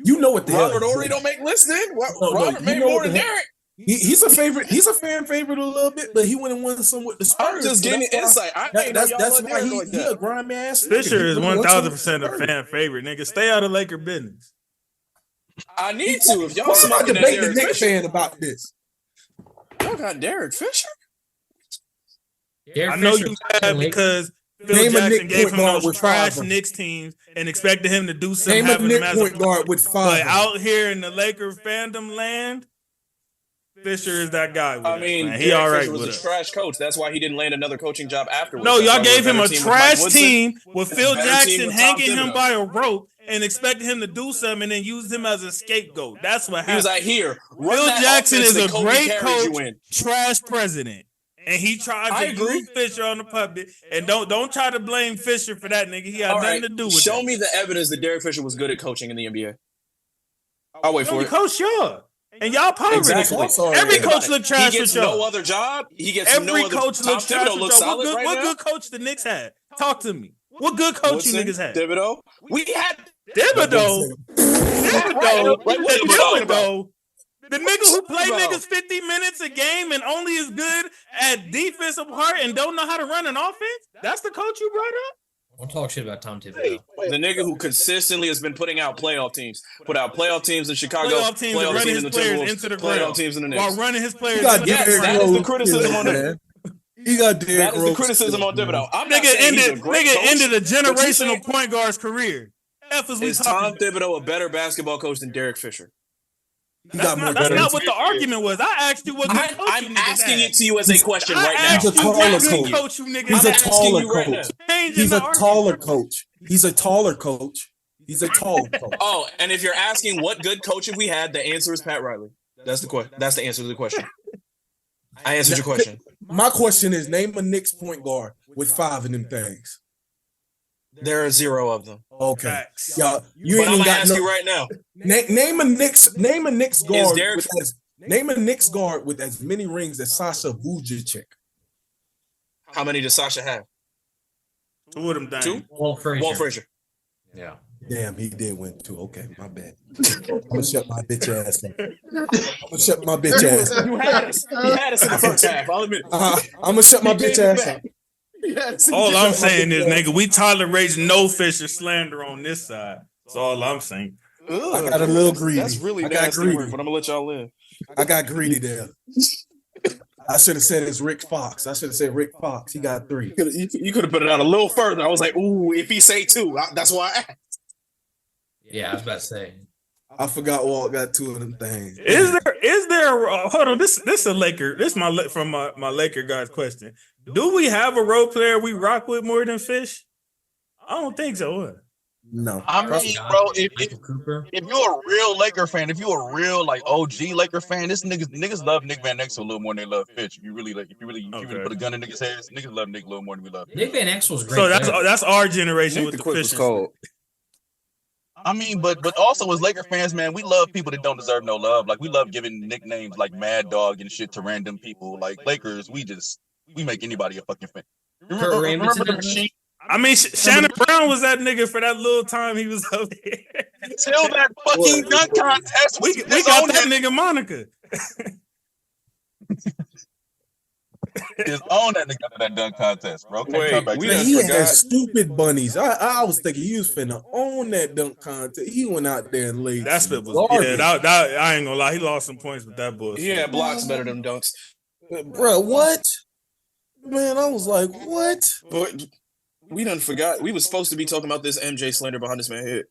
You know what the hell? Robert Horry don't make lists then. Robert you made know more what than the hell- Derek. He's a favorite. He's a fan favorite a little bit, but he went and won some with the Spurs. I'm just getting insight. I ain't know y'all That's love why Derek like he that. a grimy ass. Fisher is nigga. He won some 1,000% a Spurs. fan favorite, nigga. Stay out of Laker business. I need to. If y'all Why am I smoking that debating the Derek Knicks Fisher, fan about this? y'all got Derek Fisher. Derek I know Fisher you was mad late. because Phil Name a Jackson Knick gave point him guard those with trash 5. Knicks teams and expected him to do something. Name a having Knick him as a point guard with 5. But out here in the Laker fandom land, Fisher is that guy. With I mean, us, man. He Derek all right Fisher was with a us. trash coach. That's why he didn't land another coaching job afterwards. No, That's y'all why we're gave him better a team with Mike trash Woodson. team with Phil better team Jackson with Tom hanging him Thibodeau. by a rope and expecting him to do something and then used him as a scapegoat. That's what He was happened. like, "Here, run Phil that Jackson offense is that a Kobe great carried you coach, in." trash president. And he tried I to agree. use Fisher on the puppet. And don't try to blame Fisher for that, nigga. He had All nothing right, to do with show that. me the evidence that Derek Fisher was good at coaching in the NBA. I'll wait He for only it. coached y'all. And y'all poverty. Exactly. Every Think about coach it. look trash He with gets y'all. no other job. He gets Every no other. coach Tom looks trash Thibodeau with looks y'all. solid right What now. good coach the Knicks had? Talk to me. What good coach you Woodson, niggas had? Thibodeau. We had Thibodeau. Right, Thibodeau. The nigga who play Bro. niggas 50 minutes a game and only is good at defensive part and don't know how to run an offense? That's the coach you brought up? Don't talk shit about Tom Thibodeau. the nigga who consistently has been putting out playoff teams. Put out playoff teams in Chicago, Playoff teams and running his players into the playoff ground. teams in the While Knicks. running his players got into the Yes, Derrick that ground. is the Rose criticism on skills, him. man. He got Derrick That is the Rose criticism on skills, man. Thibodeau. I'm not Nigga saying he's a great coach. ended a but you generational saying- point guard's career. F is we Is talking Tom Thibodeau a better basketball coach than Derek Fisher? He got more That's better. not what the argument was. I asked you what good coach you I'm niggas asking had. it to you as a question I right now. asked He's a you taller what good coach. coach you niggas He's a I'm had. asking taller you right coach. now. Changing He's the a argument. taller coach. He's a taller coach. He's a taller coach. Oh, and if you're asking what good coach have we had, the answer is Pat Riley. That's the question. That's the answer to the question. I answered your question. My question is, name a Knicks point guard with 5 of them things. There are 0 of them. Okay, Facts. y'all, you But ain't I'm even gonna got ask no. you right now. Name a Knicks guard. Derek- With name a Knicks guard with as many rings as Sasha Vujacic. How many does Sasha have? Two of them things. Two? Walt Frazier. Walt Frazier. Yeah. Damn, he did win too. Okay, my bad. I'm gonna shut my bitch ass up. I'm gonna shut my bitch ass up. You had us. He had us in the first half. I'll admit. I'm gonna shut my bitch ass up. All I'm saying is, nigga, we tolerate no Fisher slander on this side. That's all I'm saying. I got a little greedy. That's really I got nasty greedy. work, but I'm gonna let y'all live. I got greedy there. I should have said it's Rick Fox. I should have said Rick Fox. He got 3. You could have put it out a little further. I was like, ooh, if he say 2, that's why I asked. Yeah, I was about to say. I forgot Walt got 2 of them things. Is there hold on, this a Laker. This from my Laker guys question. Do we have a role player we rock with more than Fish? I don't think so. No. I mean, bro, if Cooper. you're a real Laker fan, if you're a real like OG Laker fan, this niggas love Nick Van Exel a little more than they love Fitch. If you really put a gun in niggas' heads, niggas love Nick a little more than we love Fitch. Nick Van Exel was great. So that's our generation with The the quick was Fishers. cold. I mean, but also as Laker fans, man, we love people that don't deserve no love. Like we love giving nicknames like Mad Dog and shit to random people. Like Lakers, we make anybody a fucking fan. Remember the sheet? I mean, Shannon Brown was that nigga for that little time he was up there. Until that fucking dunk contest, we got that nigga Monica. Just own that nigga after that dunk contest, bro. He had stupid bunnies. I was thinking he was finna own that dunk contest. He went out there and laid. That spit was that I ain't gonna lie. He lost some points with that bullshit. Yeah, blocks better than dunks. Bro, what? Man, I was like, what? But we done forgot. We was supposed to be talking about this MJ slander behind this man head.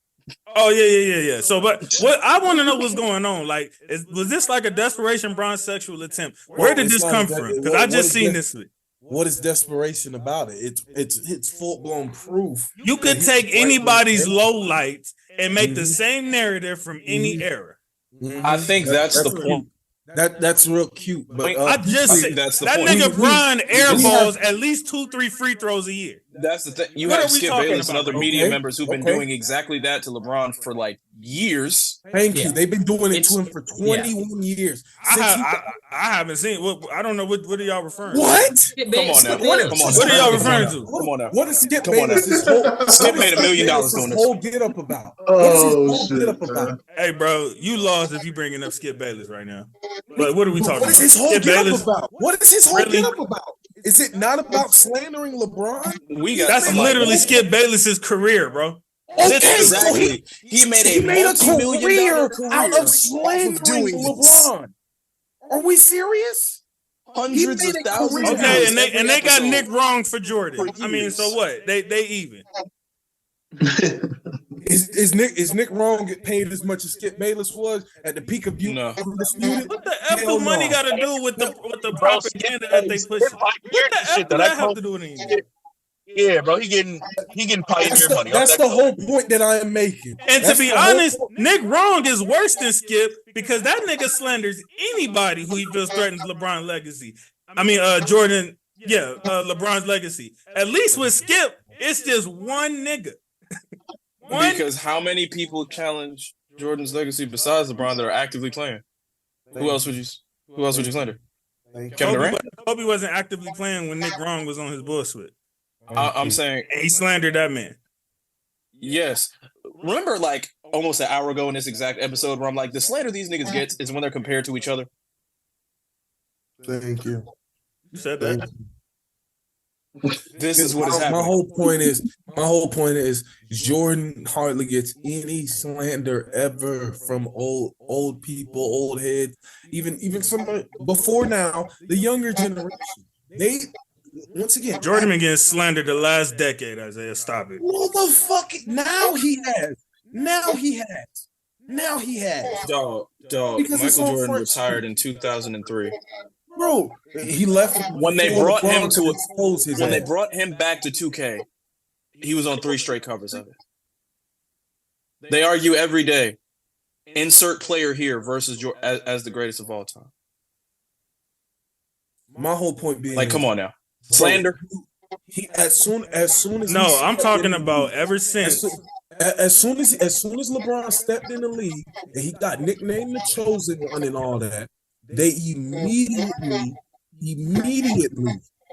Oh yeah. So, but what I want to know what's going on. Like, was this like a desperation Bron sexual attempt? Where did this come from? Because I just seen this. What is desperation about it? It's full blown proof. You could take anybody's low lights and make the same narrative from any era. I think that's the point. That's real cute. But I just think that's the that point. nigga Bron airballs at least 2-3 free throws a year. That's the thing. You What have are we Skip talking Bayless and about? other media members who've been doing exactly that to LeBron for like years. Thank you. They've been doing it to him for 21 years. I haven't seen. I don't know what are y'all referring to? What? Come on now. What are y'all referring to? Come on now. What is Skip Come on Bayless? Skip made $1 million doing this. Whole get up about. Shit, about? Hey, bro, you lost if you bringing up Skip Bayless right now. But what are we talking What is about? his whole Skip get Bayless? up about? What is his whole Really? get up about? Is it not about slandering LeBron? That's literally Skip Bayless's career, bro. Okay, Exactly. so He made he a made a multi-million-dollar career out of slandering LeBron. Are we serious? Hundreds of thousands. Okay, and they got Nick wrong for Jordan. I mean, so what? They even. Is Nick wrong get paid as much as Skip Bayless was at the peak of No. Undisputed? What the F do money got to do with the propaganda that they push? What the F do that have to do with anything? Yeah, bro, he getting pioneer money. That's the whole point that I am making. And That's to be the whole honest, point. Nick wrong is worse than Skip because that nigga slanders anybody who he feels threatens LeBron's legacy. I mean, Jordan, LeBron's legacy. At least with Skip, it's just one nigga. Because how many people challenge Jordan's legacy besides LeBron that are actively playing? Who else would you slander? Kevin Durant? Kobe wasn't actively playing when Nick wrong was on his bullshit. I'm saying And he slandered that man. yes. Remember, like almost an hour ago in this exact episode where I'm like, the slander these niggas get is when they're compared to each other. Thank you. You said that. This is what is My happening. whole point is Jordan hardly gets any slander ever from old people, old heads, even some before now, the younger generation. They once again Jordan been getting slandered the last decade, Isaiah. Stop it. motherfucking now he has. Dog. Because it's Michael all Jordan first. retired in 2003. Bro, he left When they before brought him LeBron to could expose his When they ass. brought him back to 2K, he was on 3 straight covers of it. They argue every day. Insert player here versus as the greatest of all time. My whole point being, Like, come on now, slander. He as soon as No, he I'm stepped talking in the about league, ever since. as soon as LeBron stepped in the league and he got nicknamed the Chosen One and all that, they immediately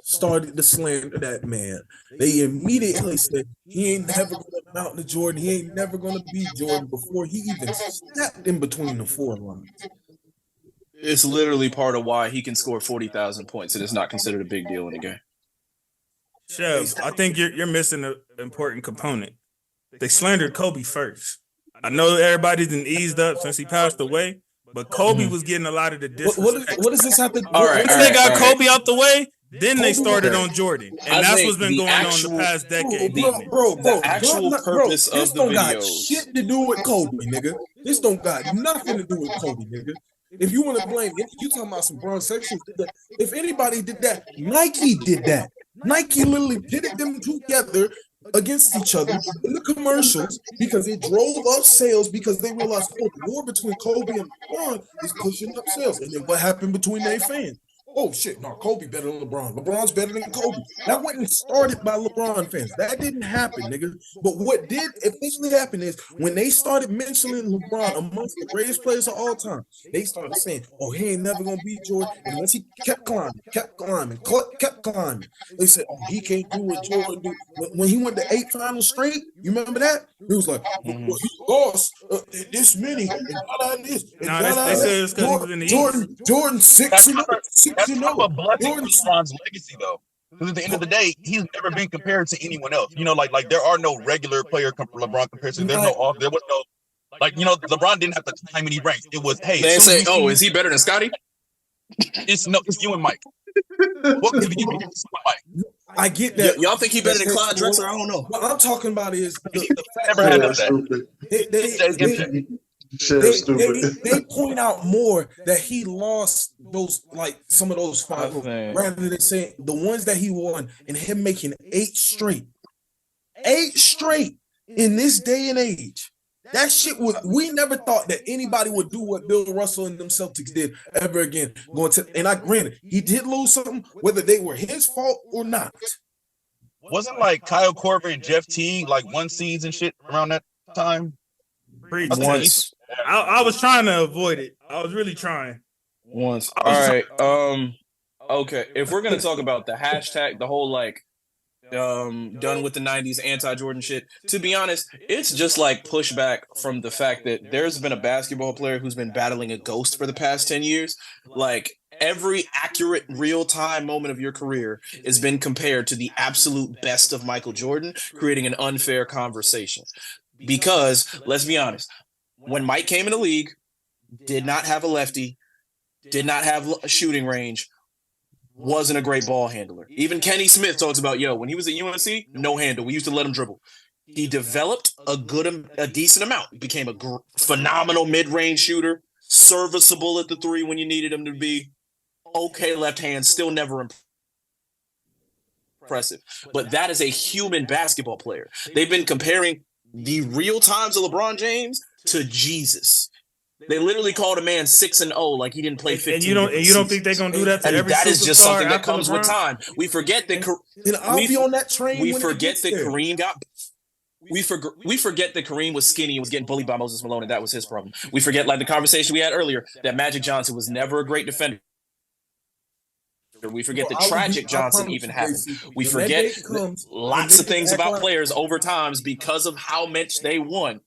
started to slander that man. They immediately said he ain't never gonna mount to Jordan. He ain't never gonna be Jordan before he even stepped in between the four lines. It's literally part of why he can score 40,000 points. It is not considered a big deal in the game. Chev, I think you're missing an important component. They slandered Kobe first. I know everybody's been eased up since he passed away, but Kobe was getting a lot of the disrespect. What does this have to do? All right, Once they got all right. Kobe out the way, then they Kobe started was- on Jordan. And I that's think what's been the going actual- on the past decade. Bro, The actual purpose this of the don't got videos. shit to do with Kobe, nigga. This don't got nothing to do with Kobe, nigga. If you want to blame, you talking about some Bron sexuals. If anybody did that, Nike did that. Nike literally pitted them together against each other in the commercials because it drove up sales because they realized, oh, the war between Kobe and LeBron is pushing up sales. And then what happened between their fans? Oh shit, no, Kobe better than LeBron. LeBron's better than Kobe. That wasn't started by LeBron fans. That didn't happen, nigga. But what did eventually happen is when they started mentioning LeBron amongst the greatest players of all time, they started saying, oh, he ain't never gonna beat Jordan. And once he kept climbing, kept climbing, they said, oh, he can't do what Jordan do. When he went to 8 finals straight, you remember that? He was like, well, he lost this many, and this, and Nah, they said it's 'cause he was in the East. Jordan 6-0. That's kind of a blessing for LeBron's legacy, though. Because at the end of the day, he's never been compared to anyone else. You know, like there are no regular player LeBron comparisons. There was no, like, you know, LeBron didn't have to climb any ranks. It was, hey, They say, oh, is he better than Scotty? it's you and Mike. What could you do with Mike? I get that. Y'all think he better than Clyde Drexler? I don't know. What I'm talking about is the fact Never had that that. they point out more that he lost those, like some of those finals, rather than saying the ones that he won and him making 8 straight in this day and age. That shit was, we never thought that anybody would do what Bill Russell and them Celtics did ever again. And I granted, he did lose something, whether they were his fault or not. Wasn't like Kyle Korver and Jeff Teague like 1 seeds and shit around that time? Once. I was trying to avoid it. I was really trying. Once. All right. Okay. If we're gonna talk about the hashtag, the whole like done with the 90s anti-Jordan shit, to be honest, it's just like pushback from the fact that there's been a basketball player who's been battling a ghost for the past 10 years. Like every accurate real-time moment of your career has been compared to the absolute best of Michael Jordan, creating an unfair conversation. Because let's be honest, when Mike came in the league, did not have a lefty, did not have a shooting range, wasn't a great ball handler. Even Kenny Smith talks about, when he was at UNC, no handle. We used to let him dribble. He developed a decent amount. He became a phenomenal mid-range shooter, serviceable at the 3 when you needed him to be. Okay, left hand, still never impressive. But that is a human basketball player. They've been comparing the real times of LeBron James to Jesus. They literally called a man 6-0 like he didn't play 15. And you don't think they're gonna do that to and every that is just superstar something that after comes LeBron? with time. We forget that And I'll be on that train. we when it forget gets that there. Kareem got. We forget that Kareem was skinny and was getting bullied by Moses Malone, and that was his problem. We forget, like the conversation we had earlier, that Magic Johnson was never a great defender. We forget that tragic Johnson even happened. We forget lots of things about players over times because of how much they won.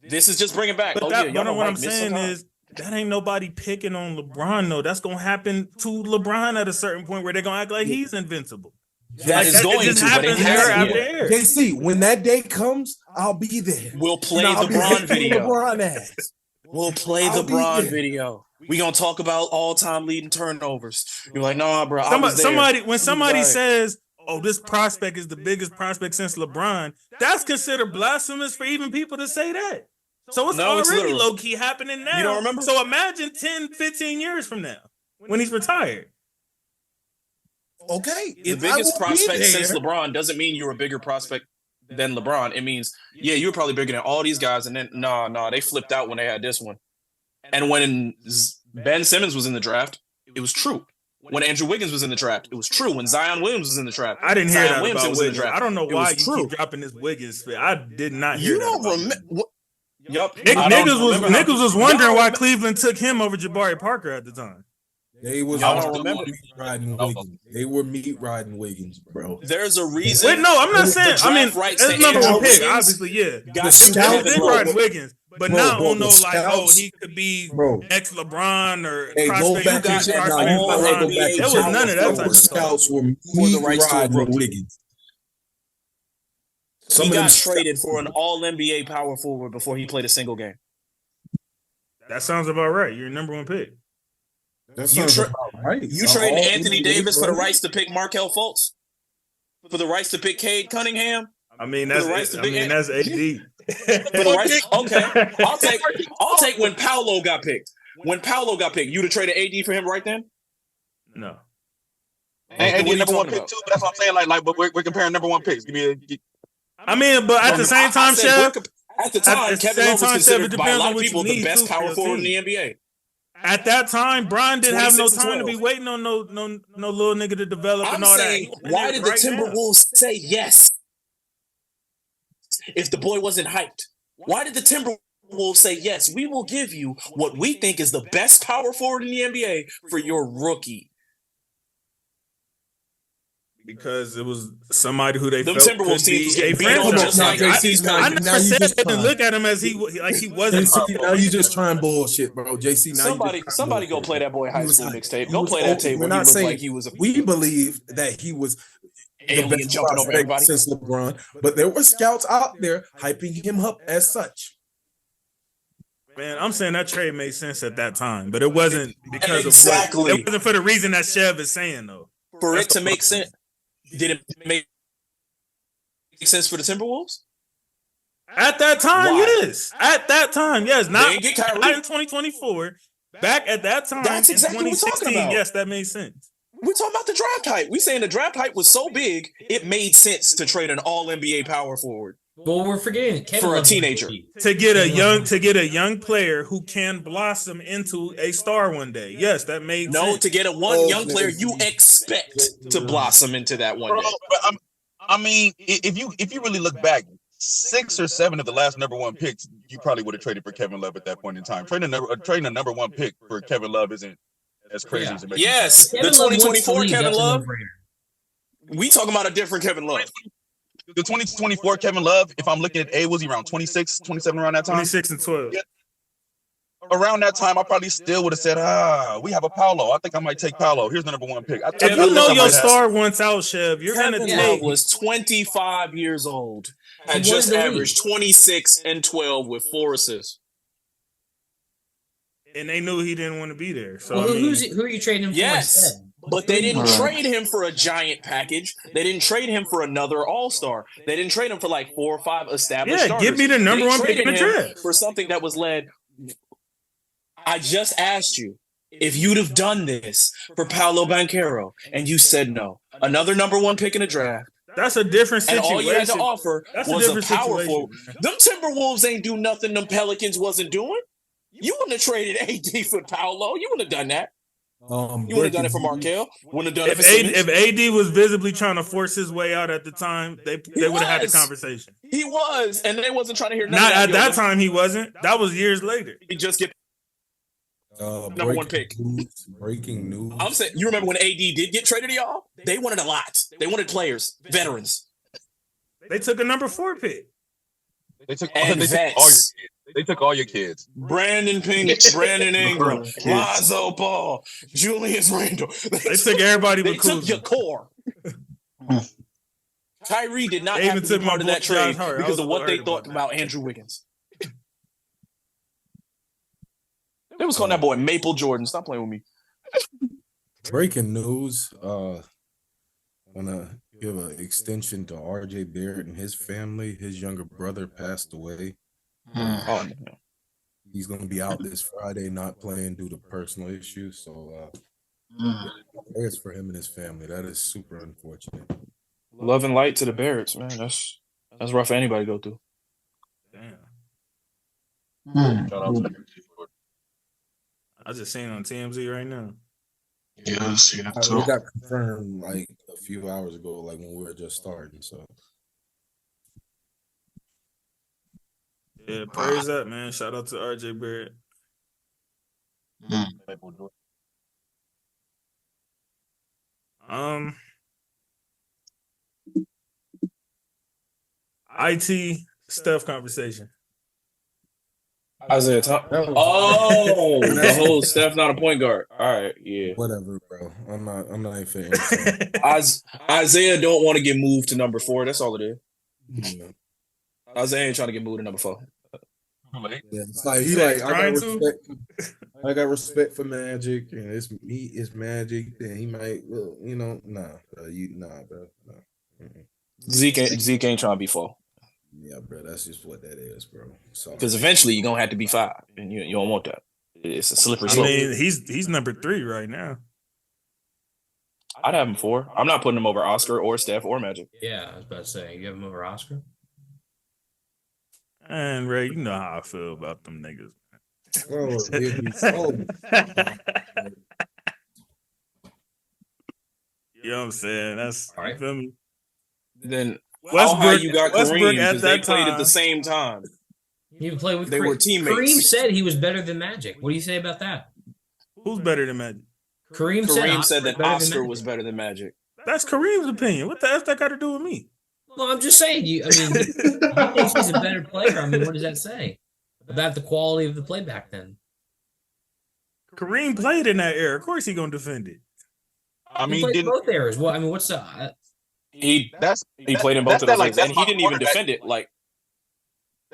This is just bringing back. But what I'm saying is that ain't nobody picking on LeBron though. That's gonna happen to LeBron at a certain point where they're gonna act like he's invincible. That is going to, but it hasn't yet. JC, when that day comes, I'll be there. We'll play the Bron video. LeBron ass. We'll play the Bron video. We gonna talk about all-time leading turnovers. You're like, nah, bro. When somebody says, "Oh, this prospect is the biggest prospect since LeBron," that's considered blasphemous for even people to say that. So it's already low-key happening now. You don't remember? So imagine 10, 15 years from now when he's retired. Okay. The biggest prospect since LeBron doesn't mean you're a bigger prospect than LeBron. It means, you were probably bigger than all these guys. And then, they flipped out when they had this one. And when Ben Simmons was in the draft, it was true. When Andrew Wiggins was in the draft, it was true. When Zion Williams was in the draft, I didn't hear that Williams about was in the Wiggins. draft. I don't know why you true. keep dropping this Wiggins. I did not hear you that. Don't remember. Yup. Niggas was wondering why Cleveland took him over Jabari Parker at the time. They was Y'all don't riding remember? Wiggins. They were meat riding Wiggins, bro. There's a reason. Wait, no, I'm not the saying. I mean, draft rights that's to number Andrew one pick, Wiggins obviously. Yeah, got The to scout- they Kevin been Love. riding Wiggins, but Bro, now bro, on no the like, oh, scouts- he could be Bro. ex LeBron or Hey, go prospect. back You and got check. an Now you all gotta go NBA back and There was check. none of that Some type of the of stuff. scouts were For the meat rights to a riding rookie. Wiggins. Some He of them got traded for an all NBA power forward before he played a single game. That sounds about right. You're number one pick. That You sounds tra- about right. You trading All Anthony NBA Davis for the players. rights to pick Markelle Fultz? For the rights to pick Cade Cunningham? I mean, For the rights that's to pick that's AD. For the rights, okay. I'll take when Paolo got picked. When Paolo got picked, you'd have traded AD for him right then? No. And What are you number one talking pick too. But that's what I'm saying. Like, but we're comparing number one picks. Give me a. I mean, but at the same time, Chef, at the time, at the Kevin same Love was time, Chef, considered it by a depends lot on of what people you the need, best too, for power your forward in team. the NBA. at that time, Bron didn't have no 26 and time to 12. be waiting on no little nigga to develop I'm and all saying, that. why did the Right now. Timberwolves say yes if the boy wasn't hyped? Why did the Timberwolves say yes? We will give you what we think is the best power forward in the NBA for your rookie. Because it was somebody who they Them felt Timberwolves could teams was be a getting beat on franchise just Now, like player. JC, ID's now, I not. now never you said just that to trying. look at him as he wasn't. JC, now you just trying bullshit, bro. JC, now Somebody go play that boy high school mixtape. Go play that tape We're where he not looked saying like he was a we believe that he was the alien best jumping over prospect everybody. since LeBron, but there were scouts out there hyping him up as such. Man, I'm saying that trade made sense at that time, but it wasn't because Exactly. of what. It wasn't for the reason that Chev is saying though. For it to make sense, did it make sense for the Timberwolves? At that time, Why? yes. At that time, yes. They Not didn't get Kyrie. in 2024. Back at that time, That's exactly in what we're talking 2016, about. yes, that made sense. We're talking about the draft hype. We're saying the draft hype was so big, it made sense to trade an all NBA power forward Well, we're forgetting Kevin for a Love- teenager. To get a young player who can blossom into a star one day. Yes, that made No, sense. to get a one young player you expect to blossom into that one Bro, day. but I mean, if you really look back, 6 or 7 of the last number one picks, you probably would have traded for Kevin Love at that point in time. Trading a number one pick for Kevin Love isn't as crazy as it makes. Yes, the Kevin Love wants to 2024 leave, Kevin that's a Love. no-brainer. We talking about a different Kevin Love. The 2024 Kevin Love, if I'm looking at was he around 26, 27 around that time? 26 and 12. Yeah. Around that time, I probably still would have said, we have a Paolo. I think I might take Paolo. Here's the number one pick. If you know your star wants out, Chev, you're Kevin gonna Love take. was 25 years old, had He just wanted to leave. averaged 26 and 12 with 4 assists. And they knew he didn't want to be there. So Well, I mean, who are you trading him for Yes, instead? but they didn't Right. trade him for a giant package. They didn't trade him for another All-Star. They didn't trade him for like 4 or 5 established yeah, starters. give me the number They one pick in traded the him draft. for something that was led. I just asked you if you'd have done this for Paolo Banchero, and you said no. Another number one pick in the draft, That's a different and situation. all you had to offer That's was a different power situation, forward. man. Them Timberwolves ain't do nothing them Pelicans wasn't doing. You wouldn't have traded AD for Paolo. You wouldn't have done that. You would have done it for Markelle. Wouldn't have done it for Simmons. If AD was visibly trying to force his way out at the time, they would have had the was. conversation. He was, and they wasn't trying to hear Not nothing. at that time, he wasn't. That was years later. He just get. Number one pick. Breaking news. I'm saying, you remember when AD did get traded to y'all? They wanted a lot. They wanted players, veterans, They took a number 4 pick. They took and all your vets. kids. They took all your kids. Brandon Pink, Brandon Ingram, Lonzo Ball, Julius Randle. They took everybody They but took Kuzma. your core. Kyrie did not They have even to be took my part of boy that Josh trade Hart. I because was of what they worried thought about about Andrew Wiggins. They was calling that boy Maple Jordan. Stop playing with me. Breaking news. Wanna give an extension to RJ Barrett and his family. His younger brother passed away. Oh, no. He's gonna be out this Friday, not playing due to personal issues. So prayers for him and his family. That is super unfortunate. Love and light to the Barretts, man. That's rough for anybody to go through. Damn. Shout out to them. I just seen it on TMZ right now. Yeah, I see that It too. got confirmed like a few hours ago, like when we were just starting. So Yeah, praise up, man. Shout out to RJ Barrett. IT Steph conversation. Isaiah Thomas. Oh, the whole Steph not a point guard. All right, yeah. Whatever, bro. I'm not even finna Isaiah don't want to get moved to number 4. That's all it is. entertain. Isaiah ain't trying to get moved to number 4. Yeah, it's like he Said like trying to. I got respect for Magic, and it's Magic. Then he might, well, nah, bro, bro, no. Zeke ain't trying to be 4. Yeah, bro, that's just what that is, bro. So Because eventually you're gonna have to be 5, and you don't want that. It's a slippery I slope. mean, he's number 3 right now. I'd have him 4. I'm not putting him over Oscar or Steph or Magic. Yeah, I was about to say, you have him over Oscar? And Ray, you know how I feel about them niggas. You know what I'm saying? That's All right. You feel me? Then Westbrook, how you got Kareem at because they that played time at the same time. He even played with They Kareem. were teammates. Kareem said he was better than Magic. What do you say about that? Who's better than Magic? Kareem said that Oscar was better than Magic. That's Kareem's opinion. What the F that got to do with me? Well, I'm just saying. He thinks he's a better player. I mean, what does that say about the quality of the play back then? Kareem played in that era. Of course, he gonna defend it. I He mean, played both eras. Well, I mean, what's the? He played in both of those games, and he didn't even defend it. Like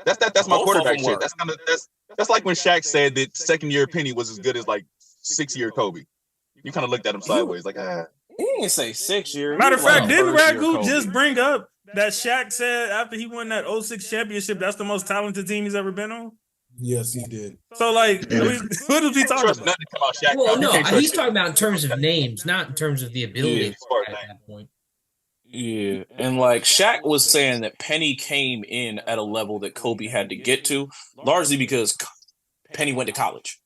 that's my both quarterback of them shit. were. That's like when Shaq said that second year Penny was as good as like 6-year Kobe. You kind of looked at him sideways, like He didn't say 6 years. Matter of fact, didn't first year Ragu Kobe. just bring up that Shaq said after he won that 06 championship, that's the most talented team he's ever been on? Yes, he did. So, like, what is he talking trust about? nothing come out Shaq. Well, You no, can't trust he's shit. talking about in terms of names, not in terms of the ability Yeah. at that point. Yeah, and like Shaq was saying that Penny came in at a level that Kobe had to get to, largely because Penny went to college.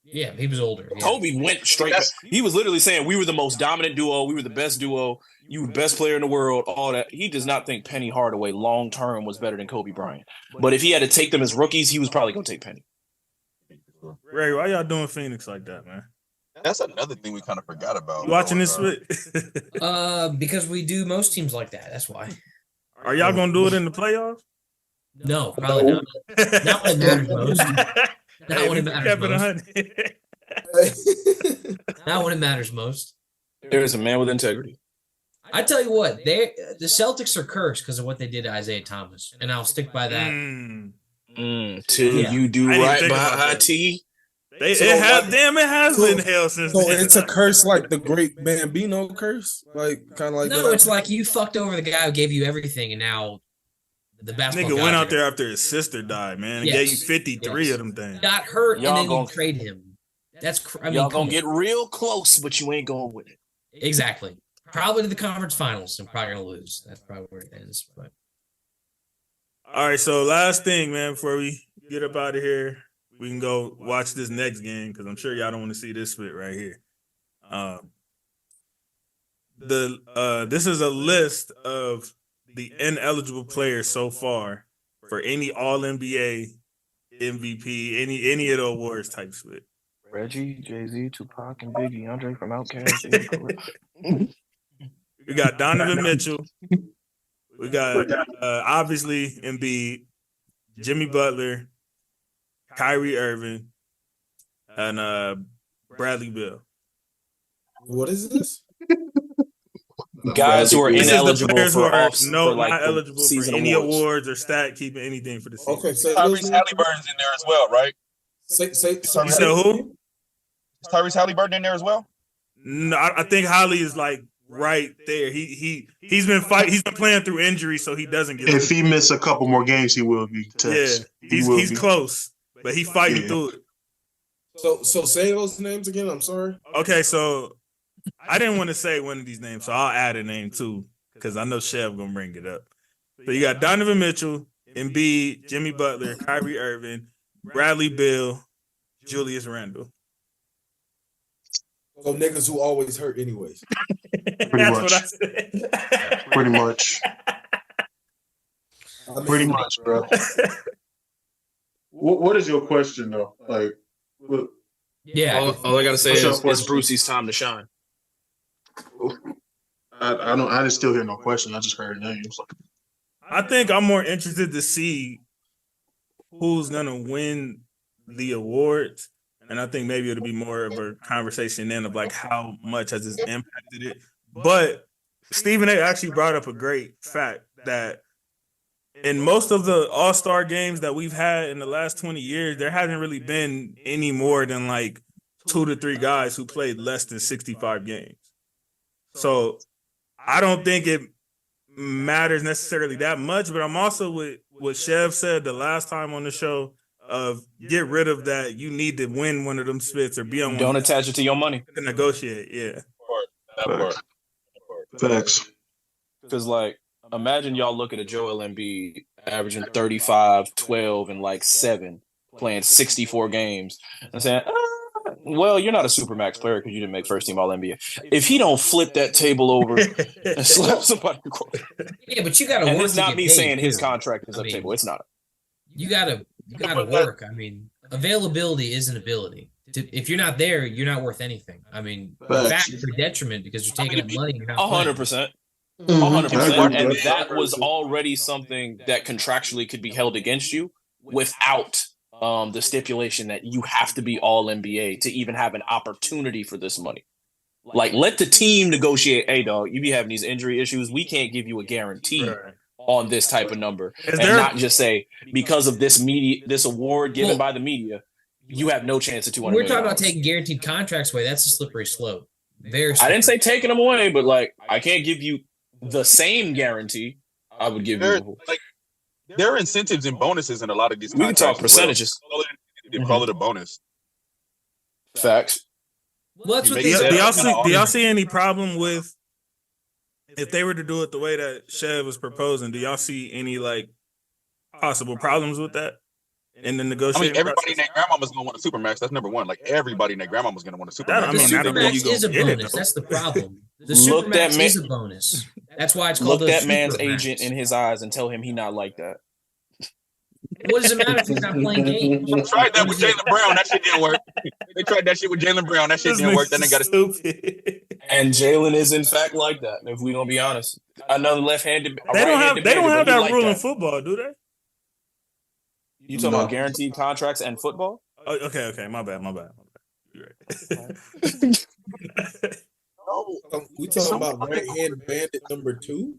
Yeah, he was older. Yeah. Kobe went straight. He was literally saying we were the most dominant duo, we were the best duo, you were the best player in the world, all that. He does not think Penny Hardaway long term was better than Kobe Bryant. But if he had to take them as rookies, he was probably going to take Penny. Ray, why y'all doing Phoenix like that, man? That's another thing we kind of forgot about. You watching this split? Because we do most teams like that. That's why. Are y'all gonna do it in the playoffs? No, probably not. Not when it matters most. Not when it matters most. Not when it matters most. There is a man with integrity. I tell you what, the Celtics are cursed because of what they did to Isaiah Thomas, and I'll stick by that. Till you do right by IT. It has been hell since So then. it's a curse like the great Bambino curse, like kind of like No, that. it's like you fucked over the guy who gave you everything, and now the basketball Nigga gods went are- out there after his sister died, man, and Yes. gave you 53 Yes. of them things. got hurt, Y'all and then gonna- you trade him. That's I mean, Y'all come gonna get on. real close, but you ain't going with it. Exactly. Probably to the conference finals, and probably gonna lose. That's probably where it ends. But All right, so last thing, man, before we get up out of here, we can go watch this next game because I'm sure y'all don't want to see this split right here. This is a list of the ineligible players so far for any All NBA, MVP, any of the awards type split. Reggie, Jay-Z, Tupac, and Biggie, Andre from Outkast. We got Donovan Mitchell. We got obviously Embiid, Jimmy Butler, Kyrie Irving, and Bradley Beal. What is this? Guys who are This is the ineligible players who for are off, not for like the eligible for season any awards. awards or stat keeping anything for the season. Okay, so Tyrese Halliburton's in there as well, right? say You said who? Is Tyrese Halliburton in there as well? No, I think Holly is like right there. He's been playing through injury, so he doesn't get. If he miss a couple more games, he will be text. Yeah, He will he's be. close, but he's fighting Yeah. through it. So say those names again. I'm sorry. Okay, so I didn't want to say one of these names, so I'll add a name too because I know Chev gonna bring it up. So you got Donovan Mitchell, Embiid, Jimmy Butler, Kyrie Irving, Bradley Beal, Julius Randle. So niggas who always hurt anyways. That's much. what I said. Pretty much. I mean, Pretty much, bro. What is your question though? Like, what, yeah, All I gotta say What's your is it's question? Brucey's time to shine. I didn't still hear no question. I just heard names. I think I'm more interested to see who's gonna win the awards, and I think maybe it'll be more of a conversation then of like how much has this impacted it. But Stephen A. actually brought up a great fact that in most of the All-Star games that we've had in the last 20 years, there hasn't really been any more than like 2 to 3 guys who played less than 65 games. So I don't think it matters necessarily that much, but I'm also with what Chev said the last time on the show of get rid of that. You need to win one of them spits or be on one. Don't attach it to your money. To negotiate, yeah. Facts. Because, like, imagine y'all look at a Joel Embiid averaging 35, 12, and like 7, playing 64 games, and saying, well, you're not a supermax player because you didn't make first team All NBA. If he don't flip that table over and slap somebody, yeah, but you got to work. And it's not me saying his contract is up table. It's not. You gotta work. I mean, availability is an ability. If you're not there, you're not worth anything. I mean, in fact, it's a detriment because you're taking up money. 100%. 100%. And that was already something that contractually could be held against you without the stipulation that you have to be all NBA to even have an opportunity for this money. Like, let the team negotiate. Hey, dog, you be having these injury issues. We can't give you a guarantee on this type of number, and not just say because of this award given by the media, you have no chance at $200 million. We're talking about taking guaranteed contracts away. That's a slippery slope. Very slippery. I didn't say taking them away, but like I can't give you the same guarantee I would give you. Like, there are incentives and bonuses in a lot of these. We can talk percentages. They call it a bonus. Facts. Well, that's what do y'all see any problem with if they were to do it the way that Chev was proposing? Do y'all see any like possible problems with that in the negotiation? I mean, everybody in their grandmama's gonna want a supermax. That's number one. Like everybody in their grandmama's gonna want a supermax. The supermax is a bonus. That's the problem. The supermax is a bonus. That's why it's called. Look that man's agent in his eyes and tell him he not like that. What does it matter if he's not playing games? They tried that with Jaylen Brown. That shit didn't work. They tried that shit with Jaylen Brown. That shit didn't work. Then they got stupid. And Jaylen is in fact like that. If we gonna be honest, another left-handed. They don't have that rule in football, do they? You talking about guaranteed contracts and football? Oh, okay. My bad. You're right. We talking about right-hand bandit number 2,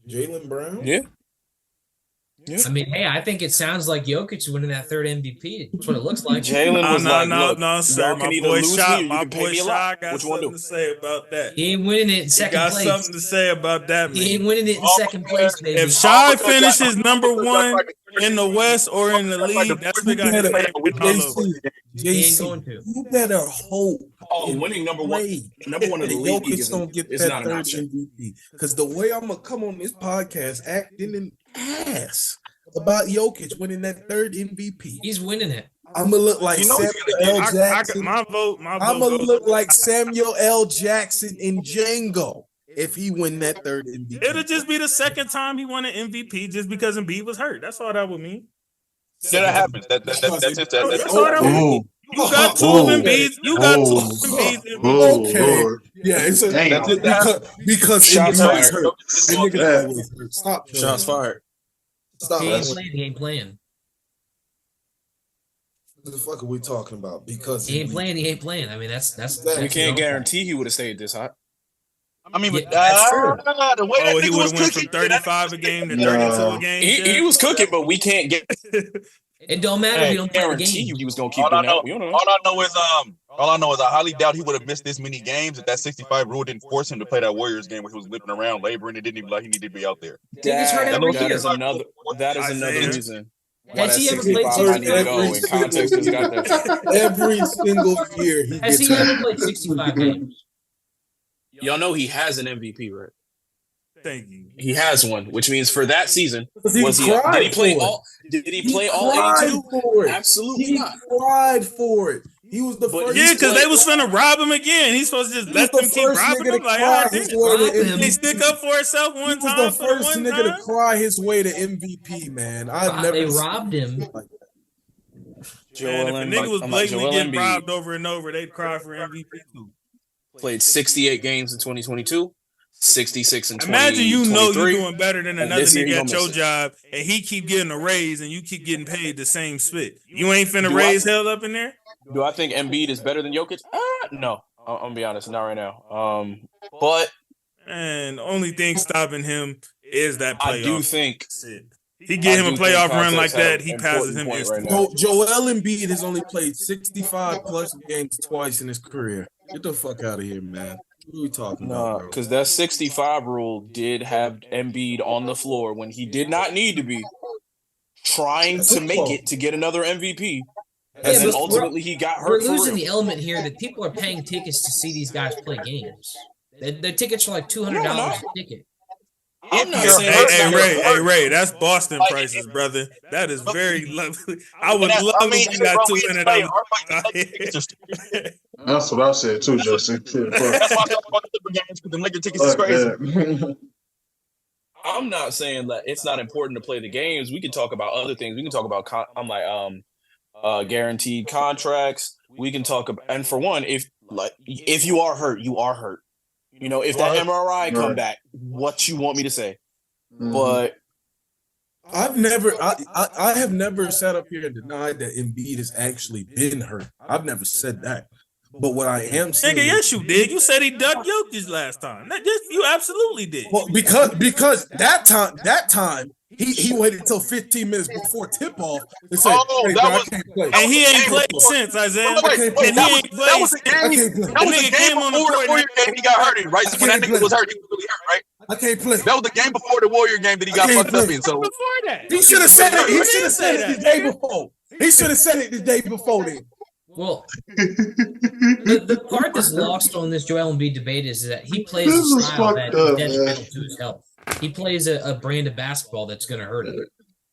Jaylen Brown. Yeah. I mean, hey, I think it sounds like Jokic winning that 3rd MVP. That's what it looks like. Jaylen was no, sir. My boy Shot got something to say about that. He ain't winning it in second place. He got something to say about that, man. He ain't winning it in second place, baby. If Shai finishes number 1 in the West or in the league, that's the guy that's He ain't going to. You better hope. Winning number 1 in the league is not an option. MVP. Because the way I'm gonna come on this podcast acting an ass about Jokic winning that 3rd MVP. He's winning it. I'm gonna look like Samuel L. Jackson. My vote. I'm gonna look like Samuel L. Jackson in Django if he win that 3rd MVP. It'll just be the 2nd time he won an MVP just because Embiid was hurt. That's all that would mean. Yeah, that happens. That's all that would mean. You got 2 Embiids. You got 2 Embiids. Okay. Yeah, it's because Embiid was hurt. The nigga always hurt. Stop. Shots fired. Stop. He ain't playing. What the fuck are we talking about? Because he ain't playing. I mean, that's we can't guarantee he would have stayed this hot. I mean, but that's true. The way that he nigga would was have went cooking, from 35 a game to 32 a game. He was cooking, but we can't get. It don't matter if you don't play the guarantee game. He was gonna keep all I doing know, that. all I know is I highly doubt he would have missed this many games if that 65 rule didn't force him to play that Warriors game where he was limping around, laboring. It didn't even like he needed to be out there. That is another reason. Has he ever played 65 games? Every single year he has he ever played 65 games? Y'all know he has an MVP, right? Thank you. He has one, which means for that season, did he play all 82? Absolutely not. He cried for it. He was the first. Yeah, because they was finna rob him again. He's supposed to just let them keep robbing him. Like, they stick up for himself one time. He was the first nigga to cry his way to MVP, man. They robbed him. Man, if a nigga was blatantly getting robbed over and over, they'd cry for MVP too. played 68 games in 2022, 66 in 2023. Imagine you know you're doing better than and another this year he nigga gonna at your miss it. job, and he keep getting a raise, and you keep getting paid the same split. You ain't finna Do raise hell up in there? Do I think Embiid is better than Jokic? No. I'm gonna be honest, not right now. But And the only thing stopping him is that playoff. I do think shit. He get him a playoff run like that, he passes him instantly. Joel Embiid has only played 65 plus games twice in his career. Get the fuck out of here, man. What are we talking about, bro? Because that 65 rule did have Embiid on the floor when he did not need to be, trying to make it to get another MVP. And then ultimately he got hurt. We're losing the element here that people are paying tickets to see these guys play games. The tickets are like $200 a ticket. I'm not saying hey Ray, that's Boston prices, brother. That is very lovely. I would love if you got $200. That's what I said too, Justin. That's why I got the Laker tickets is crazy. I'm not saying that it's not important to play the games. We can talk about other things. We can talk about guaranteed contracts. We can talk about, and for one, if you are hurt, you are hurt. You know, if that MRI come back, what you want me to say? But I have never sat up here and denied that Embiid has actually been hurt. I've never said that. But what I am saying, nigga, yes, you did. You said he ducked Jokic last time. You absolutely did. Well, because that time he waited until 15 minutes before tip off and said, "Hey, bro, I can't play." And he ain't played since, Isaiah. That was the game before the Warrior game he got hurt in, right? When that nigga was hurt, he was really hurt, right? I can't play. That was the game before the Warrior game that he got fucked up in. So before that, he should have said it. He should have said it the day before. He should have said it the day before then. Well, the part that's lost on this Joel Embiid debate is that he plays a style that is detrimental to his health. He plays a brand of basketball that's going to hurt him.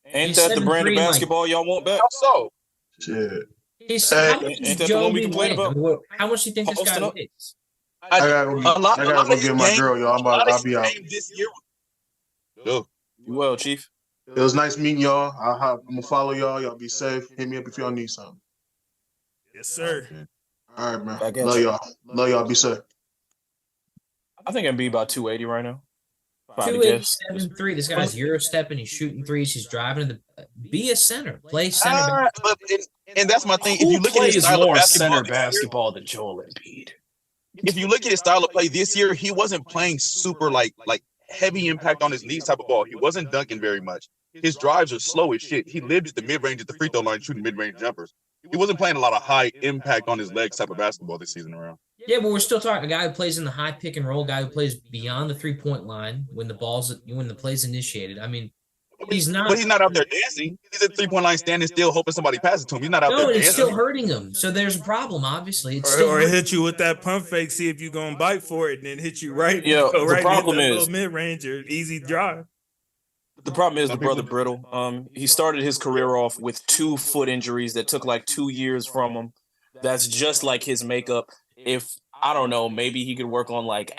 Ain't that the brand of basketball y'all want back? how so? Shit. How much is Joel Embiid weighing? How much do you think this guy weighs? I gotta go get my girl, y'all. I'll be out. This year. You well, Chief. It was nice meeting y'all. I'm gonna follow y'all. Y'all be safe. Hit me up if y'all need something. Yes, sir. All right, man. Love y'all. Love y'all. Be safe. I think Embiid about 280 right now. 287.3. This guy's Euro stepping. He's shooting threes. He's driving. Be a center. Play center. And that's my thing. If Who you look at his plays style more of center basketball, basketball than Joel Embiid? if you look at his style of play this year, he wasn't playing super like heavy impact on his knees type of ball. He wasn't dunking very much. His drives are slow as shit. He lived at the mid-range at the free throw line shooting mid-range jumpers. He wasn't playing a lot of high impact on his legs type of basketball this season around. Yeah, but we're still talking a guy who plays in the high pick and roll, guy who plays beyond the 3-point line when the play's initiated. I mean, he's not. But he's not out there dancing. He's at the 3-point line standing still, hoping somebody passes to him. He's not out there dancing. No, it's still hurting him. So there's a problem, obviously. Or hit you with that pump fake, see if you're going to bite for it, and then hit you right. Yeah, the right problem is mid-range or easy drive. The problem is the brother brittle. He started his career off with 2 foot injuries that took like 2 years from him. That's just like his makeup. If I don't know, maybe he could work on like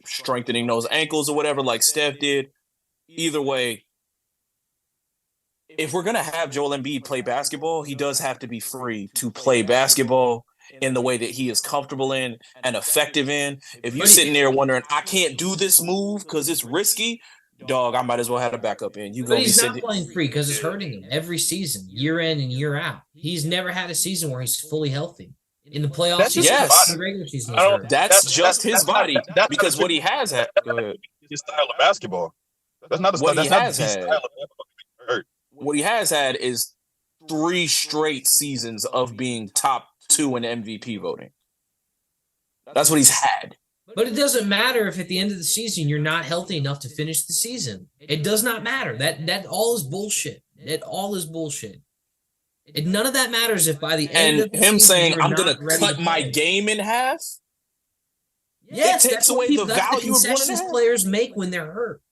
strengthening those ankles or whatever, like Steph did. Either way, if we're gonna have Joel Embiid play basketball, he does have to be free to play basketball in the way that he is comfortable in and effective in. If you're sitting there wondering, I can't do this move because it's risky, dog, I might as well have a backup in. But he's not playing free because it's hurting him every season, year in and year out. He's never had a season where he's fully healthy. In the playoffs, yes. In the regular season, that's just his body. Because what he has had, his style of basketball. That's not what he has had. What he has had is 3 straight seasons of being top 2 in MVP voting. That's what he's had. But it doesn't matter if at the end of the season you're not healthy enough to finish the season. It does not matter. That all is bullshit. It all is bullshit. None of that matters if by the end of the season, saying I'm going to cut my game in half. Yes, it takes away the value of concessions players make when they're hurt.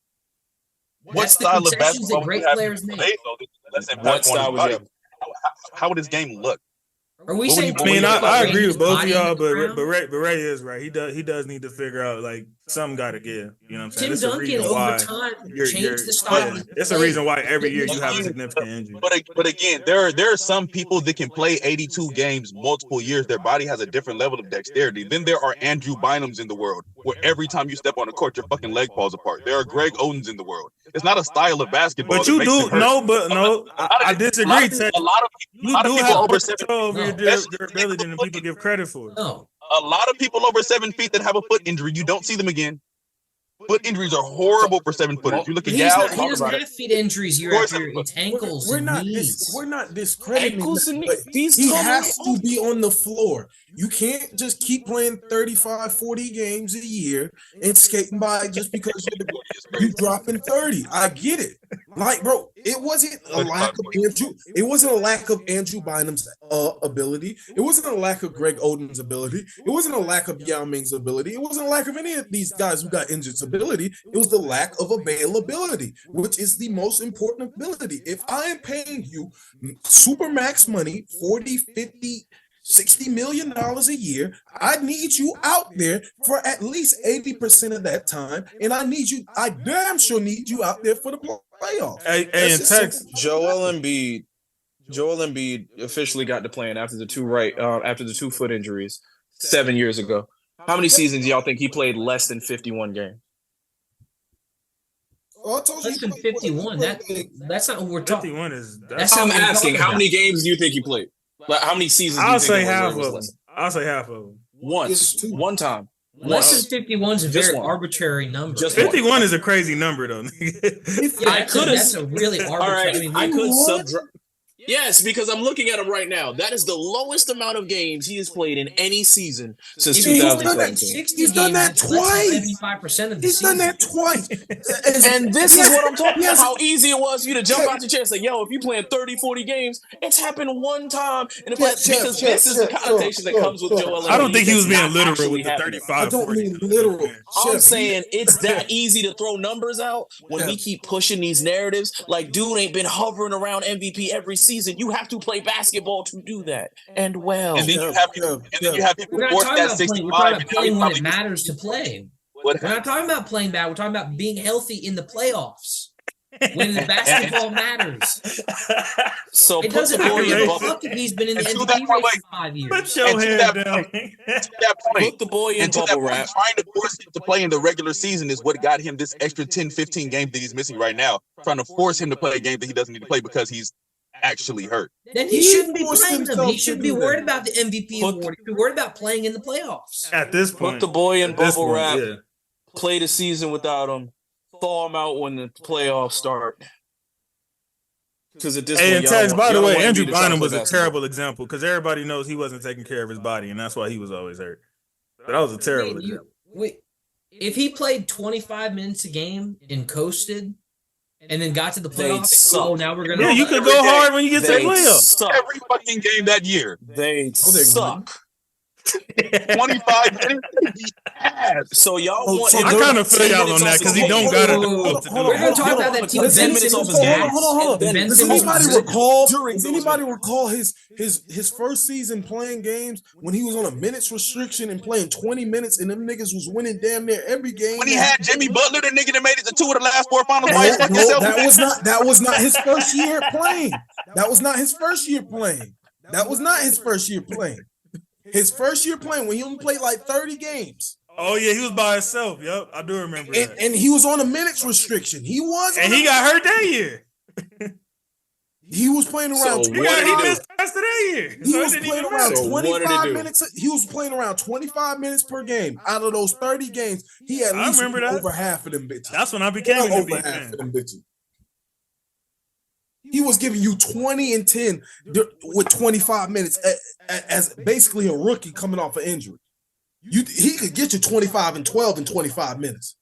What style of basketball great players make? What style was it? How would his game look? Are we What would saying? you- I mean, I agree with both of y'all, but Ray, Ray is right. He does need to figure out like something got to give. You know what I'm saying? Tim It's a Duncan reason over why time you're changed the style. yeah, of it's a play. reason why every year you have a significant injury. But again, there are some people that can play 82 games multiple years. Their body has a different level of dexterity. Then there are Andrew Bynums in the world, where every time you step on the court, your fucking leg falls apart. There are Greg Odens in the world. It's not a style of basketball. But that you makes do it hurt. no. I disagree. Ted. A lot of You lot of do people have over more 7 control over No. your durability than people give credit for. No, A lot of people over 7 feet that have a foot injury, you don't see them again. Foot injuries are horrible for 7-footers. You look at he Gal. doesn't have feet injuries year after year. It's ankles and knees. We're not discrediting Ankles him, and but knees he come has on. to be on the floor. You can't just keep playing 35, 40 games a year and skating by just because you dropping 30. I get it. Like, bro, it wasn't a lack of Andrew Bynum's ability. It wasn't a lack of Greg Oden's ability. It wasn't a lack of Yao Ming's ability. It wasn't a lack of any of these guys who got injured's ability. It was the lack of availability, which is the most important ability. If I am paying you super max money, 40, 50, $60 million a year, I need you out there for at least 80% of that time. And I damn sure need you out there for the playoffs. Hey, in That's just Texas, Joel Embiid officially got to playing after the two foot injuries 7 years ago. How many seasons do y'all think he played less than 51 games? I told you Less than 51. That's not what we're talking. 51 is. That's not I'm what we're asking, talking how about. many games do you think he played? Like, how many seasons? I'll do you say think half it was of them. less? I'll say half of them. Once, one time. Less than 51 is a Just very one. arbitrary number. Just one. 51 is a crazy number, though. Yeah, that's a really All arbitrary. right, I could subtract. Yes, because I'm looking at him right now. That is the lowest amount of games he has played in any season since If he's done that 2017. 60 He's done that games, that's less twice. than 75% of the He's season. done that twice. And this is what I'm talking about. Yes. How easy it was for you to jump out your chair and say, yo, if you're playing 30, 40 games, it's happened one time. And if because this is the connotation that comes with Joel Embiid. I don't think he was That's being not literal actually with the happening. 35. I don't 40. mean literal. I'm Chef, saying it's that easy to throw numbers out when we keep pushing these narratives. Like, dude ain't been hovering around MVP every season. You have to play basketball to do that. And well. And then you have people We're not force talking that about 65. playing. We're talking about and now playing he when probably it matters to play. What We're not talking about playing bad. We're talking about being healthy in the playoffs when the basketball matters. So It put the doesn't boy matter in what bubble. if he's been in the And to MVP that race point, for 5 years. Put your And to head that down. To that point, Put the boy in and to that bubble point, wrap. trying to force him to play in the regular season is what got him this extra 10, 15 games that he's missing right now. Trying to force him to play a game that he doesn't need to play because he's actually hurt. Then he He shouldn't be forced playing them. himself He to shouldn't do be that. worried about the MVP Put- award. He should be worried about playing in the playoffs. At this Put point, the boy in at this bubble point, wrap. yeah. Play the season without him. Thaw him out when the playoffs start. Because at this Hey, point, and y'all don't Tex, want- by y'all the don't way, want Andrew Embiid to try to Bynum play was a basketball. terrible example because everybody knows he wasn't taking care of his body, and that's why he was always hurt. But that was a terrible example. If he played 25 minutes a game and coasted and then got to the They'd playoffs, suck. now we're going Yeah, to. you could Every go day. hard when you get to the They playoffs. suck. Every fucking game that year. They they suck. 25 minutes. Ass. So y'all Oh, want so him I to kind come of feel 10 y'all minutes on that off because his he don't game. got Hold enough on, to hold do on, it. We're going to talk hold about on. that team. Does Ben any- Simmons hold was on, gas. hold on. Ben Does Simmons anybody was recall? During Does those anybody games. recall his first season playing games when he was on a minutes restriction and playing 20 minutes and them niggas was winning damn near every game? When he had Jimmy Butler, the nigga that made it to 2 of the last 4 finals No, by his fucking no, self. that was not his first year playing. That was not his first year playing. That was not his first year playing. His first year playing when he only played like 30 games. Oh yeah, he was by himself. Yep, I do remember that. And he was on a minutes restriction. He was And he got hurt that year. he was playing around So He 25 missed the rest of that year. He So it was didn't playing even around matter. So what did it 25 do? minutes. He was playing around 25 minutes per game. Out of those 30 games, he at I least remember won that. over half of them bitches. That's when I became Well an over NBA half fan. of them bitches. He was giving you 20 and 10 with 25 minutes as basically a rookie coming off an injury. He could get you 25 and 12 in 25 minutes.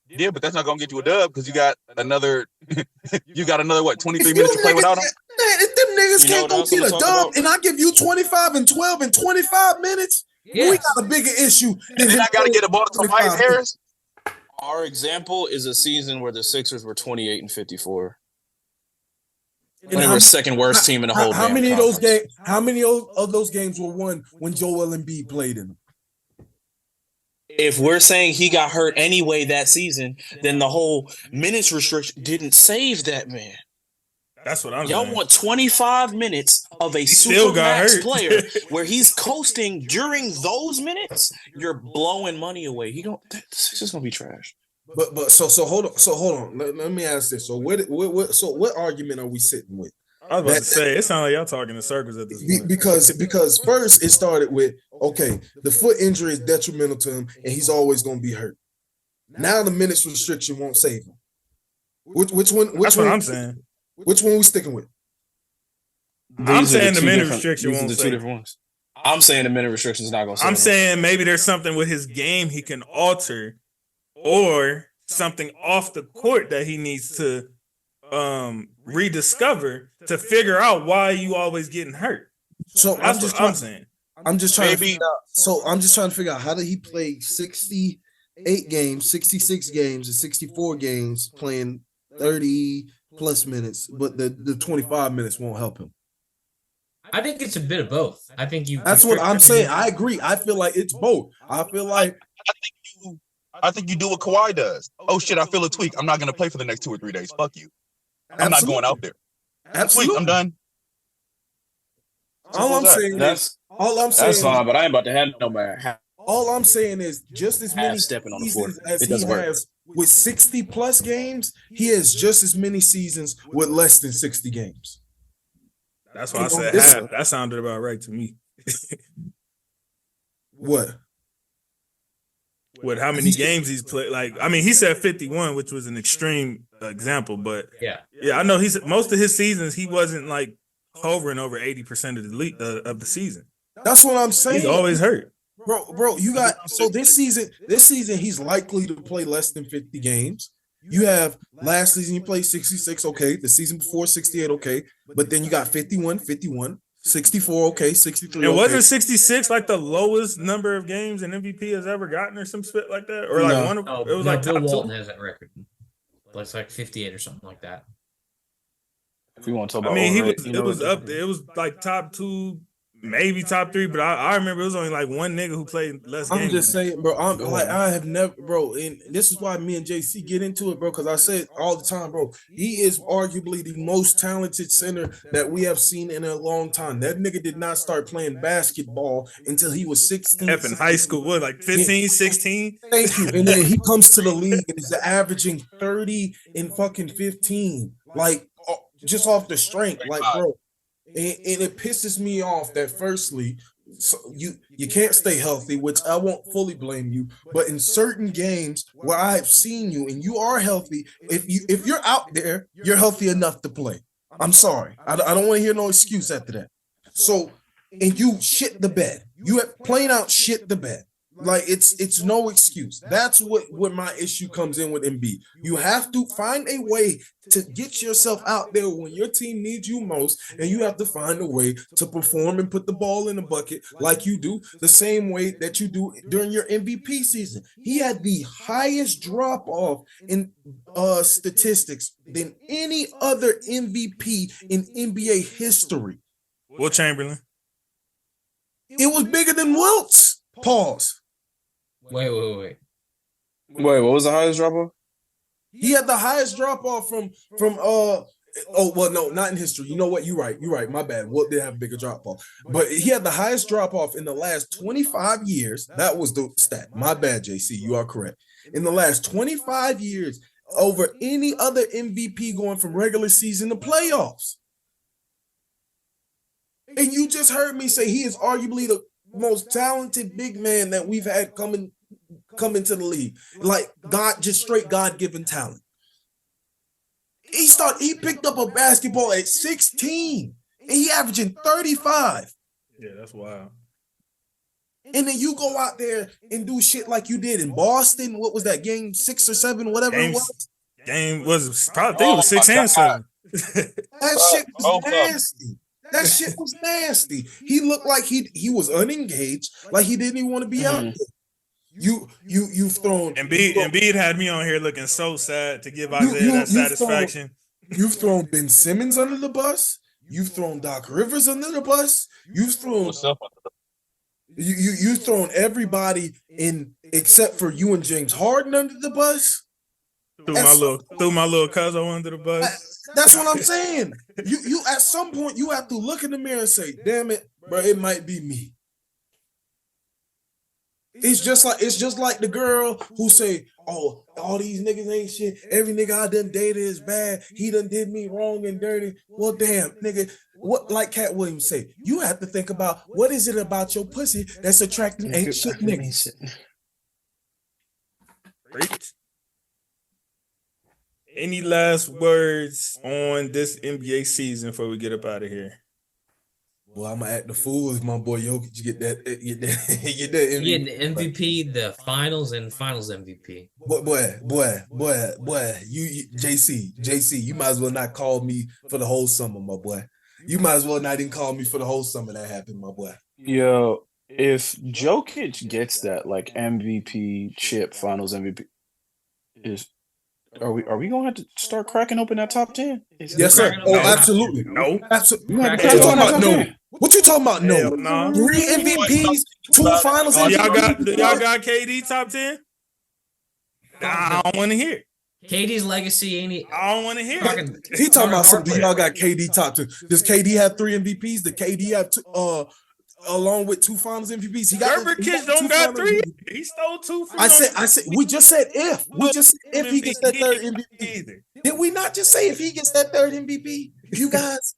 Yeah, but that's not gonna get you a dub because you got another what 23 minutes to play without him. Man, if them niggas You know can't what go else get I'm a talking dub about? and I give you 25 and 12 in 25 minutes, Yeah. we got a bigger issue. And then I gotta get a ball to Tobias Harris. Our example is a season where the Sixers were 28 and 54. When they were second worst team in the whole How damn many of those conference. games? How many of those games were won when Joel Embiid played in them? If we're saying he got hurt anyway that season, then the whole minutes restriction didn't save that man. That's what I'm Y'all saying. want 25 minutes of a still super got max hurt. player where he's coasting during those minutes? You're blowing money away. This is just gonna be trash. But so hold on. Let me ask this. So what argument are we sitting with? I was about to say, it sounds like y'all talking in circles at this point. Because first it started with, okay, the foot injury is detrimental to him and he's always going to be hurt. Now the minutes restriction won't save him. Which one? That's what I'm saying. Which one we sticking with? I'm saying the minute restriction won't save him. I'm saying the minute restriction is not going to save him. I'm saying maybe there's something with his game he can alter, or something off the court that he needs to rediscover to figure out why you always getting hurt. So that's what I'm saying. I'm just trying to figure out how did he play 68 games, 66 games, and 64 games playing 30 plus minutes, but the 25 minutes won't help him. I think it's a bit of both. I think That's what I'm saying. I agree. I feel like it's both. I feel like I think you do what Kawhi does. Oh shit, I feel a tweak. I'm not gonna play for the next 2 or 3 days. Fuck you. I'm not going out there. Absolutely. I'm done. All I'm saying that's fine, but I ain't about to have no man. All I'm saying is just as many stepping on the floor. seasons as It he doesn't work. has with 60 plus games, he has just as many seasons with less than 60 games. That's why I said half. That sounded about right to me. What? With how many games he's played. Like, I mean, he said 51, which was an extreme example, but yeah, I know most of his seasons he wasn't like hovering over 80% of the season. That's what I'm saying. He's always hurt. Bro, you got so this season he's likely to play less than 50 games. You have last season you played 66, okay. The season before 68, okay. But then you got 51, 64, okay, 63. And wasn't 66 like the lowest number of games an MVP has ever gotten or some shit like that? Or like one of it was like Bill top Walton 2? has that record. It's like 58 or something like that. If you want to talk about, I mean, it was up there. It was like top 2, maybe top 3, but I remember it was only like one nigga who played less games. I'm just saying, bro. I have never, bro, and this is why me and JC get into it, bro. Because I say it all the time, bro. He is arguably the most talented center that we have seen in a long time. That nigga did not start playing basketball until he was 16. F in high school, what, like 15, 16? Thank you. And then he comes to the league and is averaging 30 and fucking 15, like just off the strength, like, bro. And it pisses me off that firstly, so you can't stay healthy, which I won't fully blame you. But in certain games where I've seen you and you are healthy, if you're out there, you're healthy enough to play. I'm sorry, I don't want to hear no excuse after that. So, and you shit the bed. You have plain out shit the bed. Like it's no excuse. That's what my issue comes in with Embiid. You have to find a way to get yourself out there when your team needs you most, and you have to find a way to perform and put the ball in the bucket like you do, the same way that you do during your MVP season. He had the highest drop off in statistics than any other MVP in NBA history. Will Chamberlain? It was bigger than Wilt's. Pause. Wait. Wait, what was the highest drop off? He had the highest drop off from no, not in history. You know what? You're right. My bad. Wilt did have a bigger drop off. But he had the highest drop off in the last 25 years. That was the stat. My bad, JC. You are correct. In the last 25 years, over any other MVP going from regular season to playoffs. And you just heard me say he is arguably the most talented big man that we've had come into the league. Like straight God-given talent. He picked up a basketball at 16 and he averaging 35. Yeah, that's wild. And then you go out there and do shit like you did in Boston. What was that, game 6 or 7, whatever it was? Game was probably, I think it was 6 and 7. That shit was nasty. That shit was nasty. He looked like he was unengaged, like he didn't even want to be out there. You've thrown Embiid had me on here looking so sad to give Isaiah that satisfaction. You've thrown Ben Simmons under the bus. You've thrown Doc Rivers under the bus. You've thrown you've thrown everybody in except for you and James Harden under the bus. Threw my little cousin under the bus. That's what I'm saying. You at some point you have to look in the mirror and say, "Damn it, bro, it might be me." It's just like the girl who say, "Oh, all these niggas ain't shit. Every nigga I done dated is bad. He done did me wrong and dirty." Well, damn, nigga, what like Cat Williams say, you have to think about what is it about your pussy that's attracting ain't shit niggas. Preach. Any last words on this NBA season before we get up out of here? Well, I'm gonna act the fool if my boy Jokic get that MVP. Getting the MVP, the finals, and finals MVP. Boy, you JC, you might as well not call me for the whole summer, my boy. You might as well not even call me for the whole summer that happened, my boy. Yo, if Jokic gets that like MVP chip, finals MVP, are we going to have to start cracking open that top 10? Yes, sir. Oh, absolutely. No. Absolutely. What you talking about? No. What you talking about? No. No. 3 MVPs, 2 finals. Y'all got KD top 10? I don't want to hear it. KD's legacy ain't it? I don't want to hear it. He talking about something. Y'all got KD top 2. Does KD have 3 MVPs? Does KD have 2, along with 2 finals MVPs? He got Kids don't got 3. He stole 2 from I said we just said if. We just said if he gets that 3rd MVP. Did we not just say if he gets that 3rd MVP? You guys,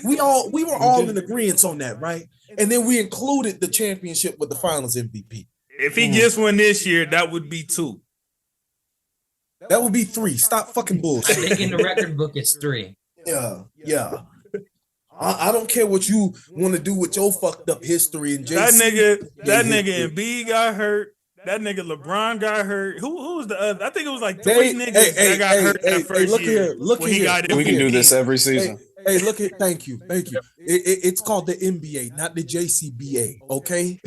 we were all in agreement on that, right? And then we included the championship with the finals MVP. If he gets one this year, that would be 2. That would be 3. Stop fucking I bullshit. think in the record book it's 3. Yeah. I don't care what you want to do with your fucked up history and that nigga Embiid got hurt. That nigga LeBron got hurt. Who was the other? I think it was like 3 niggas that got hurt that first year. Look here. We can do this every season. Hey, look here. Thank you. It's called the NBA, not the JCBA. Okay.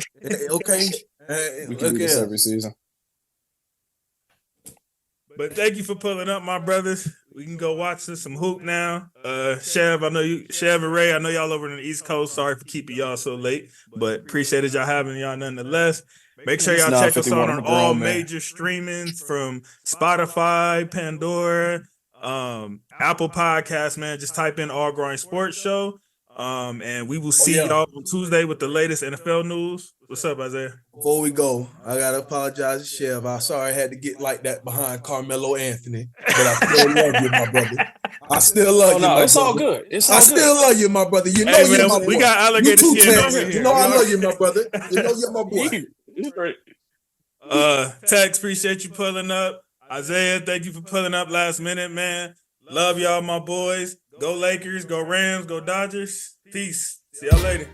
We can do this every season. But thank you for pulling up, my brothers. We can go watch some hoop now. Chev and Ray, I know y'all over on the East Coast. Sorry for keeping y'all so late, but appreciated y'all having y'all nonetheless. Make sure y'all check us out on all major streamings from Spotify, Pandora, Apple Podcasts, man. Just type in All Growing Sports Show. And we will see y'all on Tuesday with the latest NFL news. What's up, Isaiah? Before we go, I gotta apologize to Chev. I'm sorry I had to get like that behind Carmelo Anthony, but I still love you, my brother. I still love you. No, my it's brother. all good. I still love you, my brother. You know Hey, you're man, my boy. we got alligator You too, skin Tex. over here. You know I love you, my brother. You know you're my boy. Tex, appreciate you pulling up. Isaiah, thank you for pulling up last minute, man. Love y'all, my boys. Go Lakers, go Rams, go Dodgers. Peace. See y'all later.